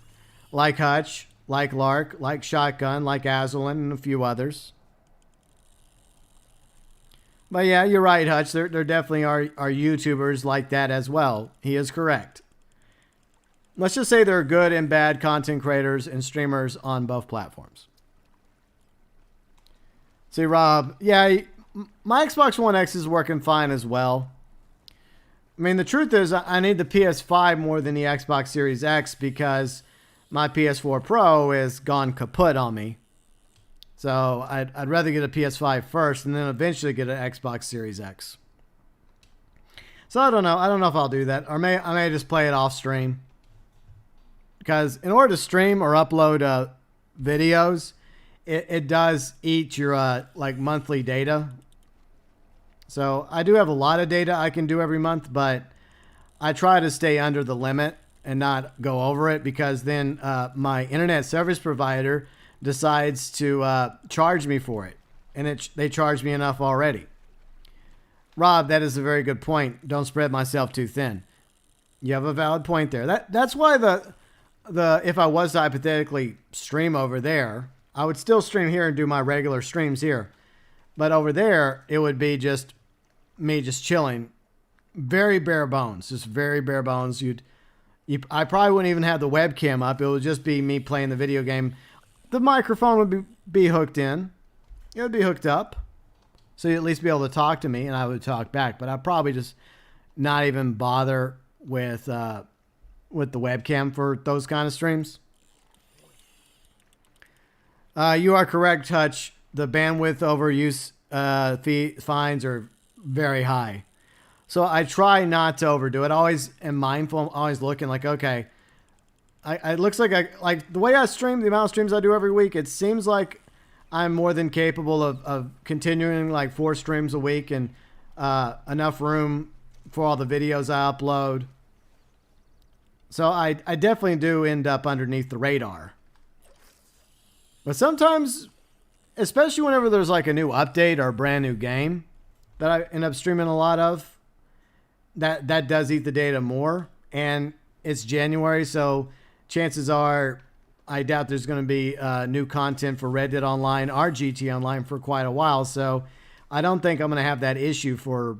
like Huttch, like Lark, like Shotgun, like Azralynn, and a few others. But yeah, you're right, Huttch. There definitely are YouTubers like that as well. He is correct. Let's just say there are good and bad content creators and streamers on both platforms. See, Rob, yeah, my Xbox One X is working fine as well. I mean, the truth is I need the PS5 more than the Xbox Series X because my PS4 Pro is gone kaput on me. So I'd rather get a PS5 first and then eventually get an Xbox Series X. So I don't know. I don't know if I'll do that. Or I may just play it off stream. Because in order to stream or upload videos, it does eat your like monthly data. So I do have a lot of data I can do every month, but I try to stay under the limit and not go over it because then my internet service provider decides to charge me for it. And they charge me enough already. Rob, that is a very good point. Don't spread myself too thin. You have a valid point there. That's why if I was to hypothetically stream over there, I would still stream here and do my regular streams here. But over there, it would be just me just chilling. Very bare bones. Just very bare bones. I probably wouldn't even have the webcam up. It would just be me playing the video game. The microphone would be hooked in. It would be hooked up. So you'd at least be able to talk to me and I would talk back. But I'd probably just not even bother with the webcam for those kind of streams. You are correct, Huttch. The bandwidth overuse fines are very high. So I try not to overdo it. I always am mindful. I'm always looking like, okay, it looks like the way I stream, the amount of streams I do every week, it seems like I'm more than capable of continuing like 4 streams a week and enough room for all the videos I upload. So I definitely do end up underneath the radar. But sometimes, especially whenever there's like a new update or a brand new game that I end up streaming a lot of, that does eat the data more. And it's January, so chances are I doubt there's going to be new content for Red Dead Online or GT Online for quite a while. So I don't think I'm going to have that issue for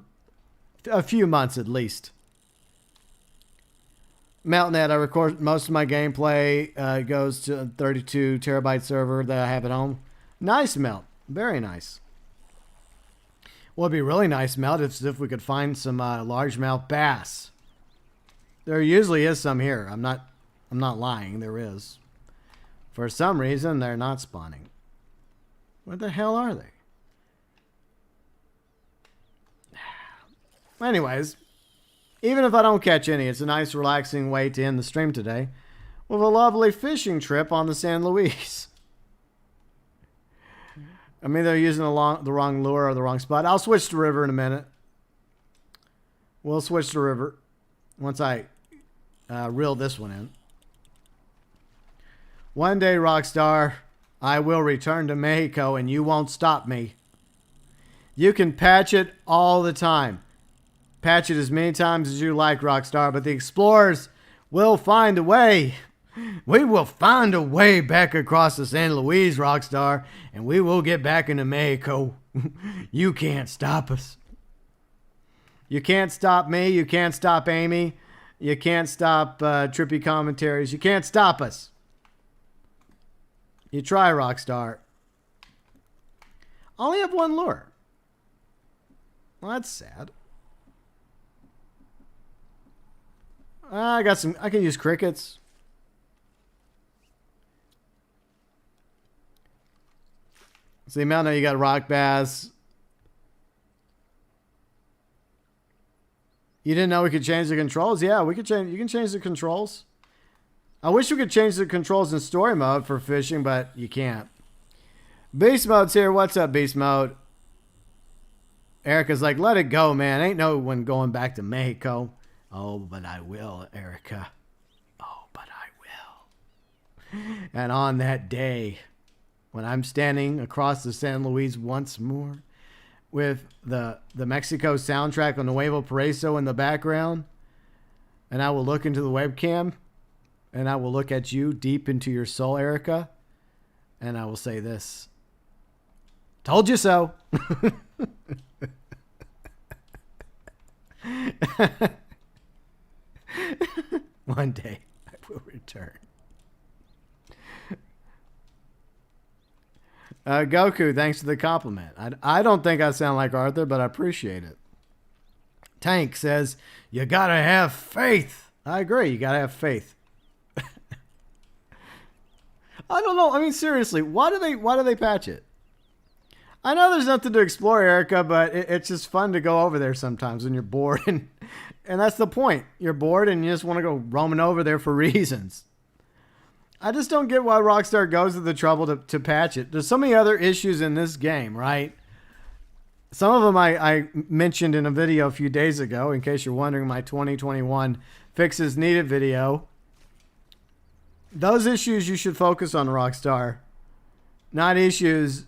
a few months at least. MeltNet, I record most of my gameplay. Goes to a 32 terabyte server that I have at home. Nice, Melt. Very nice. Well, it'd be really nice, Melt, if we could find some largemouth bass. There usually is some here. I'm not lying. There is. For some reason, they're not spawning. Where the hell are they? Anyways, even if I don't catch any, it's a nice, relaxing way to end the stream today with a lovely fishing trip on the San Luis. I mean, they're using the wrong lure or the wrong spot. I'll switch to river in a minute. We'll switch to river once I reel this one in. One day, Rockstar, I will return to Mexico and you won't stop me. You can patch it all the time. Patch it as many times as you like, Rockstar, but the explorers will find a way. We will find a way back across the San Luis, Rockstar, and we will get back into Mexico. You can't stop us. You can't stop me. You can't stop Amy. You can't stop trippy commentaries. You can't stop us. You try, Rockstar. I only have one lure. Well, that's sad. I got some. I can use crickets. See, now you got rock bass. You didn't know we could change the controls? Yeah, we could change. You can change the controls. I wish we could change the controls in story mode for fishing, but you can't. Beast mode's here. What's up, Beast mode? Erica's like, let it go, man. Ain't no one going back to Mexico. Oh, but I will, Erica. Oh, but I will. And on that day, when I'm standing across the San Luis once more, with the Mexico soundtrack on Nuevo Paraiso in the background, and I will look into the webcam, and I will look at you deep into your soul, Erica, and I will say this. Told you so. One day I will return. Goku, thanks for the compliment. I don't think I sound like Arthur, but I appreciate it. Tank says, you gotta have faith. I agree, you gotta have faith. I don't know. I mean, seriously, why do they patch it? I know there's nothing to explore, Erica, but it's just fun to go over there sometimes when you're bored. And that's the point. You're bored and you just want to go roaming over there for reasons. I just don't get why Rockstar goes to the trouble to patch it. There's so many other issues in this game, right? Some of them I mentioned in a video a few days ago, in case you're wondering, my 2021 Fixes Needed video. Those issues you should focus on, Rockstar. Not issues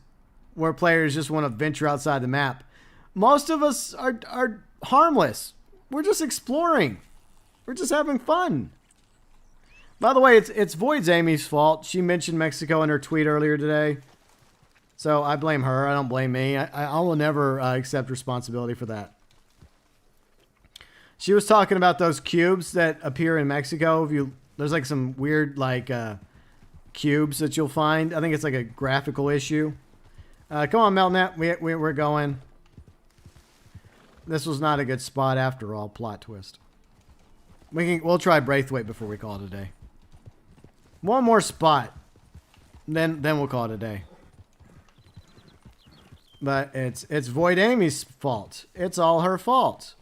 where players just want to venture outside the map. Most of us are harmless. We're just exploring. We're just having fun. By the way, it's Void's Amy's fault. She mentioned Mexico in her tweet earlier today. So I blame her. I don't blame me. I will never accept responsibility for that. She was talking about those cubes that appear in Mexico. There's like some weird cubes that you'll find. I think it's like a graphical issue. Come on, MeltNet. We're going. This was not a good spot after all. Plot twist. We'll try Braithwaite before we call it a day. One more spot. Then we'll call it a day. But it's Void Amy's fault. It's all her fault.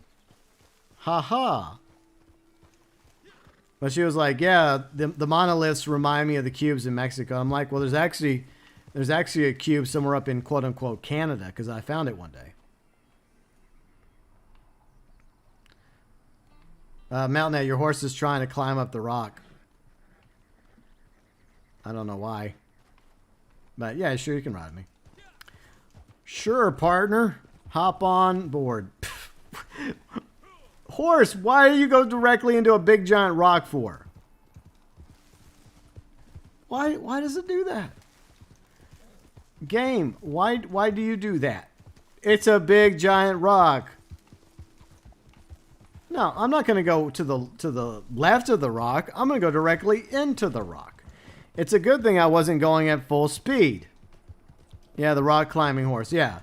Ha ha. But she was like, yeah, the monoliths remind me of the cubes in Mexico. I'm like, well, there's actually a cube somewhere up in quote unquote Canada, because I found it one day. MeltNet, your horse is trying to climb up the rock. I don't know why. But yeah, sure, you can ride me. Sure, partner. Hop on board. Horse, why do you go directly into a big giant rock for? Why does it do that? Game, why do you do that? It's a big giant rock. No, I'm not going to go to the left of the rock. I'm going to go directly into the rock. It's a good thing I wasn't going at full speed. Yeah, the rock climbing horse. Yeah.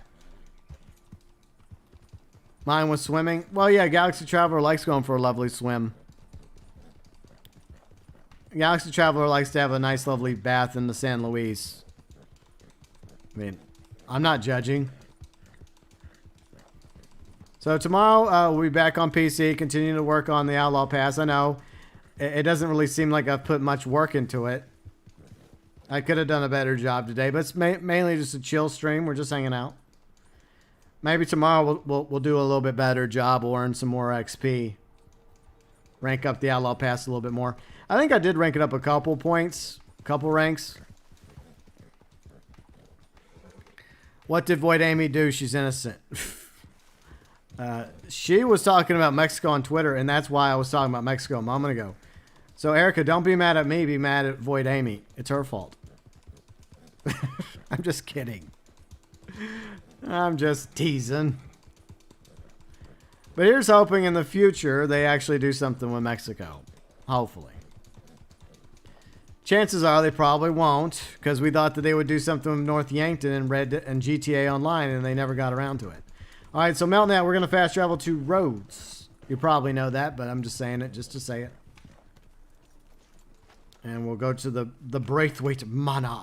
Mine was swimming. Well, yeah, Galaxy Traveler likes going for a lovely swim. Galaxy Traveler likes to have a nice, lovely bath in the San Luis. I mean, I'm not judging. So tomorrow we'll be back on PC, continuing to work on the Outlaw Pass. I know it doesn't really seem like I've put much work into it. I could have done a better job today, but it's mainly just a chill stream. We're just hanging out. Maybe tomorrow we'll do a little bit better job. We'll earn some more XP. Rank up the Outlaw Pass a little bit more. I think I did rank it up a couple points. A couple ranks. What did Void Amy do? She's innocent. She was talking about Mexico on Twitter, and that's why I was talking about Mexico a moment ago. So, Erica, don't be mad at me. Be mad at Void Amy. It's her fault. I'm just kidding. I'm just teasing. But here's hoping in the future they actually do something with Mexico. Hopefully. Chances are they probably won't, because we thought that they would do something with North Yankton and GTA Online, and they never got around to it. All right, so MeltNet, we're going to fast travel to Rhodes. You probably know that, but I'm just saying it just to say it. And we'll go to the Braithwaite Manor.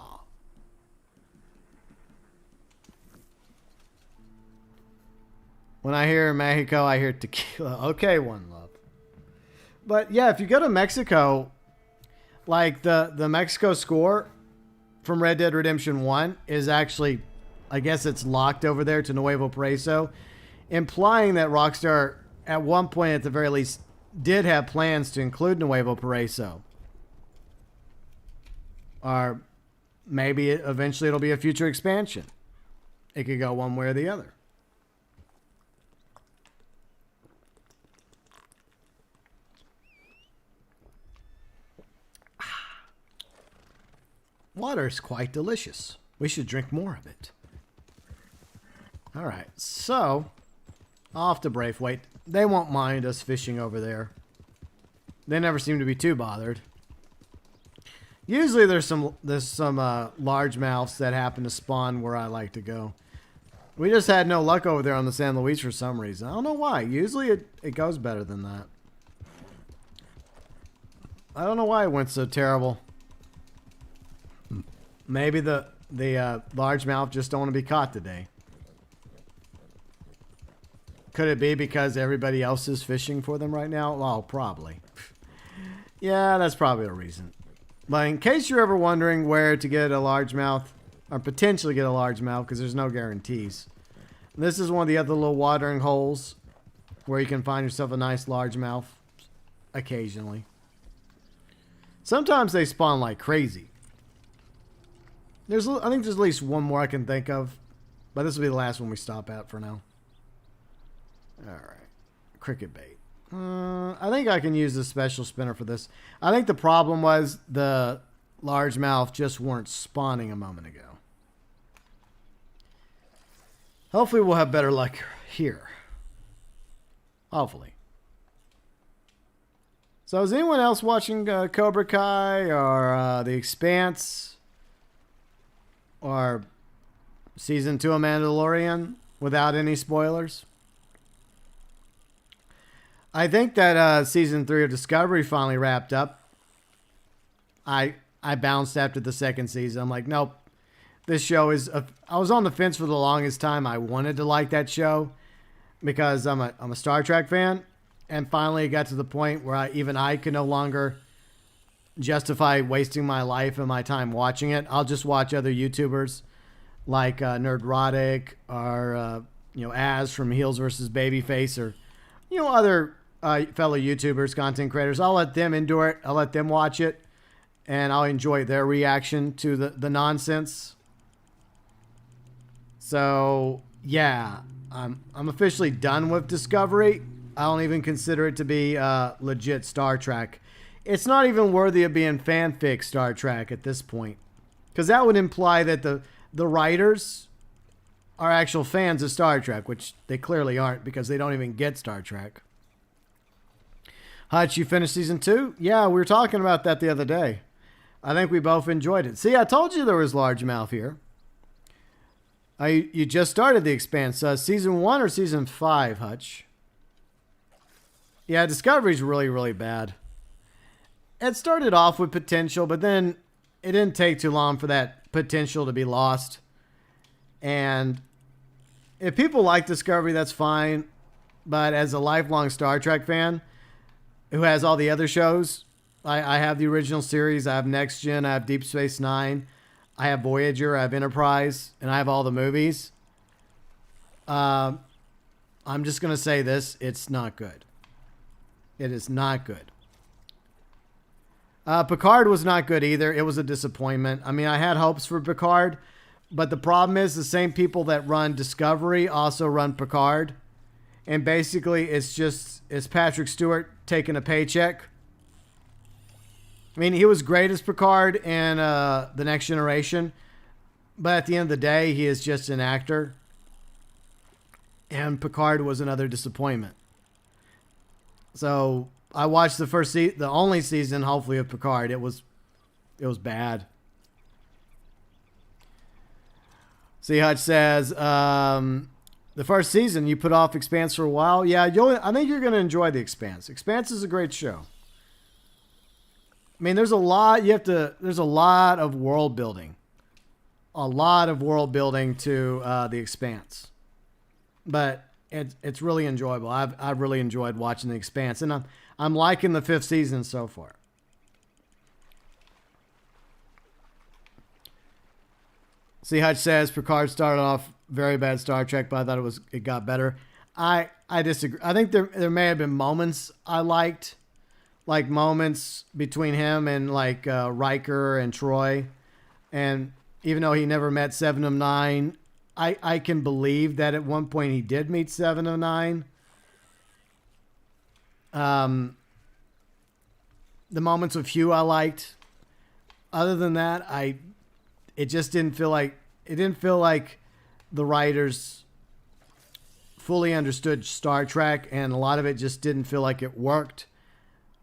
When I hear Mexico, I hear tequila. Okay, One Love. But yeah, if you go to Mexico, like the Mexico score from Red Dead Redemption 1 is actually, I guess it's locked over there to Nuevo Paraiso, implying that Rockstar at one point at the very least did have plans to include Nuevo Paraiso. Or maybe eventually it'll be a future expansion. It could go one way or the other. Water is quite delicious. We should drink more of it. All right, so off to Braithwaite. They won't mind us fishing over there. They never seem to be too bothered. Usually there's some largemouths that happen to spawn where I like to go. We just had no luck over there on the San Luis for some reason. I don't know why. Usually it goes better than that. I don't know why it went so terrible. Maybe the largemouth just don't want to be caught today. Could it be because everybody else is fishing for them right now? Well, probably. Yeah, that's probably a reason. But in case you're ever wondering where to get a largemouth, or potentially get a largemouth, because there's no guarantees, this is one of the other little watering holes where you can find yourself a nice largemouth occasionally. Sometimes they spawn like crazy. I think there's at least one more I can think of, but this will be the last one we stop at for now. All right, cricket bait. I think I can use the special spinner for this. I think the problem was the largemouth just weren't spawning a moment ago. Hopefully we'll have better luck here. Hopefully. So is anyone else watching Cobra Kai or The Expanse? Or Season 2 of Mandalorian without any spoilers? I think that Season 3 of Discovery finally wrapped up. I bounced after the second season. I'm like, nope. This show is... I was on the fence for the longest time. I wanted to like that show because I'm a Star Trek fan. And finally it got to the point where even I could no longer justify wasting my life and my time watching it. I'll just watch other YouTubers like Nerdrotic or Az from Heels vs. Babyface, or other fellow YouTubers, content creators. I'll let them endure it. I'll let them watch it, and I'll enjoy their reaction to the nonsense. So yeah, I'm officially done with Discovery. I don't even consider it to be legit Star Trek. It's not even worthy of being fanfic Star Trek at this point. Because that would imply that the writers are actual fans of Star Trek, which they clearly aren't because they don't even get Star Trek. Huttch, you finished Season 2? Yeah, we were talking about that the other day. I think we both enjoyed it. See, I told you there was largemouth here. You just started The Expanse. Season 1 or Season 5, Huttch? Yeah, Discovery's really, really bad. It started off with potential, but then it didn't take too long for that potential to be lost. And if people like Discovery, that's fine. But as a lifelong Star Trek fan who has all the other shows, I have the original series, I have Next Gen, I have Deep Space Nine, I have Voyager, I have Enterprise, and I have all the movies. I'm just going to say this. It's not good. It is not good. Picard was not good either. It was a disappointment. I mean, I had hopes for Picard, but the problem is the same people that run Discovery also run Picard. And basically, it's Patrick Stewart taking a paycheck. I mean, he was great as Picard in The Next Generation, but at the end of the day, he is just an actor. And Picard was another disappointment. So I watched the only season, hopefully, of Picard. It was bad. See, Huttch says, the first season you put off Expanse for a while. Yeah, I think you're going to enjoy the Expanse. Expanse is a great show. I mean, there's a lot of world building. A lot of world building to the Expanse. But it's really enjoyable. I've really enjoyed watching the Expanse, and I'm liking the 5th season so far. See, Huttch says Picard started off very bad Star Trek, but I thought it got better. I disagree. I think there may have been moments I liked, like moments between him and like Riker and Troy, and even though he never met Seven of Nine, I can believe that at one point he did meet Seven of Nine. The moments with Hugh I liked. Other than that, it just didn't feel like the writers fully understood Star Trek, and a lot of it just didn't feel like it worked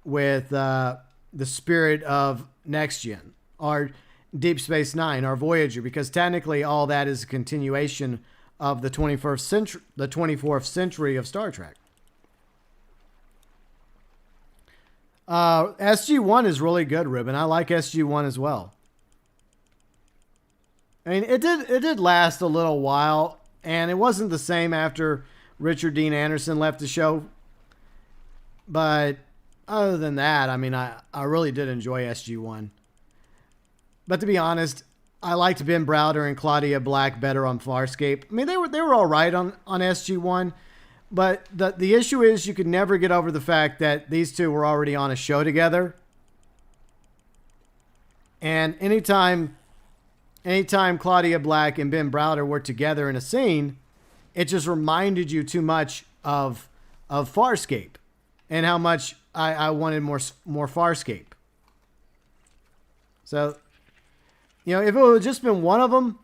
with the spirit of Next Gen or Deep Space Nine or Voyager, because technically all that is a continuation of the 24th century of Star Trek. SG-1 is really good, Ruben. I like SG-1 as well. I mean, it did last a little while, and it wasn't the same after Richard Dean Anderson left the show. But other than that, I mean, I really did enjoy SG-1. But to be honest, I liked Ben Browder and Claudia Black better on Farscape. I mean, they were all right on SG-1, but the issue is you could never get over the fact that these two were already on a show together. And anytime Claudia Black and Ben Browder were together in a scene, it just reminded you too much of Farscape and how much I wanted more Farscape. So, you know, if it would have just been one of them,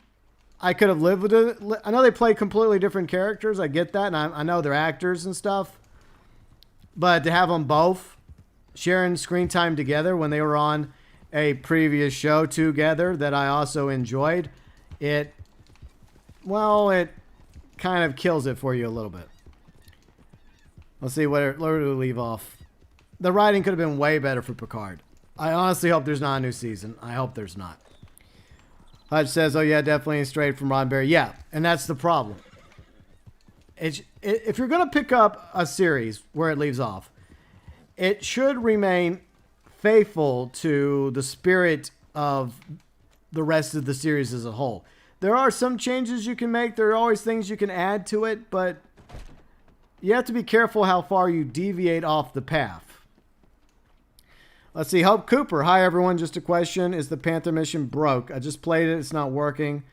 I could have lived with it. I know they play completely different characters. I get that. And I know they're actors and stuff. But to have them both sharing screen time together when they were on a previous show together that I also enjoyed, it kind of kills it for you a little bit. Let's see, where do we leave off? The writing could have been way better for Picard. I honestly hope there's not a new season. I hope there's not. Huttch says, oh yeah, definitely straight from Roddenberry. Yeah, and that's the problem. If you're going to pick up a series where it leaves off, it should remain faithful to the spirit of the rest of the series as a whole. There are some changes you can make. There are always things you can add to it, but you have to be careful how far you deviate off the path. Let's see. Hope Cooper. Hi, everyone. Just a question. Is the Panther mission broke? I just played it. It's not working.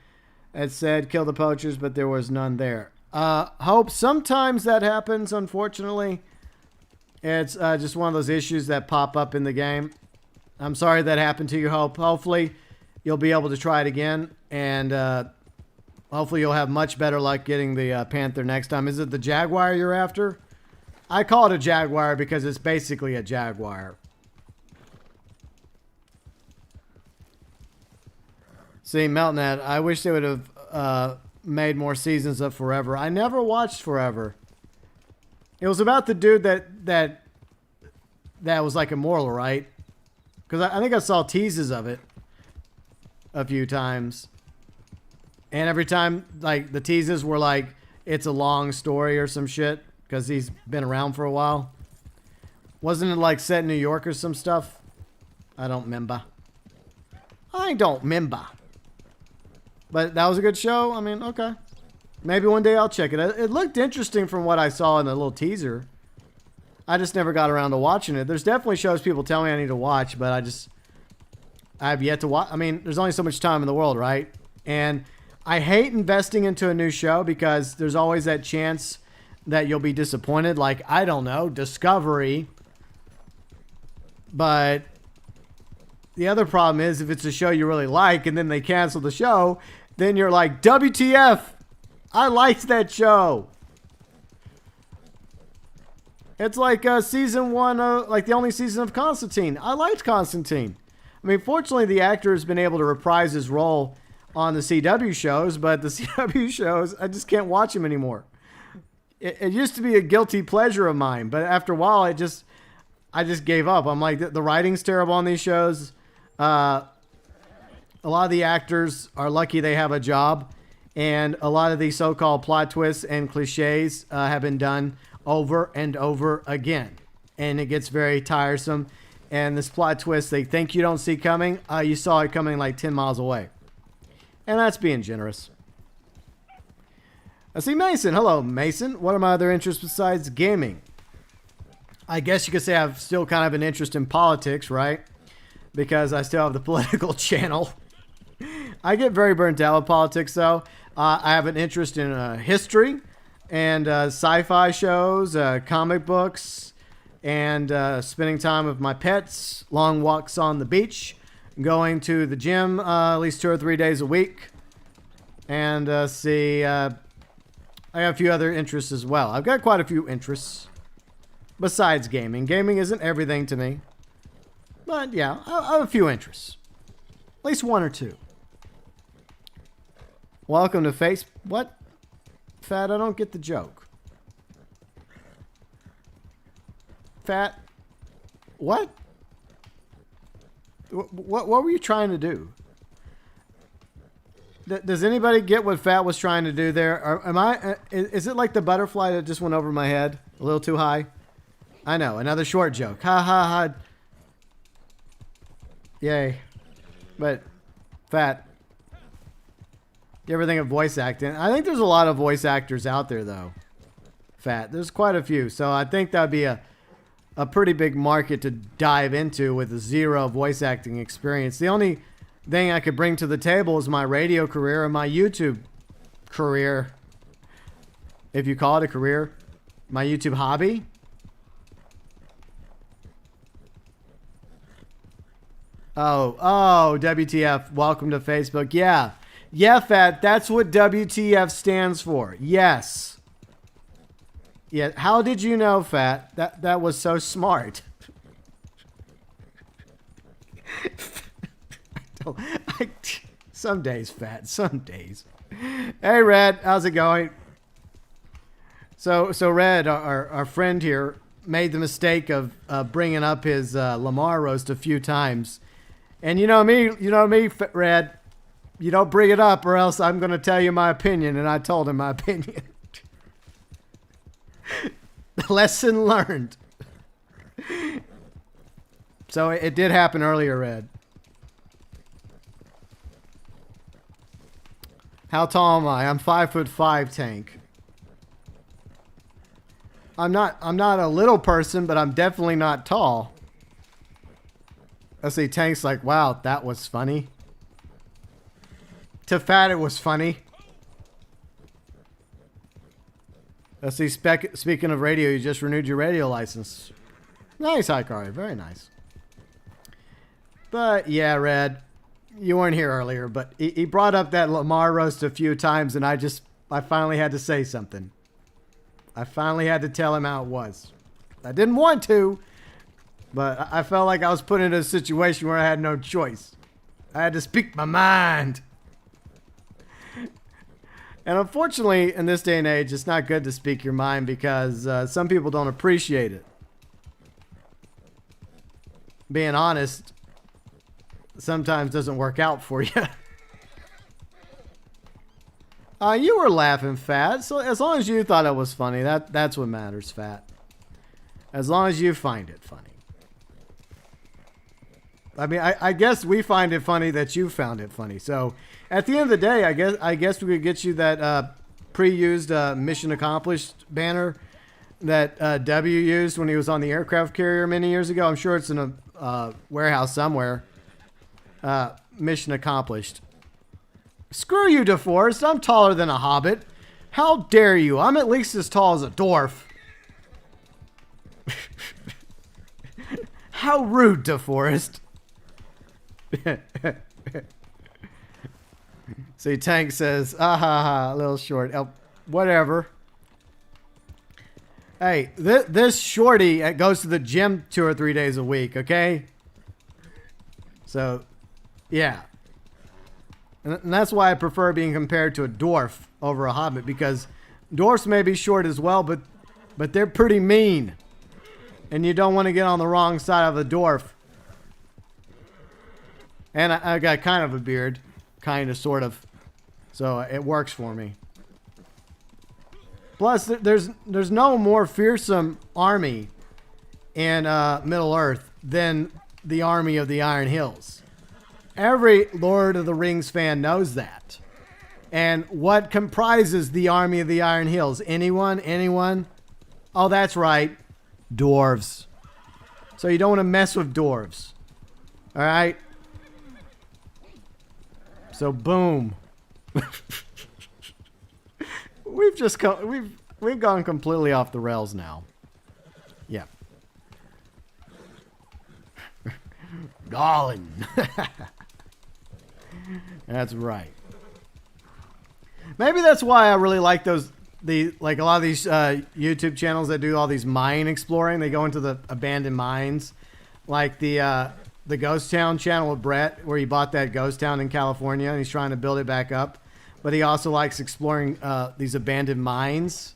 It said kill the poachers, but there was none there. Hope, sometimes that happens, unfortunately. It's just one of those issues that pop up in the game. I'm sorry that happened to you, Hope. Hopefully, you'll be able to try it again. And hopefully, you'll have much better luck getting the Panther next time. Is it the Jaguar you're after? I call it a Jaguar because it's basically a Jaguar. See, MeltNet, I wish they would have made more seasons of Forever. I never watched Forever. It was about the dude that was like immortal, right? Because I think I saw teases of it a few times. And every time, like, the teases were like, it's a long story or some shit. Because he's been around for a while. Wasn't it like set in New York or some stuff? I don't remember. But that was a good show. I mean, okay. Maybe one day I'll check it. It looked interesting from what I saw in the little teaser. I just never got around to watching it. There's definitely shows people tell me I need to watch, but I have yet to watch. I mean, there's only so much time in the world, right? And I hate investing into a new show because there's always that chance that you'll be disappointed. Like, I don't know, Discovery. But the other problem is if it's a show you really like and then they cancel the show, then you're like, WTF, I liked that show. It's like season 1, like the only season of Constantine. I liked Constantine. I mean, fortunately, the actor has been able to reprise his role on the CW shows, but the CW shows, I just can't watch them anymore. It used to be a guilty pleasure of mine, but after a while, I just gave up. I'm like, the writing's terrible on these shows. A lot of the actors are lucky they have a job, and a lot of these so-called plot twists and cliches have been done over and over again, and it gets very tiresome. And this plot twist they think you don't see coming, you saw it coming like 10 miles away, and that's being generous. I see Mason. Hello, Mason. What are my other interests besides gaming? I guess you could say I have still kind of an interest in politics, right? Because I still have the political channel. I get very burnt out with politics, though. I have an interest in history and sci-fi shows, comic books, and spending time with my pets, long walks on the beach, going to the gym at least 2 or 3 days a week, and I have a few other interests as well. I've got quite a few interests besides gaming. Gaming isn't everything to me. But yeah, I have a few interests. At least 1 or 2. Welcome to Face... What? Fat, I don't get the joke. Fat? What? What were you trying to do? Does anybody get what Fat was trying to do there? Is it like the butterfly that just went over my head? A little too high? I know, another short joke. Ha ha ha. Yay. But, Fat, you ever think of voice acting? I think there's a lot of voice actors out there, though. Fat. There's quite a few. So I think that would be a pretty big market to dive into with 0 voice acting experience. The only thing I could bring to the table is my radio career and my YouTube career. If you call it a career. My YouTube hobby. Oh, WTF. Welcome to Facebook. Yeah. Yeah, Fat. That's what WTF stands for. Yes. Yeah. How did you know, Fat? That was so smart. Some days, Fat. Some days. Hey, Red. How's it going? So Red, our friend here, made the mistake of bringing up his Lamar roast a few times. And you know me, Red. You don't bring it up or else I'm going to tell you my opinion. And I told him my opinion. Lesson learned. So it did happen earlier, Red. How tall am I? I'm 5'5", Tank. I'm not a little person, but I'm definitely not tall. Let's see, Tank's like, wow, that was funny. To Fat, it was funny. Let's see, speaking of radio, you just renewed your radio license. Nice, Hikari, very nice. But yeah, Red, you weren't here earlier, but he brought up that Lamar roast a few times, and I finally had to say something. I finally had to tell him how it was. I didn't want to, but I felt like I was put in a situation where I had no choice. I had to speak my mind. And unfortunately, in this day and age, it's not good to speak your mind because some people don't appreciate it. Being honest sometimes doesn't work out for you. You were laughing, Fat. So as long as you thought it was funny, that's what matters, Fat. As long as you find it funny. I mean, I guess we find it funny that you found it funny. So at the end of the day, I guess we could get you that pre-used mission accomplished banner that W used when he was on the aircraft carrier many years ago. I'm sure it's in a warehouse somewhere. Mission accomplished. Screw you, DeForest. I'm taller than a hobbit. How dare you? I'm at least as tall as a dwarf. How rude, DeForest. See, Tank says, ah ha ha, a little short. Whatever. Hey, this shorty goes to the gym 2 or 3 days a week, okay? So, yeah. And that's why I prefer being compared to a dwarf over a hobbit, because dwarfs may be short as well, but they're pretty mean. And you don't want to get on the wrong side of a dwarf. And I got kind of a beard. Kind of, sort of. So it works for me. Plus, there's no more fearsome army in Middle Earth than the army of the Iron Hills. Every Lord of the Rings fan knows that. And what comprises the army of the Iron Hills? Anyone? Anyone? Oh, that's right. Dwarves. So you don't want to mess with dwarves. All right? So boom. We've gone completely off the rails now. Yeah. Darling. That's right. Maybe that's why I really like a lot of these YouTube channels that do all these mine exploring. They go into the abandoned mines, like the Ghost Town channel with Bert, where he bought that ghost town in California and he's trying to build it back up. But he also likes exploring these abandoned mines.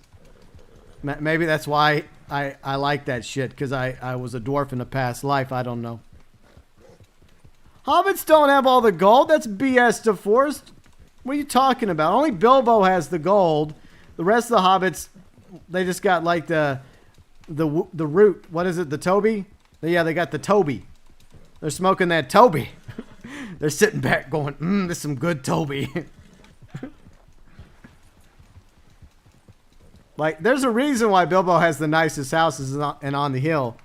Maybe that's why I like that shit, because I was a dwarf in a past life. I don't know. Hobbits don't have all the gold. That's BS, DeForest. What are you talking about? Only Bilbo has the gold. The rest of the hobbits, they just got like the root. What is it? The Toby? Yeah, they got the Toby. They're smoking that Toby. They're sitting back going, this is some good Toby. Like, there's a reason why Bilbo has the nicest houses and on the hill.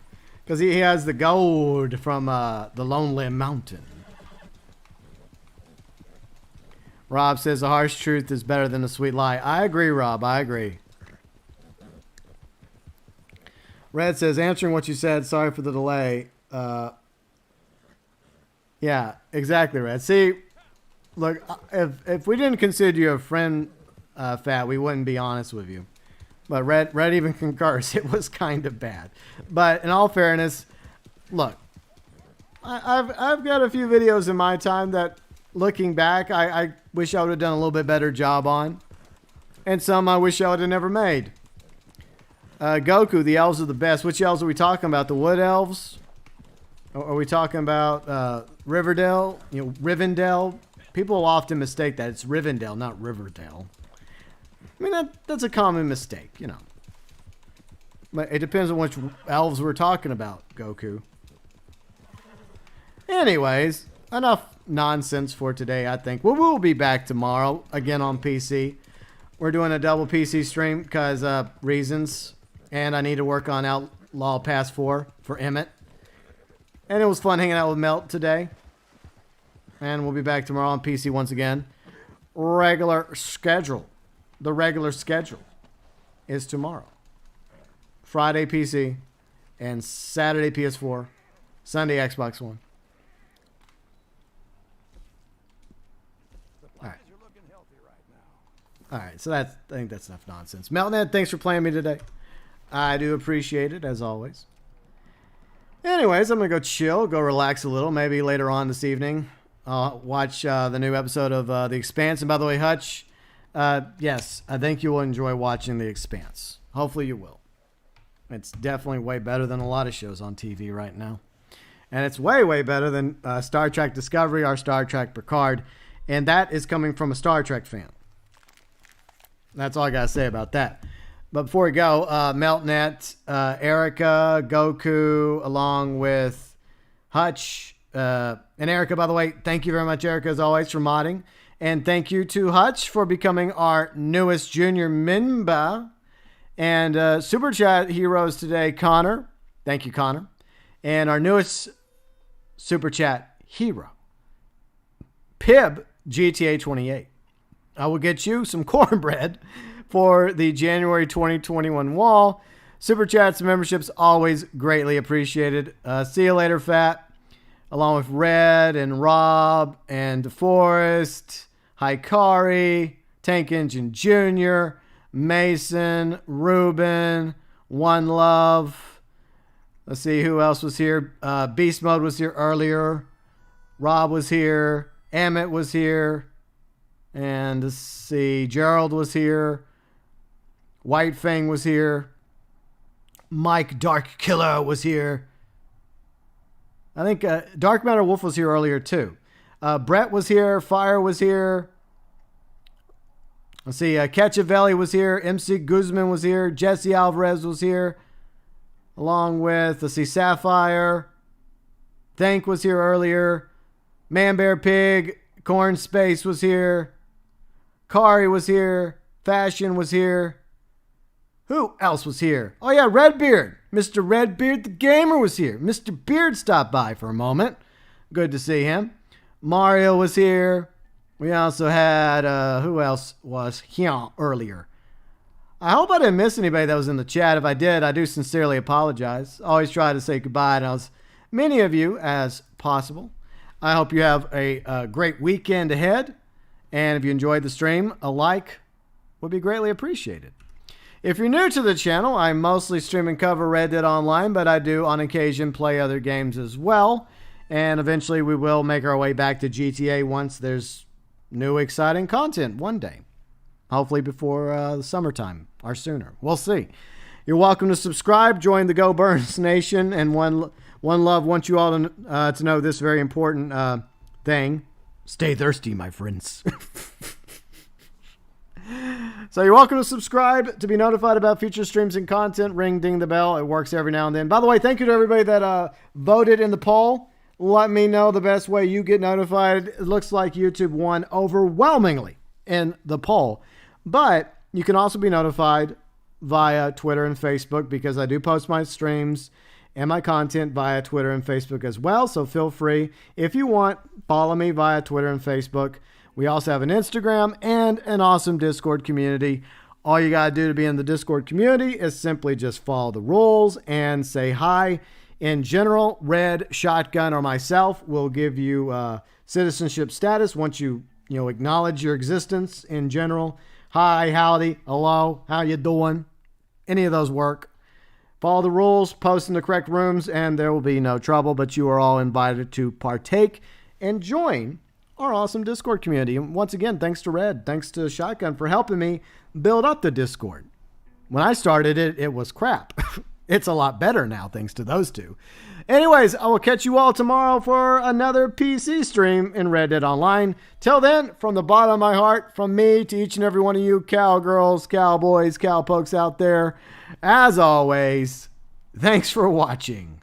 Because he has the gold from the Lonely Mountain. Rob says the harsh truth is better than the sweet lie. I agree, Rob. I agree. Red says, answering what you said, sorry for the delay. Yeah, exactly, Red. See, look, if we didn't consider you a friend, Fat, we wouldn't be honest with you. But Red even concurs. It was kind of bad. But in all fairness, look, I've got a few videos in my time that, looking back, I wish I would have done a little bit better job on. And some I wish I would have never made. Goku, the elves are the best. Which elves are we talking about? The wood elves? Or are we talking about Riverdale? Rivendell? People often mistake that. It's Rivendell, not Riverdale. I mean, that's a common mistake, But it depends on which elves we're talking about, Goku. Anyways, enough nonsense for today, I think. We'll be back tomorrow, again on PC. We're doing a double PC stream because reasons. And I need to work on Outlaw Pass 4 for Emmett. And it was fun hanging out with Melt today. And we'll be back tomorrow on PC once again. Regular schedule. The regular schedule is tomorrow. Friday PC and Saturday PS4. Sunday Xbox One. All right. All right, so I think that's enough nonsense. MeltNet, thanks for playing me today. I do appreciate it, as always. Anyways, I'm going to go chill, go relax a little. Maybe later on this evening, watch the new episode of The Expanse. And by the way, Huttch, yes, I think you will enjoy watching The Expanse. Hopefully you will. It's definitely way better than a lot of shows on TV right now. And it's way, way better than Star Trek Discovery or Star Trek Picard. And that is coming from a Star Trek fan. That's all I got to say about that. But before we go, MeltNet, Erica, Goku, along with Huttch. And Erica, by the way, thank you very much, Erica, as always, for modding. And thank you to Huttch for becoming our newest junior member. And Super Chat heroes today, Conor. Thank you, Conor. And our newest Super Chat hero, Pib GTA 28. I will get you some cornbread for the January 2021 wall. Super Chats and memberships always greatly appreciated. See you later, Fat. Along with Red and Rob and DeForest, Hikari, Tank Engine Jr., Mason, Ruben, One Love. Let's see who else was here. Beast Mode was here earlier. Rob was here. Amit was here. And let's see. Gerald was here. White Fang was here. Mike Dark Killer was here. I think Dark MatterWolf was here earlier too. Brett was here. Fire was here. Let's see. Ketchavelli was here. MC Guzman was here. Jesse Alvarez was here. Along with, let's see, Sapphire. Thank was here earlier. Man Bear Pig. Corn Space was here. Kari was here. Fashion was here. Who else was here? Oh yeah, Redbeard. Mr. Redbeard the Gamer was here. Mr. Beard stopped by for a moment. Good to see him. Mario was here. We also had, who else was here earlier? I hope I didn't miss anybody that was in the chat. If I did, I do sincerely apologize. Always try to say goodbye to as many of you as possible. I hope you have a great weekend ahead. And if you enjoyed the stream, a like would be greatly appreciated. If you're new to the channel, I mostly stream and cover Red Dead Online, but I do on occasion play other games as well. And eventually we will make our way back to GTA once there's new exciting content one day. Hopefully before the summertime or sooner. We'll see. You're welcome to subscribe, join the GeauxBurns Nation, and One Love wants you all to know this very important thing. Stay thirsty, my friends. So you're welcome to subscribe to be notified about future streams and content. Ring, ding the bell. It works every now and then. By the way, thank you to everybody that voted in the poll. Let me know the best way you get notified. It looks like YouTube won overwhelmingly in the poll. But you can also be notified via Twitter and Facebook because I do post my streams and my content via Twitter and Facebook as well. So feel free, if you want, follow me via Twitter and Facebook. We also have an Instagram and an awesome Discord community. All you got to do to be in the Discord community is simply just follow the rules and say hi. In general, Red, Shotgun, or myself will give you citizenship status once you acknowledge your existence in general. Hi, howdy, hello, how you doing? Any of those work. Follow the rules, post in the correct rooms, and there will be no trouble, but you are all invited to partake and join our awesome Discord community. And once again, thanks to Red, thanks to Shotgun for helping me build up the Discord. When I started it, it was crap. It's a lot better now, thanks to those two. Anyways, I will catch you all tomorrow for another PC stream in Red Dead Online. Till then, from the bottom of my heart, from me to each and every one of you cowgirls, cowboys, cowpokes out there, as always, thanks for watching.